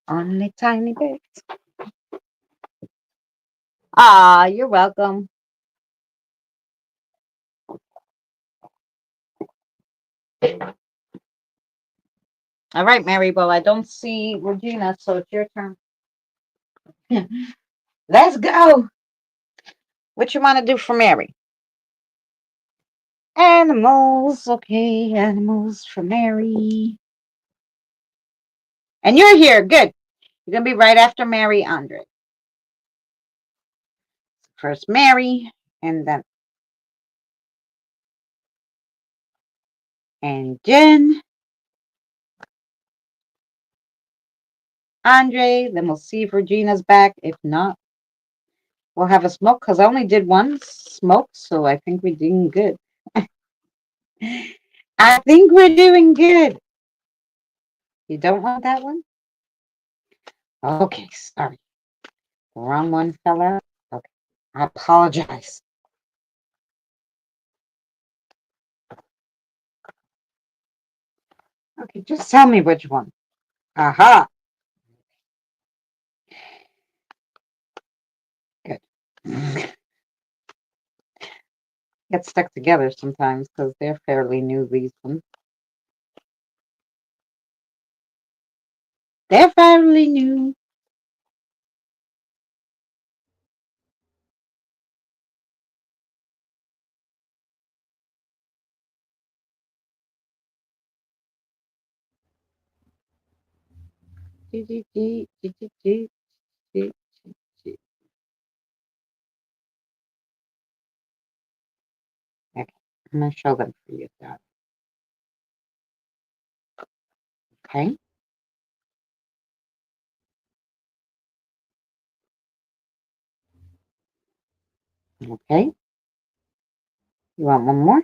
only tiny bit. Ah, you're welcome. All right, Mary. Well, I don't see Regina, so it's your turn. Let's go. What you want to do for Mary? Animals. Okay, animals for Mary. And you're here. Good. You're going to be right after Mary, Andre. First Mary, and then and Jen, Andre. Then we'll see if Regina's back. If not, we'll have a smoke because I only did one smoke, so I think we're doing good. I think we're doing good. You don't want that one? Okay, sorry. The wrong one fell out. Okay, I apologize. Okay, just tell me which one. Aha. Good. Get stuck together sometimes because they're fairly new, these ones. They're fairly new. Okay, I'm going to show them for you, Dad. Okay. Okay. You want one more?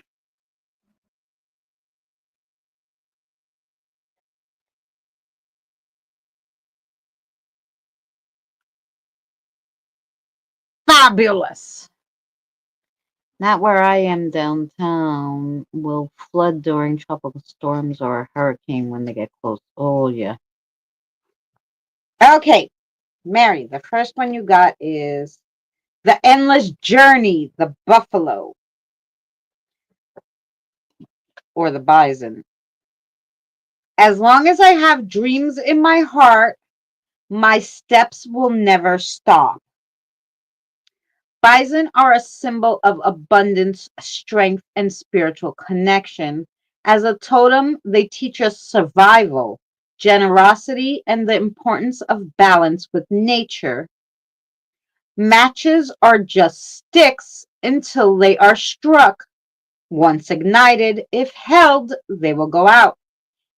Fabulous. Not where I am downtown will flood during tropical storms or a hurricane when they get close. Oh, yeah. Okay, Mary, the first one you got is The Endless Journey, the Buffalo or the Bison. As long as I have dreams in my heart, my steps will never stop. Bison are a symbol of abundance, strength, and spiritual connection. As a totem, they teach us survival, generosity, and the importance of balance with nature. Matches are just sticks until they are struck. Once ignited, if held, they will go out.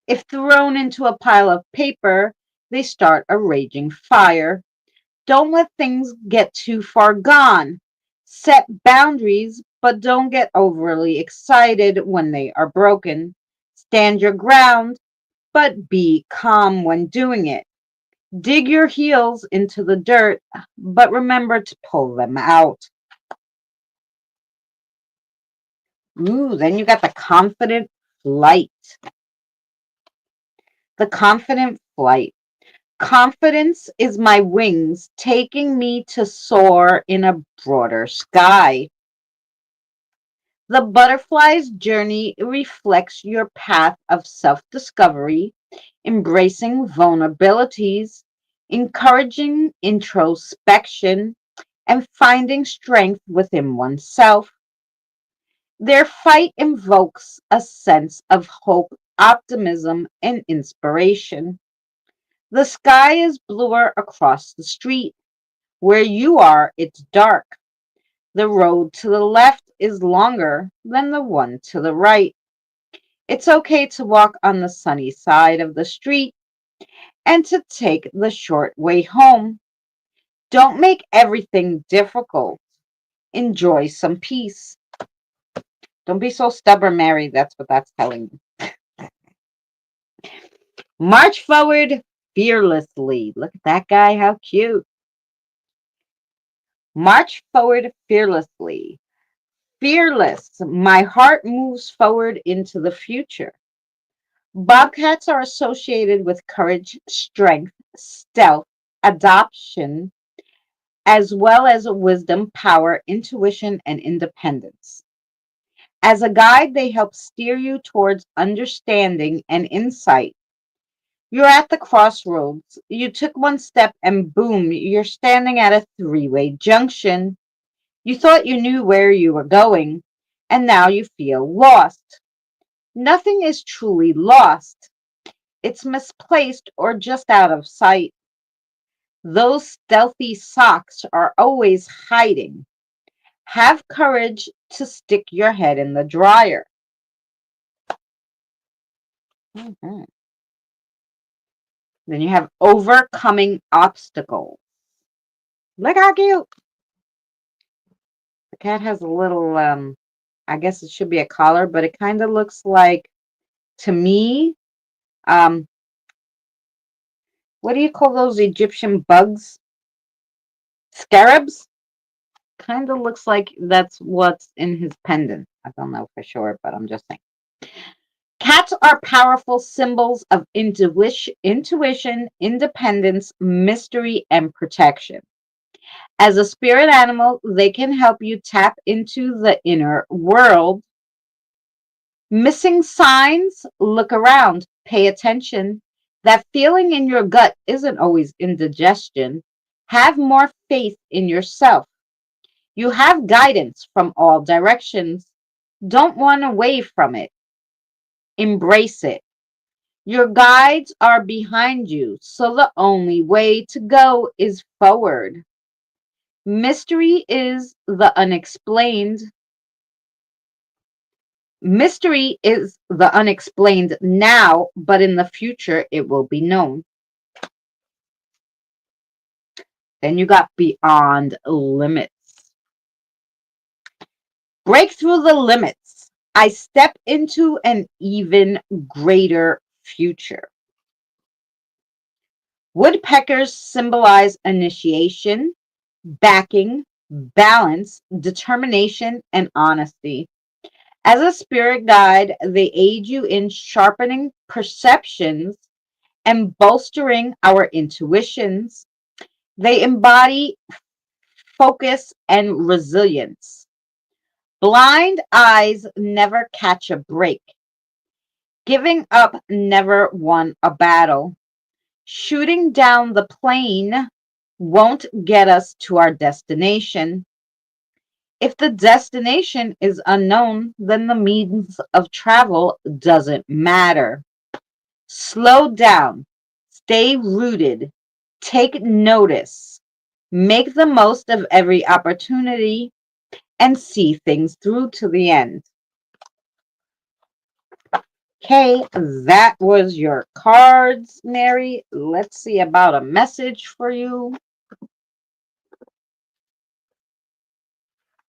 If thrown into a pile of paper, they start a raging fire. Don't let things get too far gone. Set boundaries, but don't get overly excited when they are broken. Stand your ground, but be calm when doing it. Dig your heels into the dirt, but remember to pull them out. Ooh, then you got the confident flight. The confident flight. Confidence is my wings taking me to soar in a broader sky. The butterfly's journey reflects your path of self discovery, embracing vulnerabilities, encouraging introspection, and finding strength within oneself. Their fight invokes a sense of hope, optimism, and inspiration. The sky is bluer across the street. Where you are, it's dark. The road to the left is longer than the one to the right. It's okay to walk on the sunny side of the street and to take the short way home. Don't make everything difficult. Enjoy some peace. Don't be so stubborn, Mary. That's what that's telling you. March forward fearlessly. Look at that guy. How cute. March forward fearlessly. Fearless. My heart moves forward into the future. Bobcats are associated with courage, strength, stealth, adoption, as well as wisdom, power, intuition, and independence. As a guide, they help steer you towards understanding and insight. You're at the crossroads. You took one step and boom, you're standing at a three-way junction. You thought you knew where you were going, and now you feel lost. Nothing is truly lost. It's misplaced or just out of sight. Those stealthy socks are always hiding. Have courage to stick your head in the dryer. Mhm. Then you have overcoming obstacles. Look how cute. The cat has a little, I guess it should be a collar, but it kind of looks like, to me, um, what do you call those Egyptian bugs? Scarabs? Kind of looks like that's what's in his pendant. I don't know for sure, but I'm just saying. Cats are powerful symbols of intuition, independence, mystery, and protection. As a spirit animal, they can help you tap into the inner world. Missing signs? Look around, pay attention. That feeling in your gut isn't always indigestion. Have more faith in yourself. You have guidance from all directions. Don't run away from it. Embrace it. Your guides are behind you, so the only way to go is forward. Mystery is the unexplained. Mystery is the unexplained now, but in the future it will be known. Then you got beyond limits. Break through the limits. I step into an even greater future. Woodpeckers symbolize initiation, backing, balance, determination, and honesty. As a spirit guide, they aid you in sharpening perceptions and bolstering our intuitions. They embody focus and resilience. Blind eyes never catch a break. Giving up never won a battle. Shooting down the plane won't get us to our destination. If the destination is unknown, then the means of travel doesn't matter. Slow down, stay rooted, take notice, make the most of every opportunity, and see things through to the end. Okay, that was your cards, Mary. Let's see about a message for you.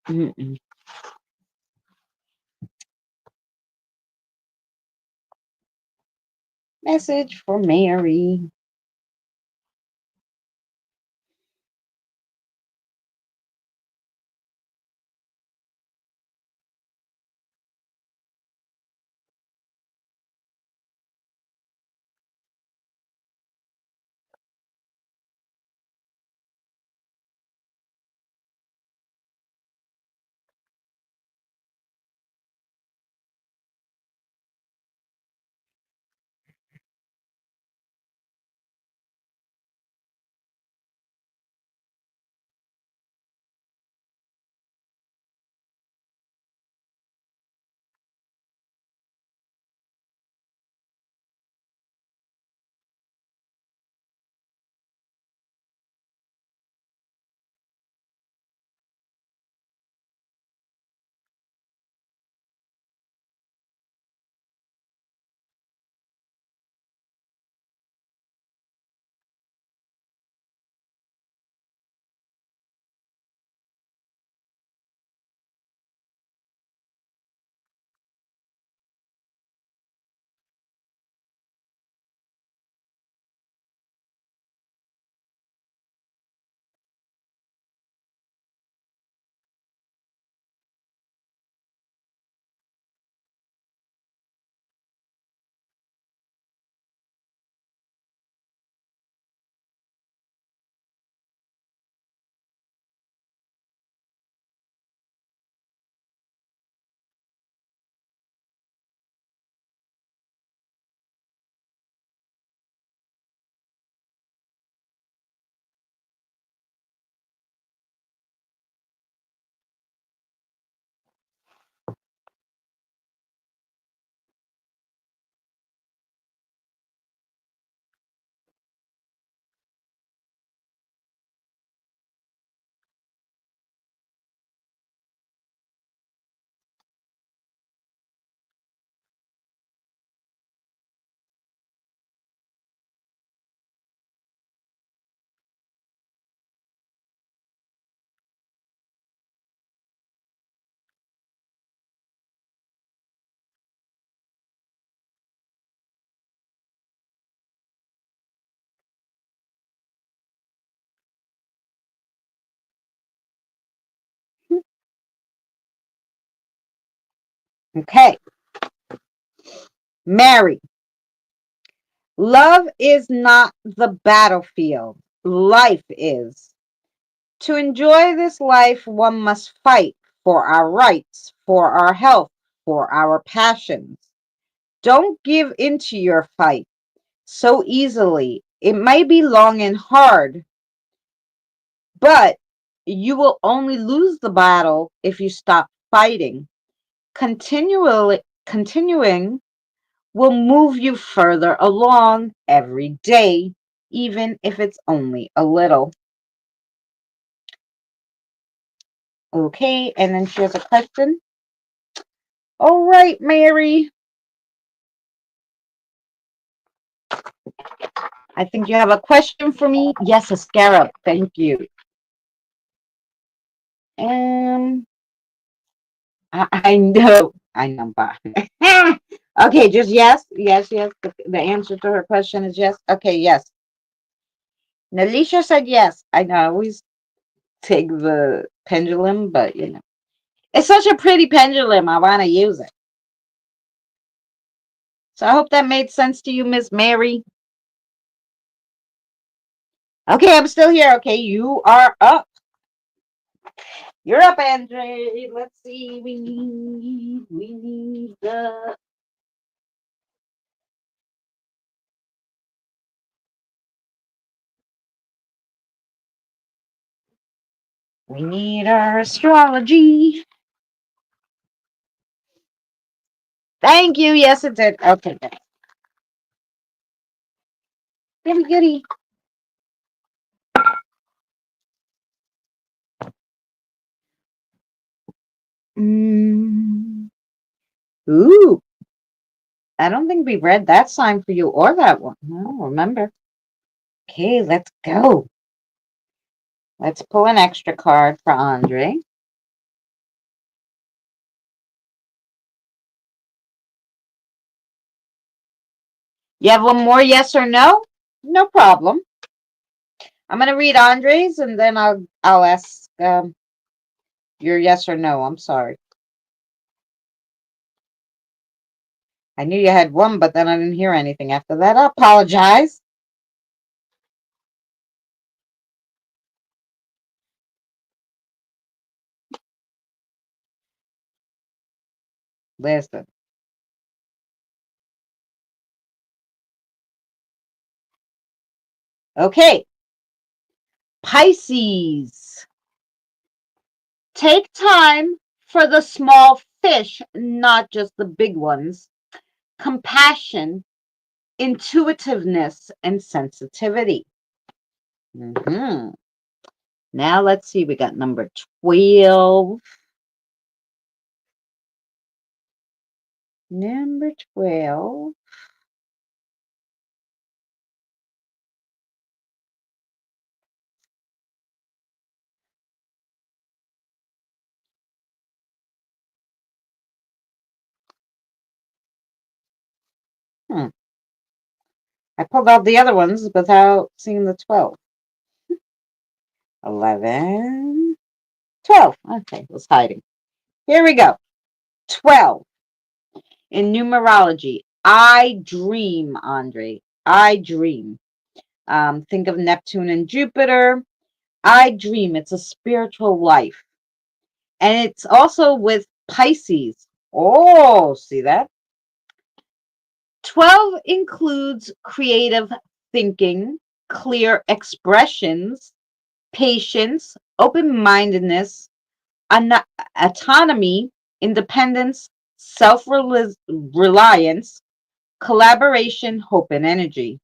Mm-mm. Message for Mary. Okay. Mary. Love is not the battlefield. Life is. To enjoy this life, one must fight for our rights, for our health, for our passions. Don't give into your fight so easily. It may be long and hard, but you will only lose the battle if you stop fighting. Continuing will move you further along every day, even if it's only a little. Okay, and then she has a question. All right, Mary. I think you have a question for me. Yes, a scarab. Thank you. Um, I know. I know, but okay, just yes, yes, yes. The answer to her question is yes. Okay, yes. Nalisha said yes. I know. I always take the pendulum, but it's such a pretty pendulum. I want to use it. So I hope that made sense to you, Miss Mary. Okay, I'm still here. Okay, you are up. You're up, Andre. Let's see. We need the we need our astrology. Thank you. Yes, it did. Okay, good. Very goody. Mm. Ooh, I don't think we read that sign for you or that one. I don't remember. Okay, let's go. Let's pull an extra card for Andre. You have one more, yes or no? No problem. I'm gonna read Andre's and then I'll ask your yes or no. I'm sorry. I knew you had one, but then I didn't hear anything after that. I apologize. Listen. Okay. Pisces. Take time for the small fish, not just the big ones. Compassion, intuitiveness, and sensitivity. Hmm. Now let's see. We got number 12. Number 12. Hmm. I pulled out the other ones without seeing the 12. 11. 12. Okay, it was hiding. Here we go. 12. In numerology, I dream, Andre. I dream. Think of Neptune and Jupiter. I dream. It's a spiritual life. And it's also with Pisces. Oh, see that? 12 includes creative thinking, clear expressions, patience, open mindedness, autonomy, independence, self reliance, collaboration, hope, and energy.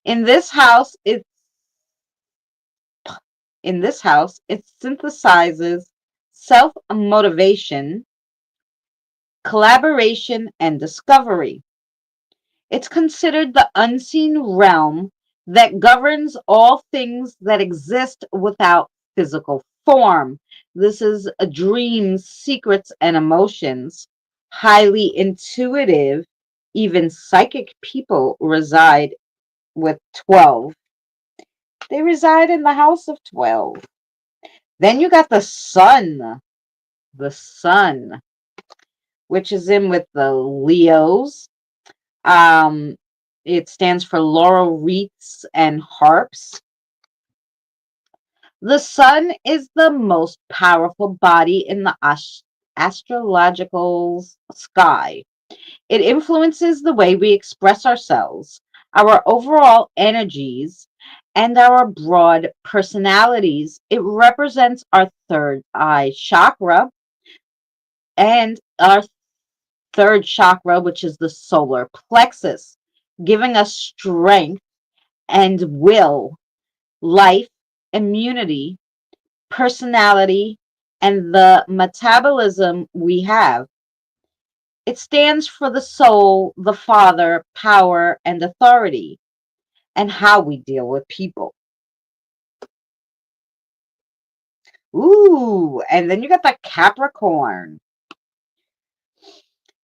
In this house, it's it synthesizes self motivation, collaboration, and discovery. It's considered the unseen realm that governs all things that exist without physical form. This is a dreams, secrets, and emotions. Highly intuitive, even psychic people reside with 12. They reside in the house of 12. Then you got the sun. The sun. which is in with the Leos. Um, it stands for laurel wreaths and harps. The sun is the most powerful body in the astrological sky. It influences the way we express ourselves, our overall energies, and our broad personalities. It represents our third eye chakra and our third chakra, which is the solar plexus, giving us strength and will, life, immunity, personality, and the metabolism we have. It stands for the soul, the father, power, and authority, and how we deal with people. Ooh, and then you got the Capricorn.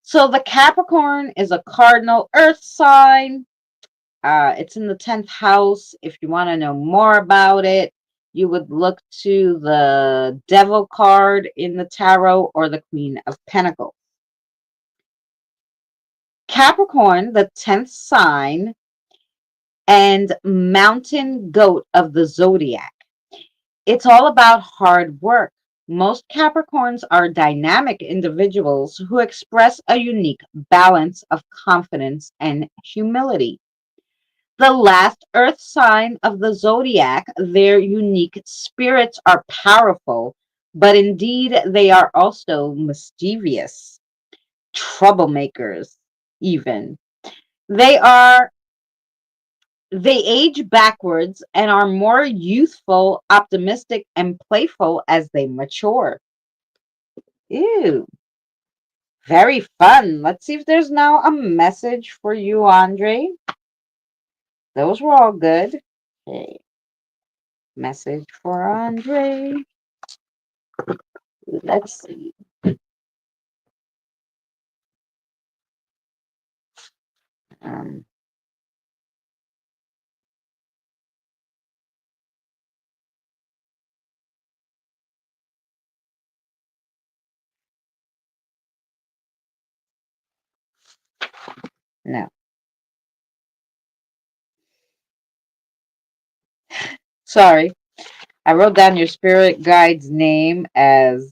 So the Capricorn is a cardinal earth sign. It's in the 10th house. If you want to know more about it, you would look to the Devil card in the tarot or the Queen of Pentacles. Capricorn, the 10th sign and mountain goat of the zodiac. It's all about hard work. Most Capricorns are dynamic individuals who express a unique balance of confidence and humility. The last earth sign of the zodiac, their unique spirits are powerful, but indeed they are also mischievous, troublemakers, even. They are they age backwards and are more youthful, optimistic, and playful as they mature. Ew, very fun. Let's see if there's now a message for you, Andre. Those were all good. Okay. Message for Andre. Let's see. Um, no, sorry. I wrote down your spirit guide's name as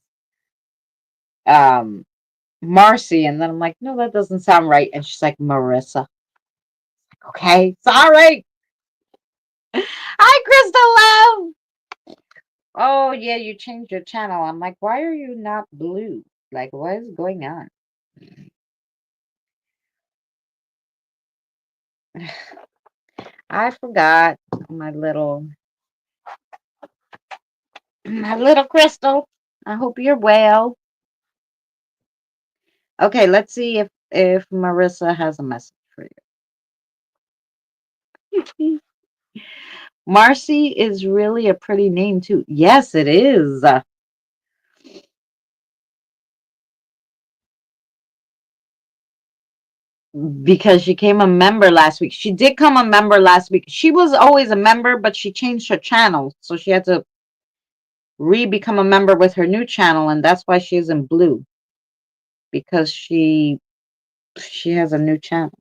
um Marcy, and then I'm like, no, that doesn't sound right. And she's like, Marissa. Okay, sorry. Hi, Crystal Love. Oh yeah, you changed your channel. I'm like, why are you not blue? Like, what is going on? I forgot my little Crystal. I hope you're well. Okay, let's see if Marissa has a message for you. Marcy is really a pretty name too. Yes, it is. Because she came a member last week. She did come a member last week. She was always a member, but she changed her channel, so she had to re-become a member with her new channel, and that's why she's in blue, because she has a new channel.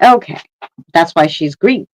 Okay, that's why she's green.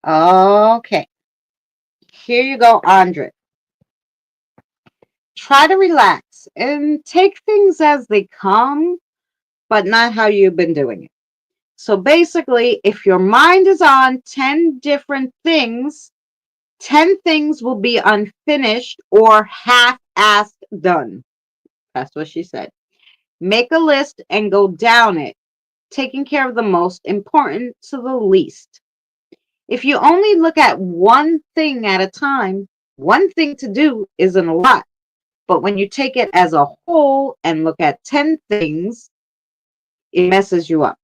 Okay, here you go, Andre. Try to relax and take things as they come, but not how you've been doing it. So basically, if your mind is on 10 different things, 10 things will be unfinished or half-assed done. That's what she said. Make a list and go down it, taking care of the most important to the least. If you only look at one thing at a time, one thing to do isn't a lot. But when you take it as a whole and look at 10 things, it messes you up.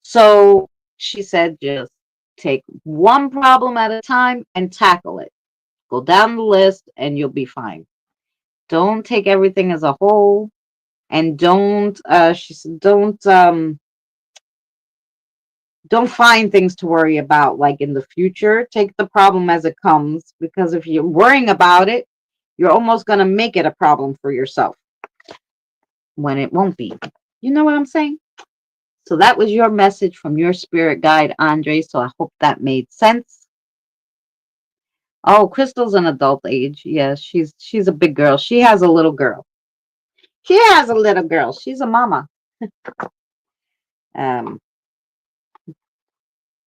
So she said just take one problem at a time and tackle it. Go down the list and you'll be fine. Don't take everything as a whole, and don't she said don't find things to worry about like in the future. Take the problem as it comes, because if you're worrying about it, you're almost going to make it a problem for yourself when it won't be. You know what I'm saying? So that was your message from your spirit guide, Andre. So I hope that made sense. Oh, Crystal's an adult age. Yes, she's a big girl. She has a little girl. She has a little girl. She's a mama. Um,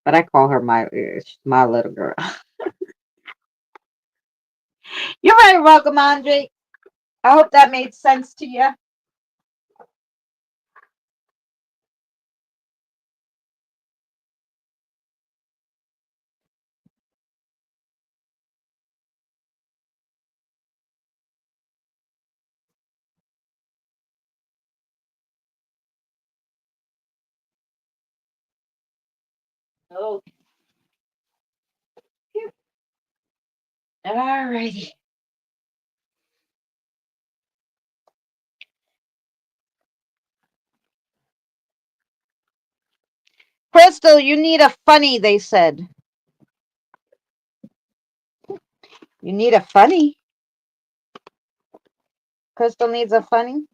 but I call her my little girl. You're very welcome, Andre. I hope that made sense to you. Oh, all righty. Crystal, you need a funny, they said. You need a funny. Crystal needs a funny.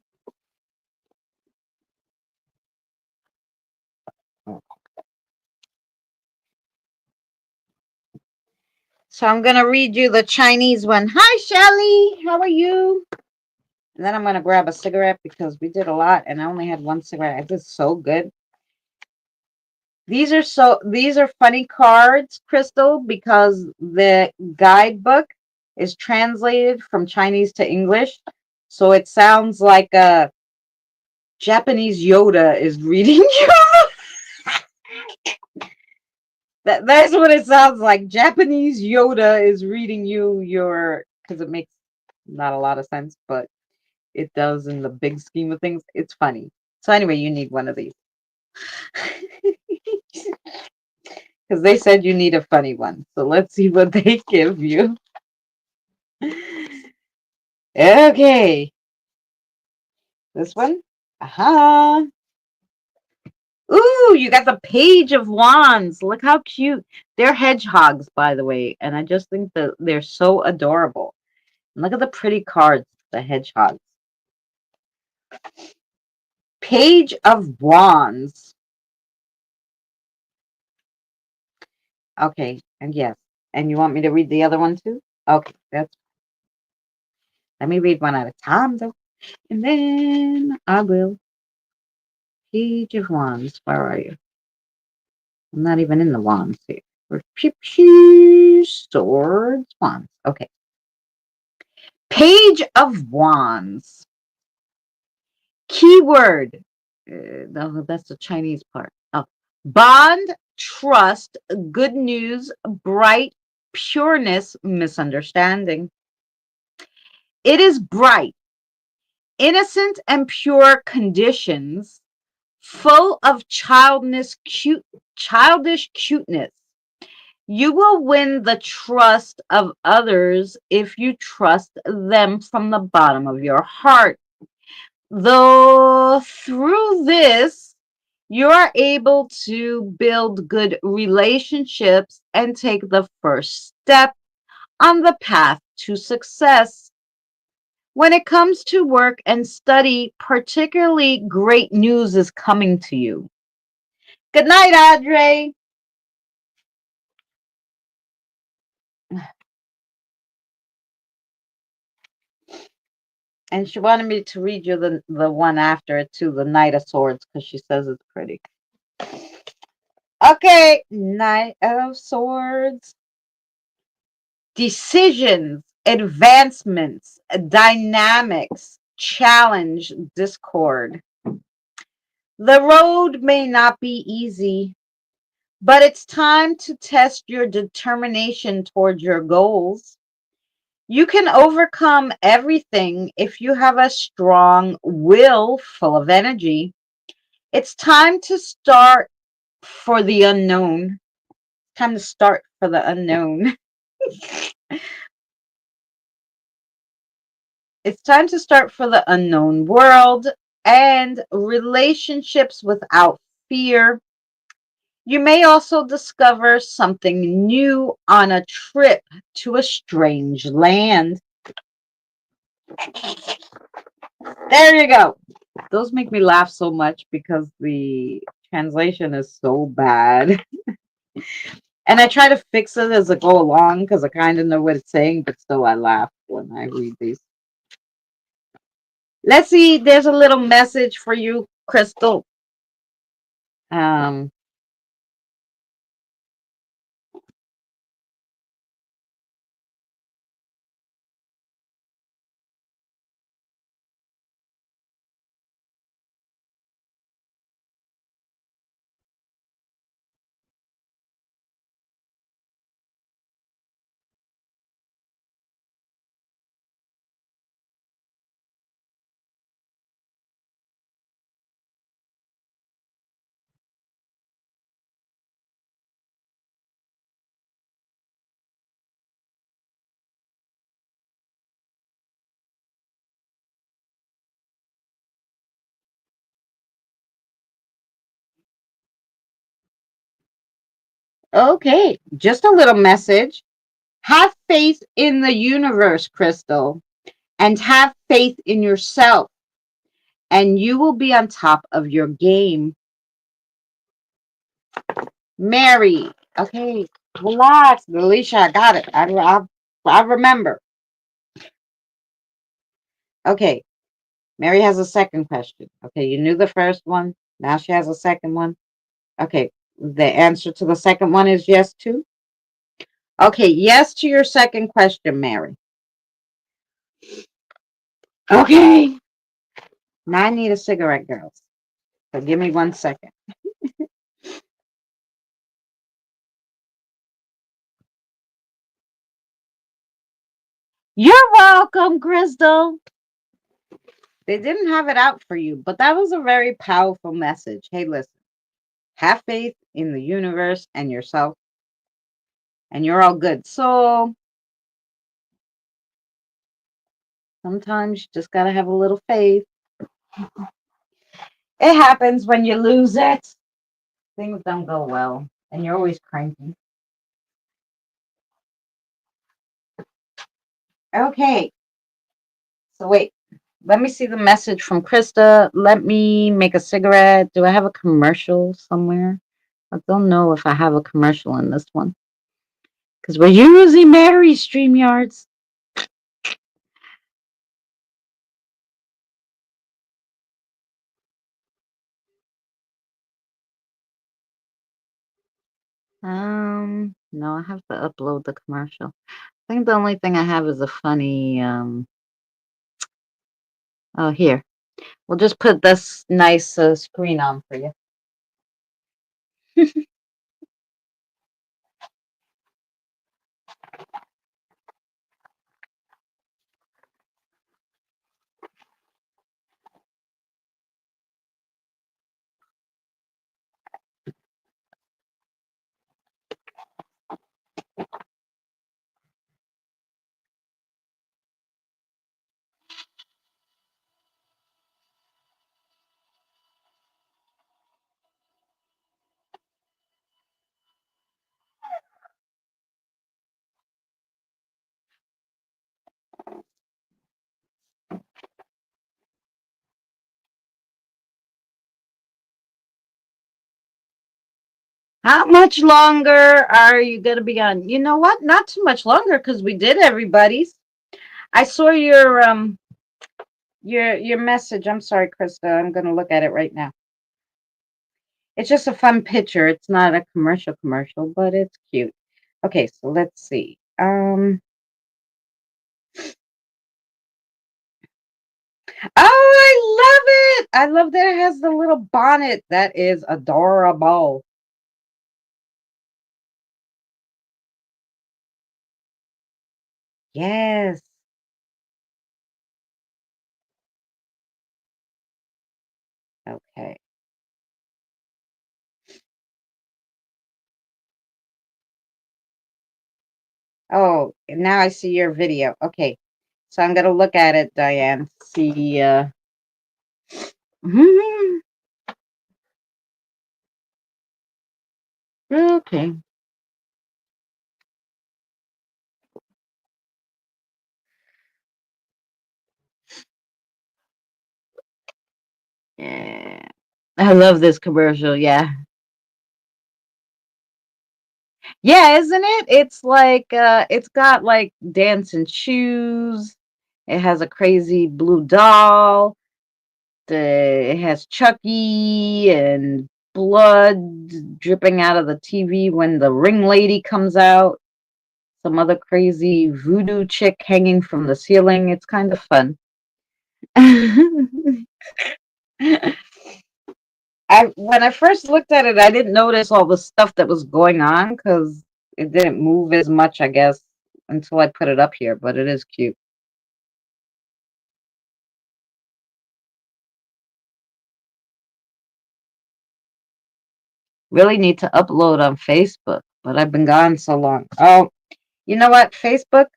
So I'm going to read you the Chinese one. Hi, Shelly. How are you? And then I'm going to grab a cigarette because we did a lot and I only had one cigarette. It was so good. These are funny cards, Crystal, because the guidebook is translated from Chinese to English. So it sounds like a Japanese Yoda is reading you. That's what it sounds like. Japanese Yoda is reading you your, because it makes not a lot of sense, but it does in the big scheme of things. It's funny. So anyway, you need one of these. Because they said you need a funny one. So let's see what they give you. Okay. This one. Aha. Ooh, you got the Page of Wands. Look how cute. They're hedgehogs, by the way. And I just think that they're so adorable. And look at the pretty cards, the hedgehogs. Page of Wands. Okay. And yes. And you want me to read the other one too? Okay. Let me read one at a time, though. And then I will. Page of Wands. Where are you? I'm not even in the wands here. Swords, wands. Okay. Page of Wands. Keyword. No, that's the Chinese part. Oh, bond, trust, good news, bright, pureness, misunderstanding. It is bright, innocent, and pure conditions, full of childish cuteness. You will win the trust of others if you trust them from the bottom of your heart. Though through this, you are able to build good relationships and take the first step on the path to success. When it comes to work and study, particularly great news is coming to you. Good night, Audrey. And she wanted me to read you the one after it too, the Knight of Swords, because she says it's pretty. Okay, Knight of Swords. Decisions, advancements, dynamics, challenge, discord. The road may not be easy, but it's time to test your determination toward your goals. You can overcome everything if you have a strong will full of energy. It's time to start for the unknown. Time to start for the unknown. It's time to start for the unknown world and relationships without fear. You may also discover something new on a trip to a strange land. There you go. Those make me laugh so much because the translation is so bad. And I try to fix it as I go along because I kind of know what it's saying, but still I laugh when I read these. Let's see, there's a little message for you, Crystal. Um, okay, just a little message. Have faith in the universe, Crystal, and have faith in yourself, and you will be on top of your game. Mary, okay, relax, Alicia, I got it. I remember. Okay, Mary has a second question. Okay, you knew the first one. Now she has a second one. Okay, the answer to the second one is yes too. Okay, yes to your second question, Mary. Okay, now I need a cigarette, girls. So give me 1 second. You're welcome, Crystal. They didn't have it out for you, but that was a very powerful message. Hey, listen, have faith in the universe and yourself, and you're all good. So sometimes you just got to have a little faith. It happens when you lose it. Things don't go well, and you're always cranky. Okay, so wait. Let me see the message from Krista. Let me make a cigarette. Do I have a commercial somewhere? I don't know if I have a commercial in this one because we're using Mary StreamYards. No, I have to upload the commercial. I think the only thing I have is a funny, oh, here. We'll just put this nice screen on for you. How much longer are you going to be on? You know what? Not too much longer because we did everybody's. I saw your Your message. I'm sorry, Krista. I'm gonna look at it right now. It's just a fun picture. It's not a commercial, but it's cute. Okay, so let's see. Oh, I love it. I love that it has the little bonnet. That is adorable. Yes. Okay. Oh, now I see your video. Okay. So I'm gonna look at it, Diane. See okay. Yeah. I love this commercial, yeah. Yeah, isn't it? It's like it's got like dancing shoes. It has a crazy blue doll. It has Chucky and blood dripping out of the TV when the ring lady comes out. Some other crazy voodoo chick hanging from the ceiling. It's kind of fun. I when I first looked at it, I didn't notice all the stuff that was going on because it didn't move as much, I guess, until I put it up here. But it is cute. Really need to upload on Facebook, but I've been gone so long. Oh, you know what? Facebook,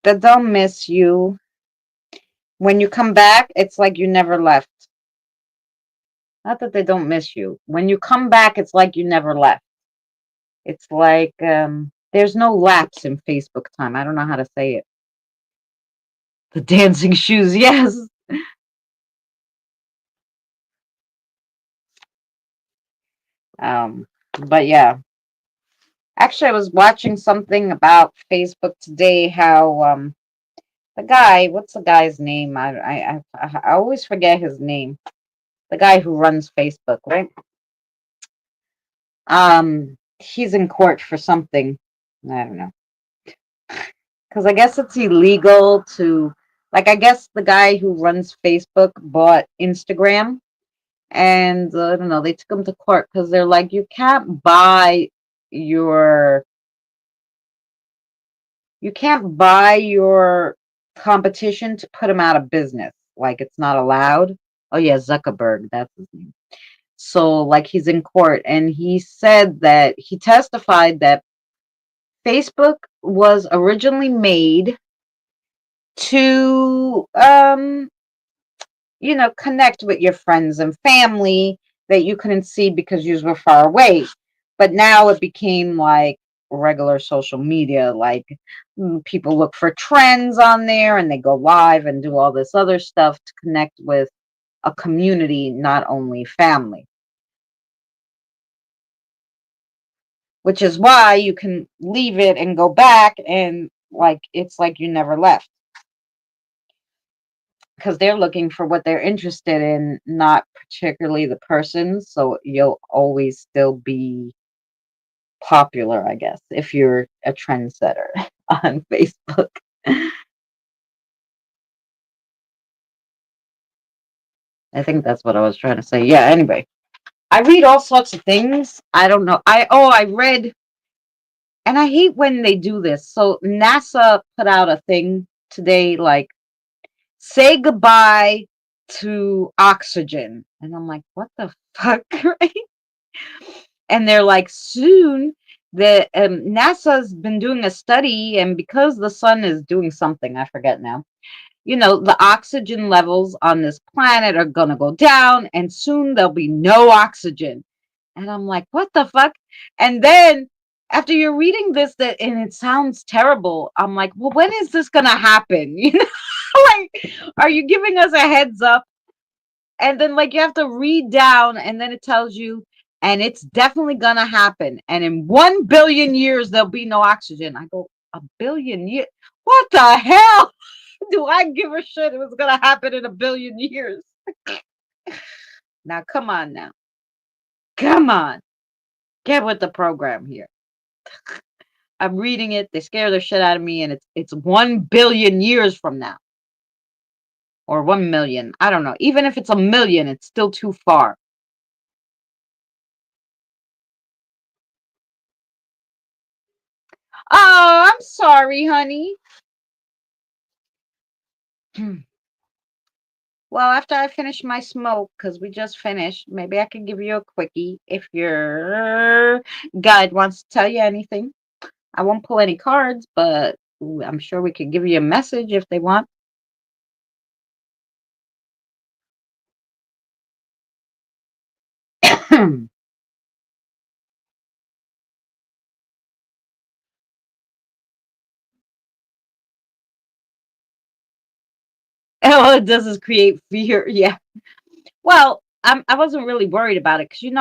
they don't miss you. When you come back, it's like you never left. Not that they don't miss you. When you come back, it's like you never left. It's like there's no lapse in Facebook time. I don't know how to say it. The dancing shoes, yes. Um, but yeah. Actually, I was watching something about Facebook today. How the guy, what's the guy's name? I always forget his name. The guy who runs Facebook, right? He's in court for something. I don't know. Because I guess it's illegal to, like, I guess the guy who runs Facebook bought Instagram, and I don't know, they took him to court because they're like, your you can't buy your competition to put them out of business. Like, it's not allowed. Oh yeah, Zuckerberg, that's his name. So like he's in court, and he said that he testified that Facebook was originally made to connect with your friends and family that you couldn't see because you were far away. But now it became like regular social media. Like people look for trends on there and they go live and do all this other stuff to connect with a community, not only family. Which is why you can leave it and go back and like it's like you never left. Because they're looking for what they're interested in, not particularly the person. So you'll always still be popular, I guess, if you're a trendsetter on Facebook. I think that's what I was trying to say. Yeah, anyway. I read all sorts of things. I don't know. I read, and I hate when they do this. So NASA put out a thing today like say goodbye to oxygen. And I'm like, what the fuck, right? And they're like, soon the NASA's been doing a study, and because the sun is doing something, I forget now. The oxygen levels on this planet are gonna go down, and soon there'll be no oxygen. And I'm like, what the fuck? And then after you're reading this, that and it sounds terrible, I'm like, well, when is this gonna happen? Like, are you giving us a heads up? And then like you have to read down, and then it tells you, and it's definitely gonna happen. And in 1 billion years there'll be no oxygen. I go, a billion years? What the hell? Do I give a shit if it's gonna happen in a billion years? Now, come on now. Come on. Get with the program here. I'm reading it. They scare the shit out of me, and it's 1 billion years from now. Or 1 million. I don't know. Even if it's a million, it's still too far. Oh, I'm sorry, honey. Well, after I finish my smoke, because we just finished, maybe I can give you a quickie if your guide wants to tell you anything. I won't pull any cards, but I'm sure we could give you a message if they want. All it does is create fear. Yeah. Well, I wasn't really worried about it because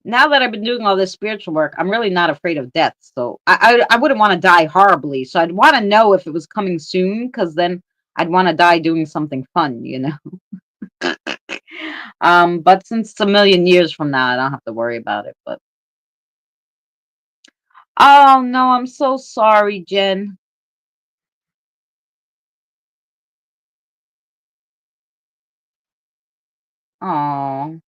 now that I've been doing all this spiritual work, I'm really not afraid of death. So I wouldn't want to die horribly. So I'd want to know if it was coming soon, because then I'd want to die doing something fun. But since it's a million years from now, I don't have to worry about it. But oh no, I'm so sorry, Jen. Oh,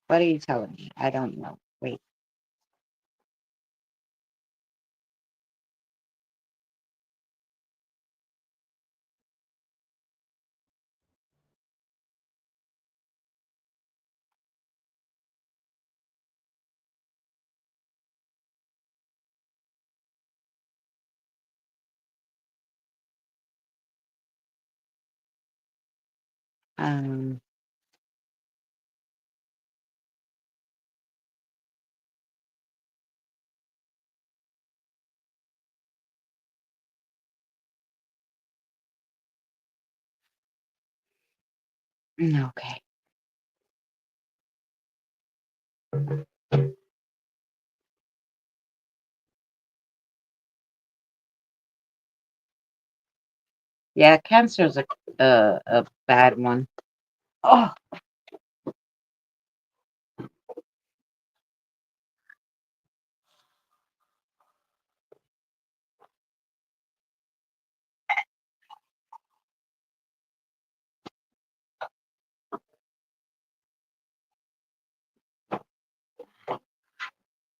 what are you telling me? I don't know. Wait. Um. Okay. Yeah, cancer's a bad one. Oh,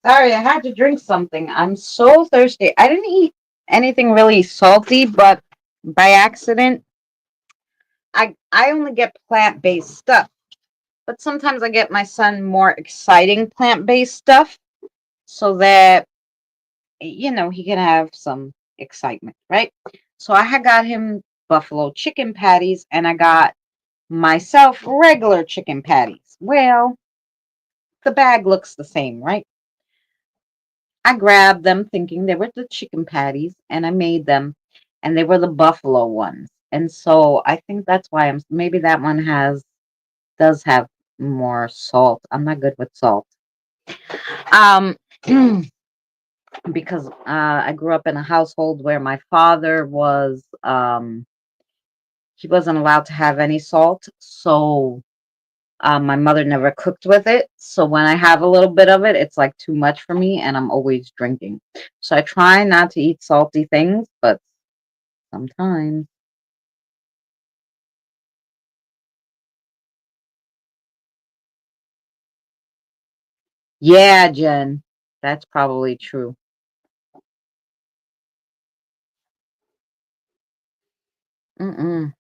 sorry, I had to drink something. I'm so thirsty. I didn't eat anything really salty, but by accident, I only get plant-based stuff. But sometimes I get my son more exciting plant-based stuff so that he can have some excitement, right? So I had got him buffalo chicken patties and I got myself regular chicken patties. Well, the bag looks the same, right? I grabbed them thinking they were the chicken patties and I made them and they were the buffalo ones. And so I think that's why maybe that one does have more salt. I'm not good with salt. Um because I grew up in a household where my father he wasn't allowed to have any salt. So my mother never cooked with it. So when I have a little bit of it, it's like too much for me and I'm always drinking. So I try not to eat salty things, but sometimes. Yeah, Jen, that's probably true. Mm-mm.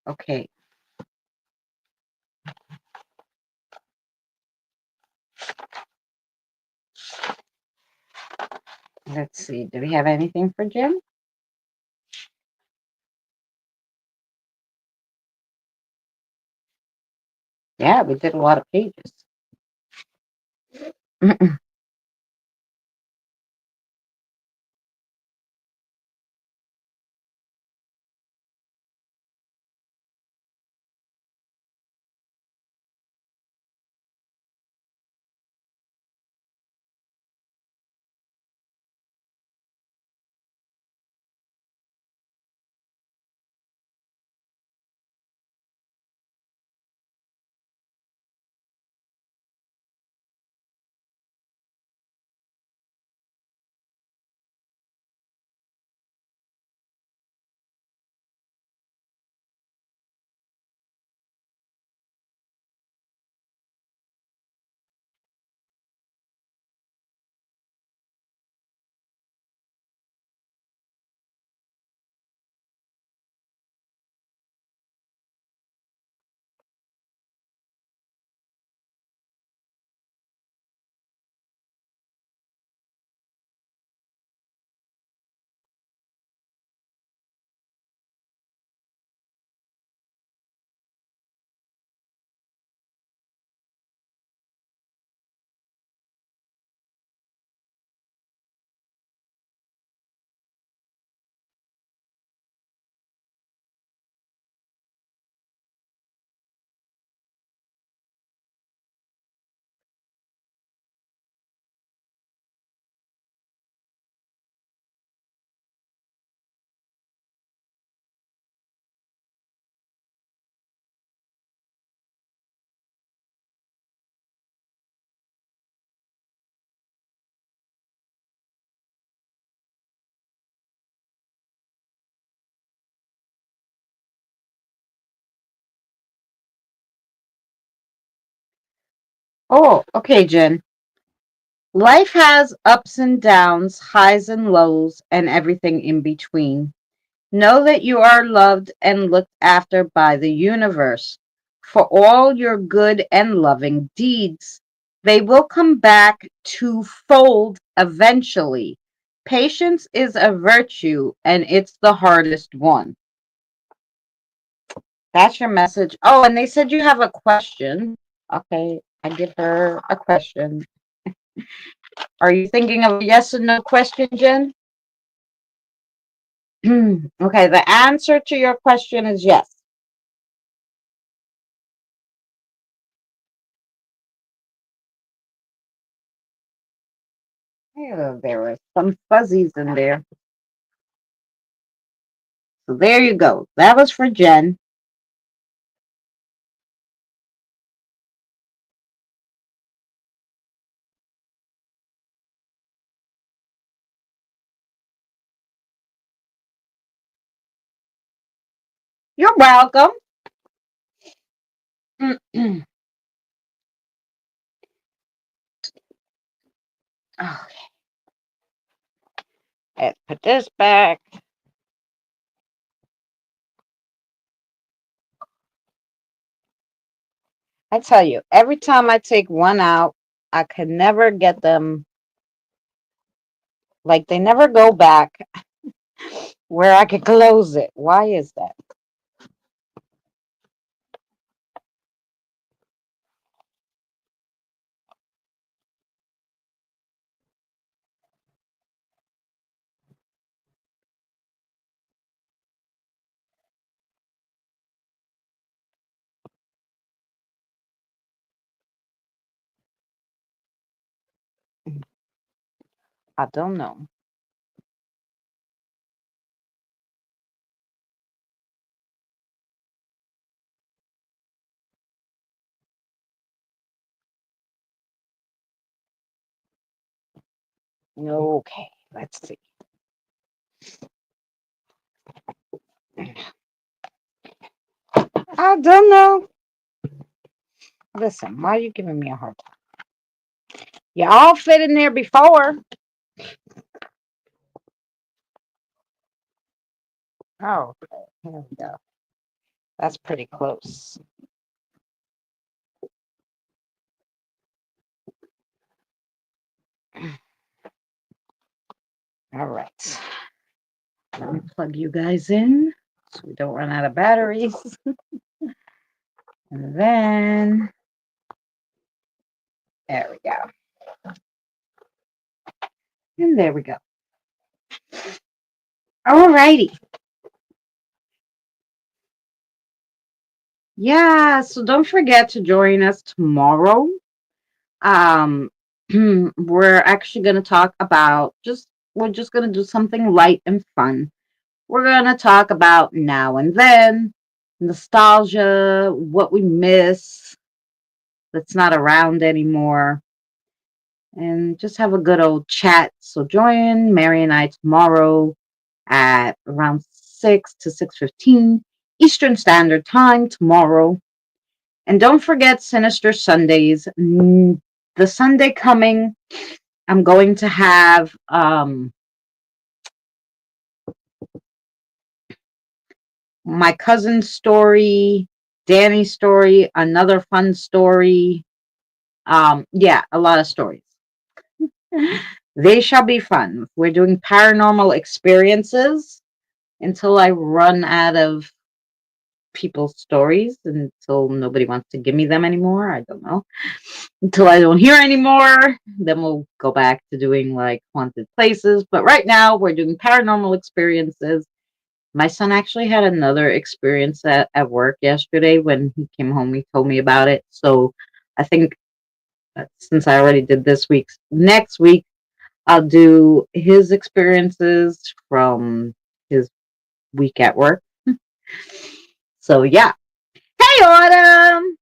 Okay, let's see. Do we have anything for Jen? Yeah, we did a lot of pages. Oh, okay, Jen. Life has ups and downs, highs and lows, and everything in between. Know that you are loved and looked after by the universe. For all your good and loving deeds, they will come back twofold eventually. Patience is a virtue, and it's the hardest one. That's your message. Oh, and they said you have a question. Okay, I give her a question. Are you thinking of a yes or no question, Jen? Okay, the answer to your question is yes. Yeah, there were some fuzzies in there. So there you go. That was for Jen. You're welcome. Okay, let's put this back. I tell you, every time I take one out, I can never get them, like they never go back where I could close it. Why is that? I don't know. Okay, let's see. I don't know. Listen, why are you giving me a hard time? You all fit in there before. Oh, okay. Here we go. That's pretty close. All right. Let me plug you guys in so we don't run out of batteries. And then, there we go. And there we go. Alrighty. Yeah, so don't forget to join us tomorrow. Um, we're actually going to talk about we're just going to do something light and fun. We're going to talk about now and then, nostalgia, what we miss that's not around anymore, and just have a good old chat. So join Mary and I tomorrow at around 6 to 6:15 Eastern Standard Time tomorrow. And don't forget Sinister Sundays. The Sunday coming, I'm going to have my cousin's story, Danny's story, another fun story. Yeah, a lot of stories. They shall be fun. We're doing paranormal experiences until I run out of people's stories, until nobody wants to give me them anymore. I don't know. Until I don't hear anymore, then we'll go back to doing like haunted places. But right now, we're doing paranormal experiences. My son actually had another experience at work yesterday. When he came home, he told me about it. So I think since I already did this week's, next week, I'll do his experiences from his week at work. So yeah. Hey, Autumn!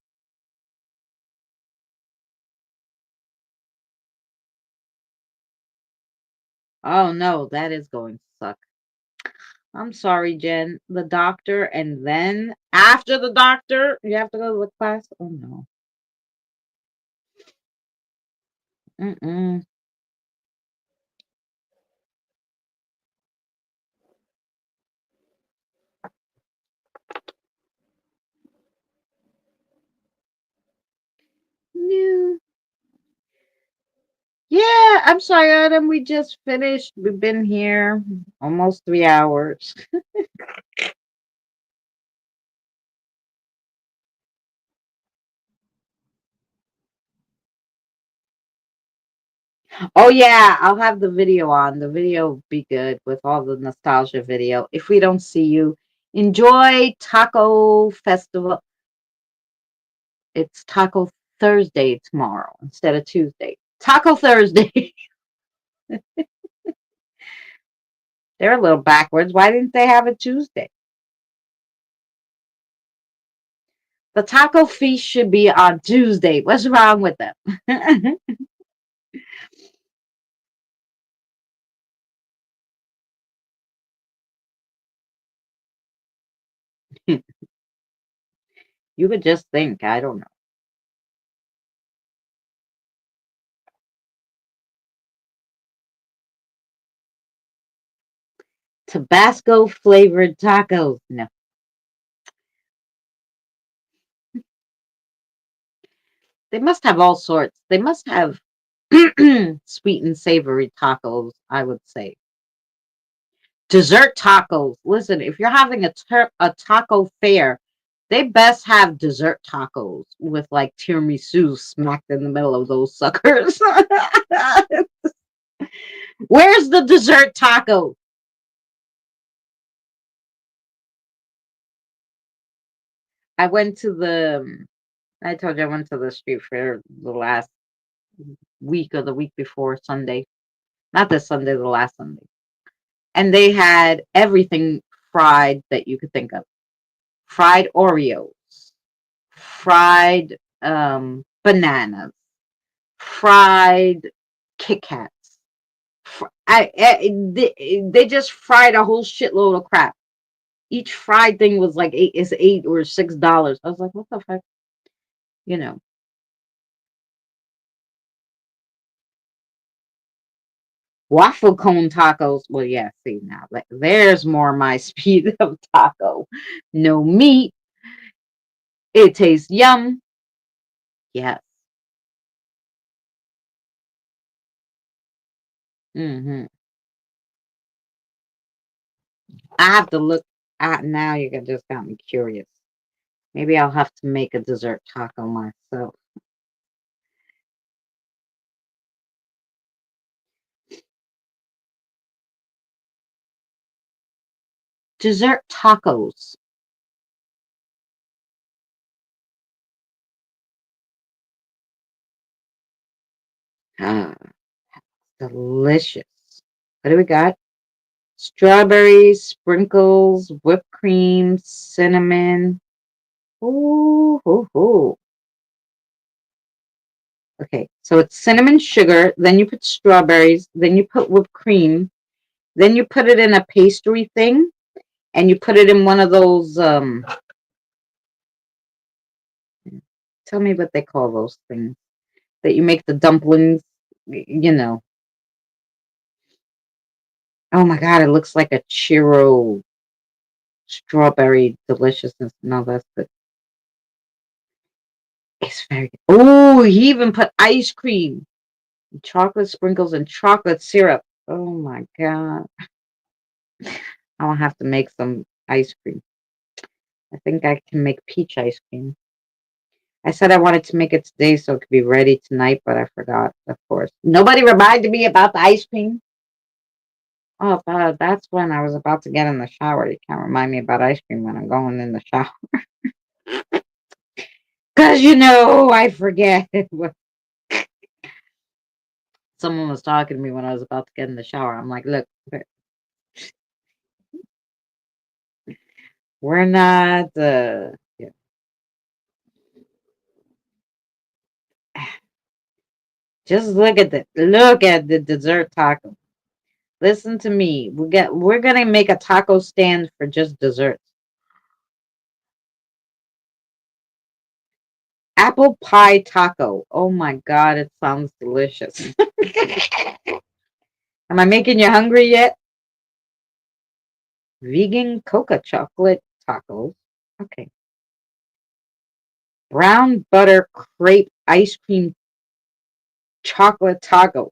Oh no, that is going to suck. I'm sorry, Jen. The doctor, and then after the doctor, you have to go to the class. Oh no. Mm-mm. No. Yeah, I'm sorry, Adam. We just finished. We've been here almost 3 hours. Oh yeah, I'll have the video on. The video will be good with all the nostalgia video. If we don't see you, enjoy Taco Festival. It's Taco Thursday tomorrow instead of Tuesday. Taco Thursday. They're a little backwards. Why didn't they have it Tuesday? The taco feast should be on Tuesday. What's wrong with them? You would just think. I don't know. Tabasco flavored tacos. No, they must have all sorts. They must have sweet and savory tacos, I would say. Dessert tacos. Listen, if you're having a taco fair, they best have dessert tacos with like tiramisu smacked in the middle of those suckers. Where's the dessert taco? I went to the. I told you I went to the street fair the last week or the week before Sunday. Not this Sunday, the last Sunday. And they had everything fried that you could think of. Fried Oreos, fried bananas, fried Kit Kats. They just fried a whole shitload of crap. Each fried thing was like $8 or $6. I was like, what the fuck? You know, waffle cone tacos. Well, yeah, see now, like, there's more my speed of taco. No meat. It tastes yum. Yes. Hmm. I have to look at now. You just got me curious. Maybe I'll have to make a dessert taco myself. Dessert tacos. Ah, delicious. What do we got? Strawberries, sprinkles, whipped cream, cinnamon. Ooh, ooh, ooh. Okay, so it's cinnamon sugar, then you put strawberries, then you put whipped cream, then you put it in a pastry thing, and you put it in one of those, tell me what they call those things that you make the dumplings, you know. Oh my God, it looks like a churro strawberry deliciousness. No, that's good. It's very good. Oh, he even put ice cream, chocolate sprinkles, and chocolate syrup. Oh my God. I'll have to make some ice cream. I think I can make peach ice cream. I said I wanted to make it today so it could be ready tonight, but I forgot, of course. Nobody reminded me about the ice cream. Oh, that's when I was about to get in the shower. You can't remind me about ice cream when I'm going in the shower. Because, I forget. Someone was talking to me when I was about to get in the shower. I'm like, look, we're not, yeah. Just look at the dessert taco. Listen to me. We're gonna make a taco stand for just desserts. Apple pie taco. Oh my God, it sounds delicious. Am I making you hungry yet? Vegan coca chocolate tacos. Okay. Brown butter crepe ice cream chocolate taco.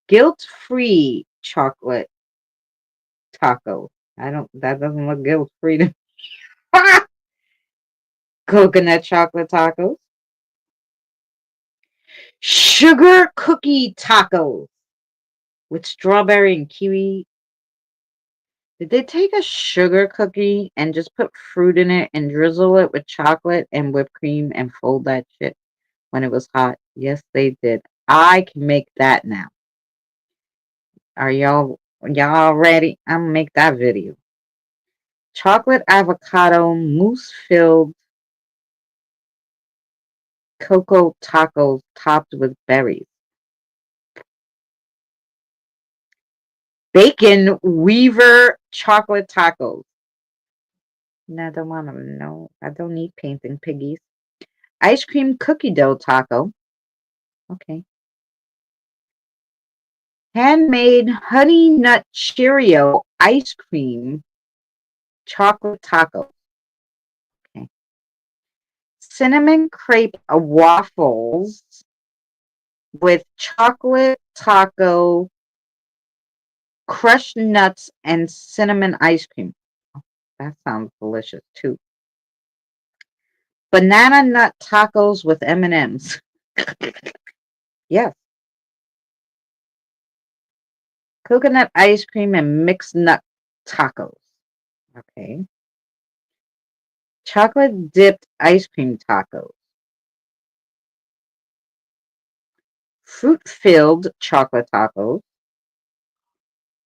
Guilt-free chocolate taco. That doesn't look guilt-free to me. Coconut chocolate tacos. Sugar cookie tacos with strawberry and kiwi. Did they take a sugar cookie and just put fruit in it and drizzle it with chocolate and whipped cream and fold that shit when it was hot? Yes, they did. I can make that now. Are y'all ready? I'm gonna make that video. Chocolate avocado mousse filled cocoa tacos topped with berries. Bacon Weaver chocolate tacos. No, I don't want to know. I don't need painting piggies. Ice cream cookie dough taco. Okay. Handmade honey nut Cheerio ice cream chocolate taco. Okay. Cinnamon crepe waffles with chocolate taco, crushed nuts, and cinnamon ice cream. Oh, that sounds delicious too. Banana nut tacos with M&Ms. Yes. Coconut ice cream and mixed nut tacos. Okay. Chocolate dipped ice cream tacos. Fruit filled chocolate tacos.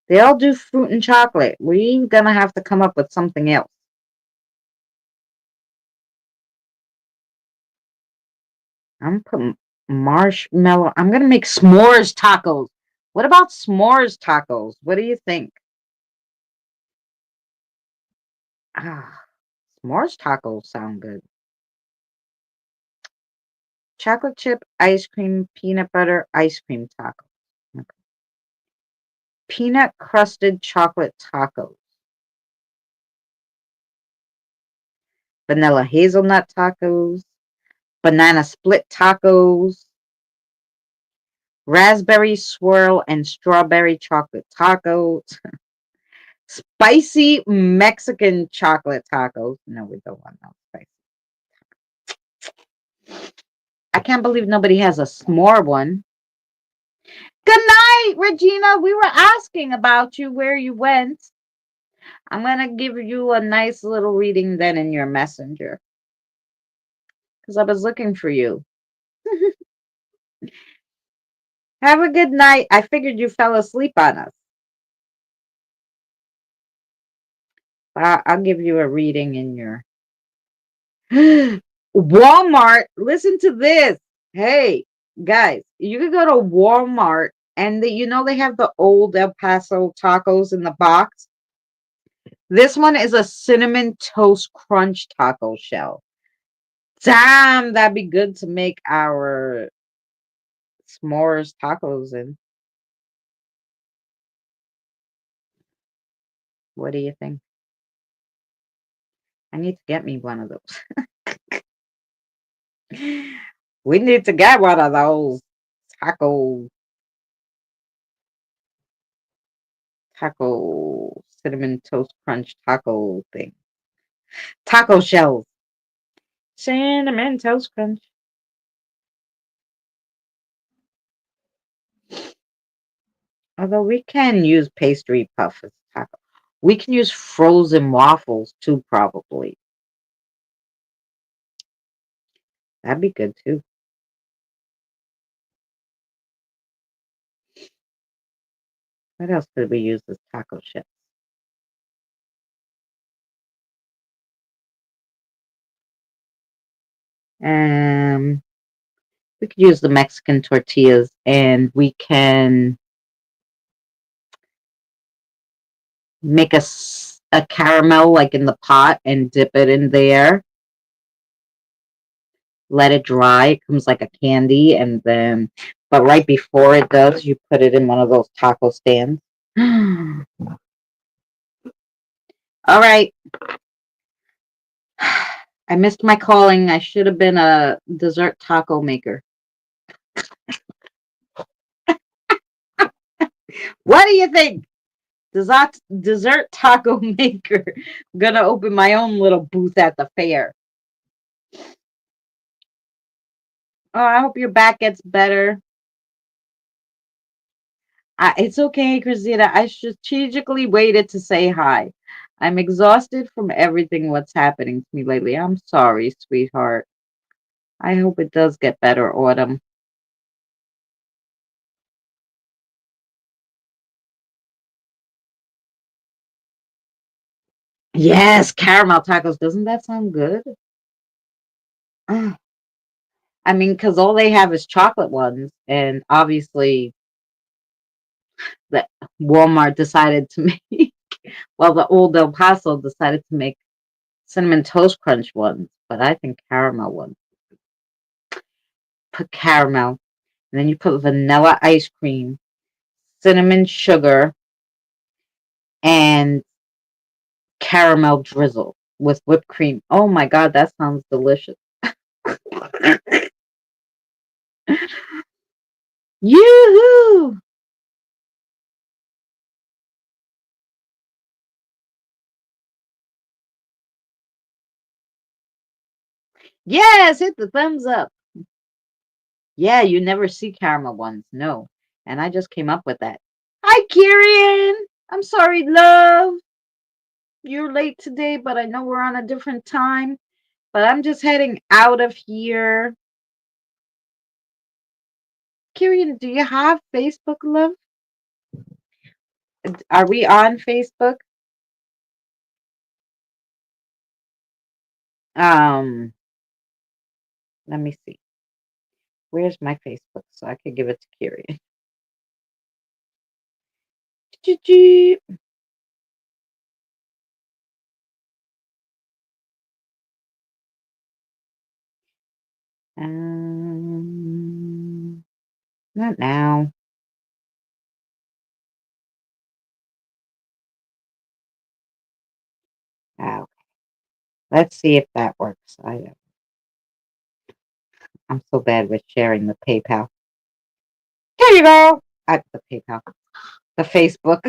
They all do fruit and chocolate. We're gonna have to come up with something else. I'm putting marshmallow. I'm gonna make s'mores tacos. What about s'mores tacos? What do you think? Ah, s'mores tacos sound good. Chocolate chip ice cream, peanut butter ice cream tacos. Okay. Peanut crusted chocolate tacos. Vanilla hazelnut tacos. Banana split tacos. Raspberry swirl and strawberry chocolate tacos. Spicy Mexican chocolate tacos. No, we don't want no spicy. I can't believe nobody has a s'more one. Good night, Regina. We were asking about you, where you went. I'm going to give you a nice little reading then in your messenger because I was looking for you. Have a good night. I figured you fell asleep on us. I'll give you a reading in your Walmart. Listen to this. Hey, guys, you can go to Walmart and they have the old El Paso tacos in the box. This one is a cinnamon toast crunch taco shell. Damn, that'd be good to make our s'mores tacos in. What do you think? I need to get me one of those. We need to get one of those taco cinnamon toast crunch taco thing. Taco shells. Cinnamon toast crunch. Although we can use pastry puff as taco. We can use frozen waffles too, probably. That'd be good too. What else could we use as taco shells? Um, we could use the Mexican tortillas, and we can make a caramel like in the pot and dip it in there. Let it dry. It comes like a candy, and then, but right before it does, you put it in one of those taco stands. All right. I missed my calling. I should have been a dessert taco maker. What do you think? Dessert taco maker. I'm gonna open my own little booth at the fair. Oh, I hope your back gets better. It's okay, Christina. I strategically waited to say hi. I'm exhausted from everything what's happening to me lately. I'm sorry, sweetheart. I hope it does get better, Autumn. Yes, caramel tacos. Doesn't that sound good? I mean, because all they have is chocolate ones, and obviously, that Walmart decided to make, well, the old El Paso decided to make cinnamon toast crunch ones, but I think caramel ones. Put caramel, and then you put vanilla ice cream, cinnamon sugar, and caramel drizzle with whipped cream. Oh my God, that sounds delicious. Yoo-hoo! Yes, hit the thumbs up. Yeah, you never see caramel ones. No. And I just came up with that. Hi, Kieran. I'm sorry, love. You're late today, but I know we're on a different time. But I'm just heading out of here. Kieran, do you have Facebook, love? Are we on Facebook? Um, Let me see. Where's my Facebook so I could give it to Kieran? Um, Not now. Oh, let's see if that works. I'm so bad with sharing the PayPal. Here you go. The PayPal, the Facebook.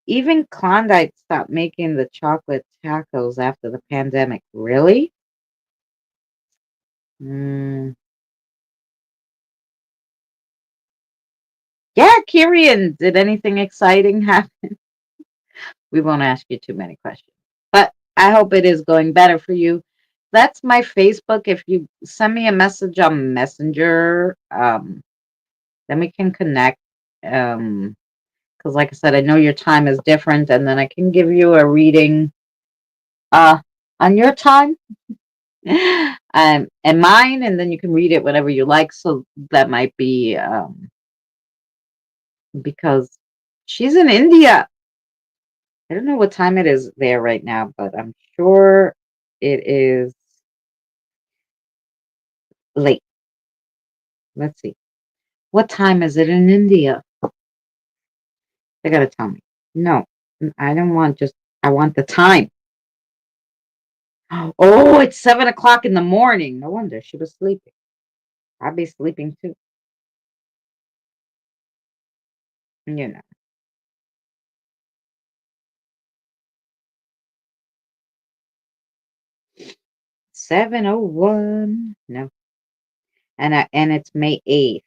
Even Klondike stopped making the chocolate tacos after the pandemic. Really? Mm. Yeah, Kirian, did anything exciting happen? We won't ask you too many questions, but I hope it is going better for you. That's my Facebook. If you send me a message on Messenger, then we can connect. Because like I said, I know your time is different, and then I can give you a reading uh on your time and mine, and then you can read it whenever you like. So that might be because she's in India. I don't know what time it is there right now, but I'm sure it is late. Let's see. What time is it in India? They gotta tell me. No, I don't want just, I want the time. Oh, it's 7 o'clock in the morning. No wonder she was sleeping. I'd be sleeping too. You know, 7:01. No, and it's May 8th,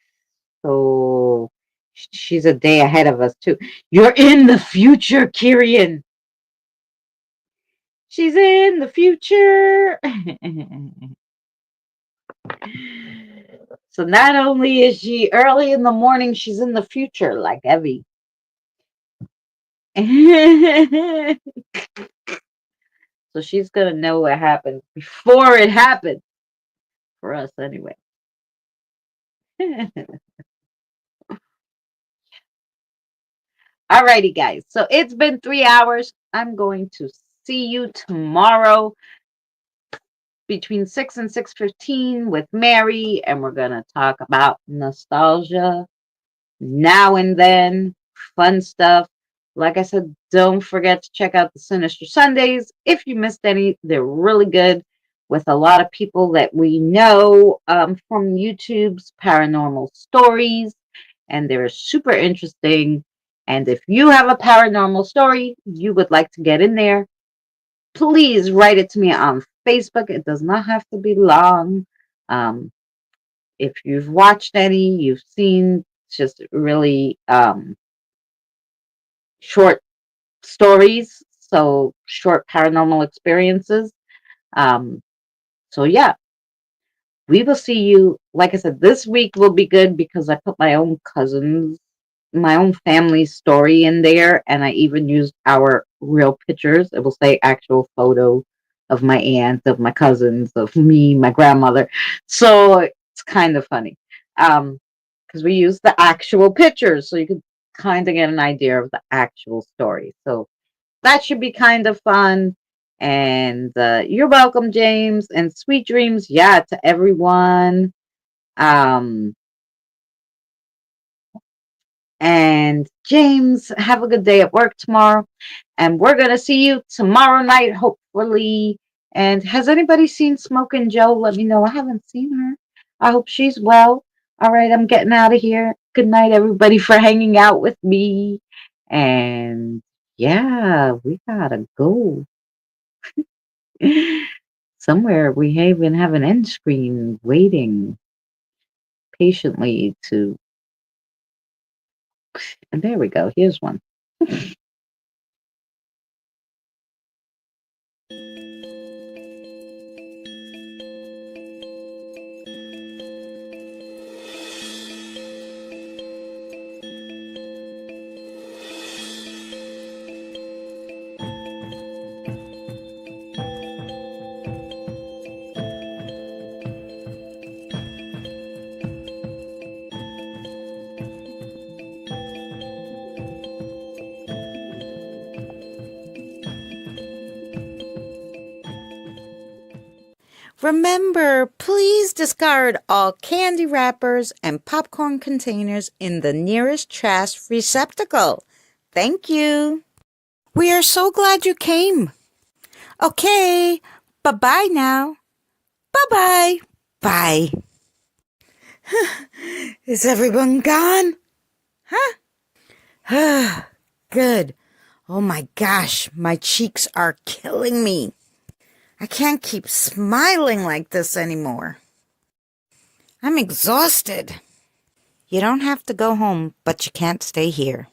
so she's a day ahead of us too. You're in the future, Kirian. She's in the future. So not only is she early in the morning, she's in the future, like Evie. So she's gonna know what happens before it happens for us, anyway. Alrighty, guys. So it's been 3 hours. I'm going to see you tomorrow between 6 and 6:15 with Mary, and we're gonna talk about nostalgia now and then, fun stuff. Like I said, don't forget to check out the Sinister Sundays. If you missed any, they're really good with a lot of people that we know from YouTube's paranormal stories, and they're super interesting. And if you have a paranormal story you would like to get in there, please write it to me on Facebook. It does not have to be long. Um, if you've watched any, you've seen just really short stories, so short paranormal experiences. Um, so yeah, we will see you. Like I said, this week will be good because I put my own family story in there, and I even used our real pictures. It will say actual photo of my aunt, of my cousins, of me, my grandmother. So it's kind of funny. Because we use the actual pictures, so you could kind of get an idea of the actual story. So that should be kind of fun. And you're welcome, James, and sweet dreams, yeah, to everyone. Um, and James, have a good day at work tomorrow. And we're going to see you tomorrow night, hopefully. And has anybody seen Smoking Joe? Let me know. I haven't seen her. I hope she's well. All right, I'm getting out of here. Good night, everybody, for hanging out with me. And yeah, we gotta go. Somewhere we even have an end screen waiting patiently to. And there we go. Here's one. Remember, please discard all candy wrappers and popcorn containers in the nearest trash receptacle. Thank you. We are so glad you came. Okay, bye-bye now. Bye-bye. Bye. Is everyone gone? Huh? Good. Oh my gosh, my cheeks are killing me. I can't keep smiling like this anymore. I'm exhausted. You don't have to go home, but you can't stay here.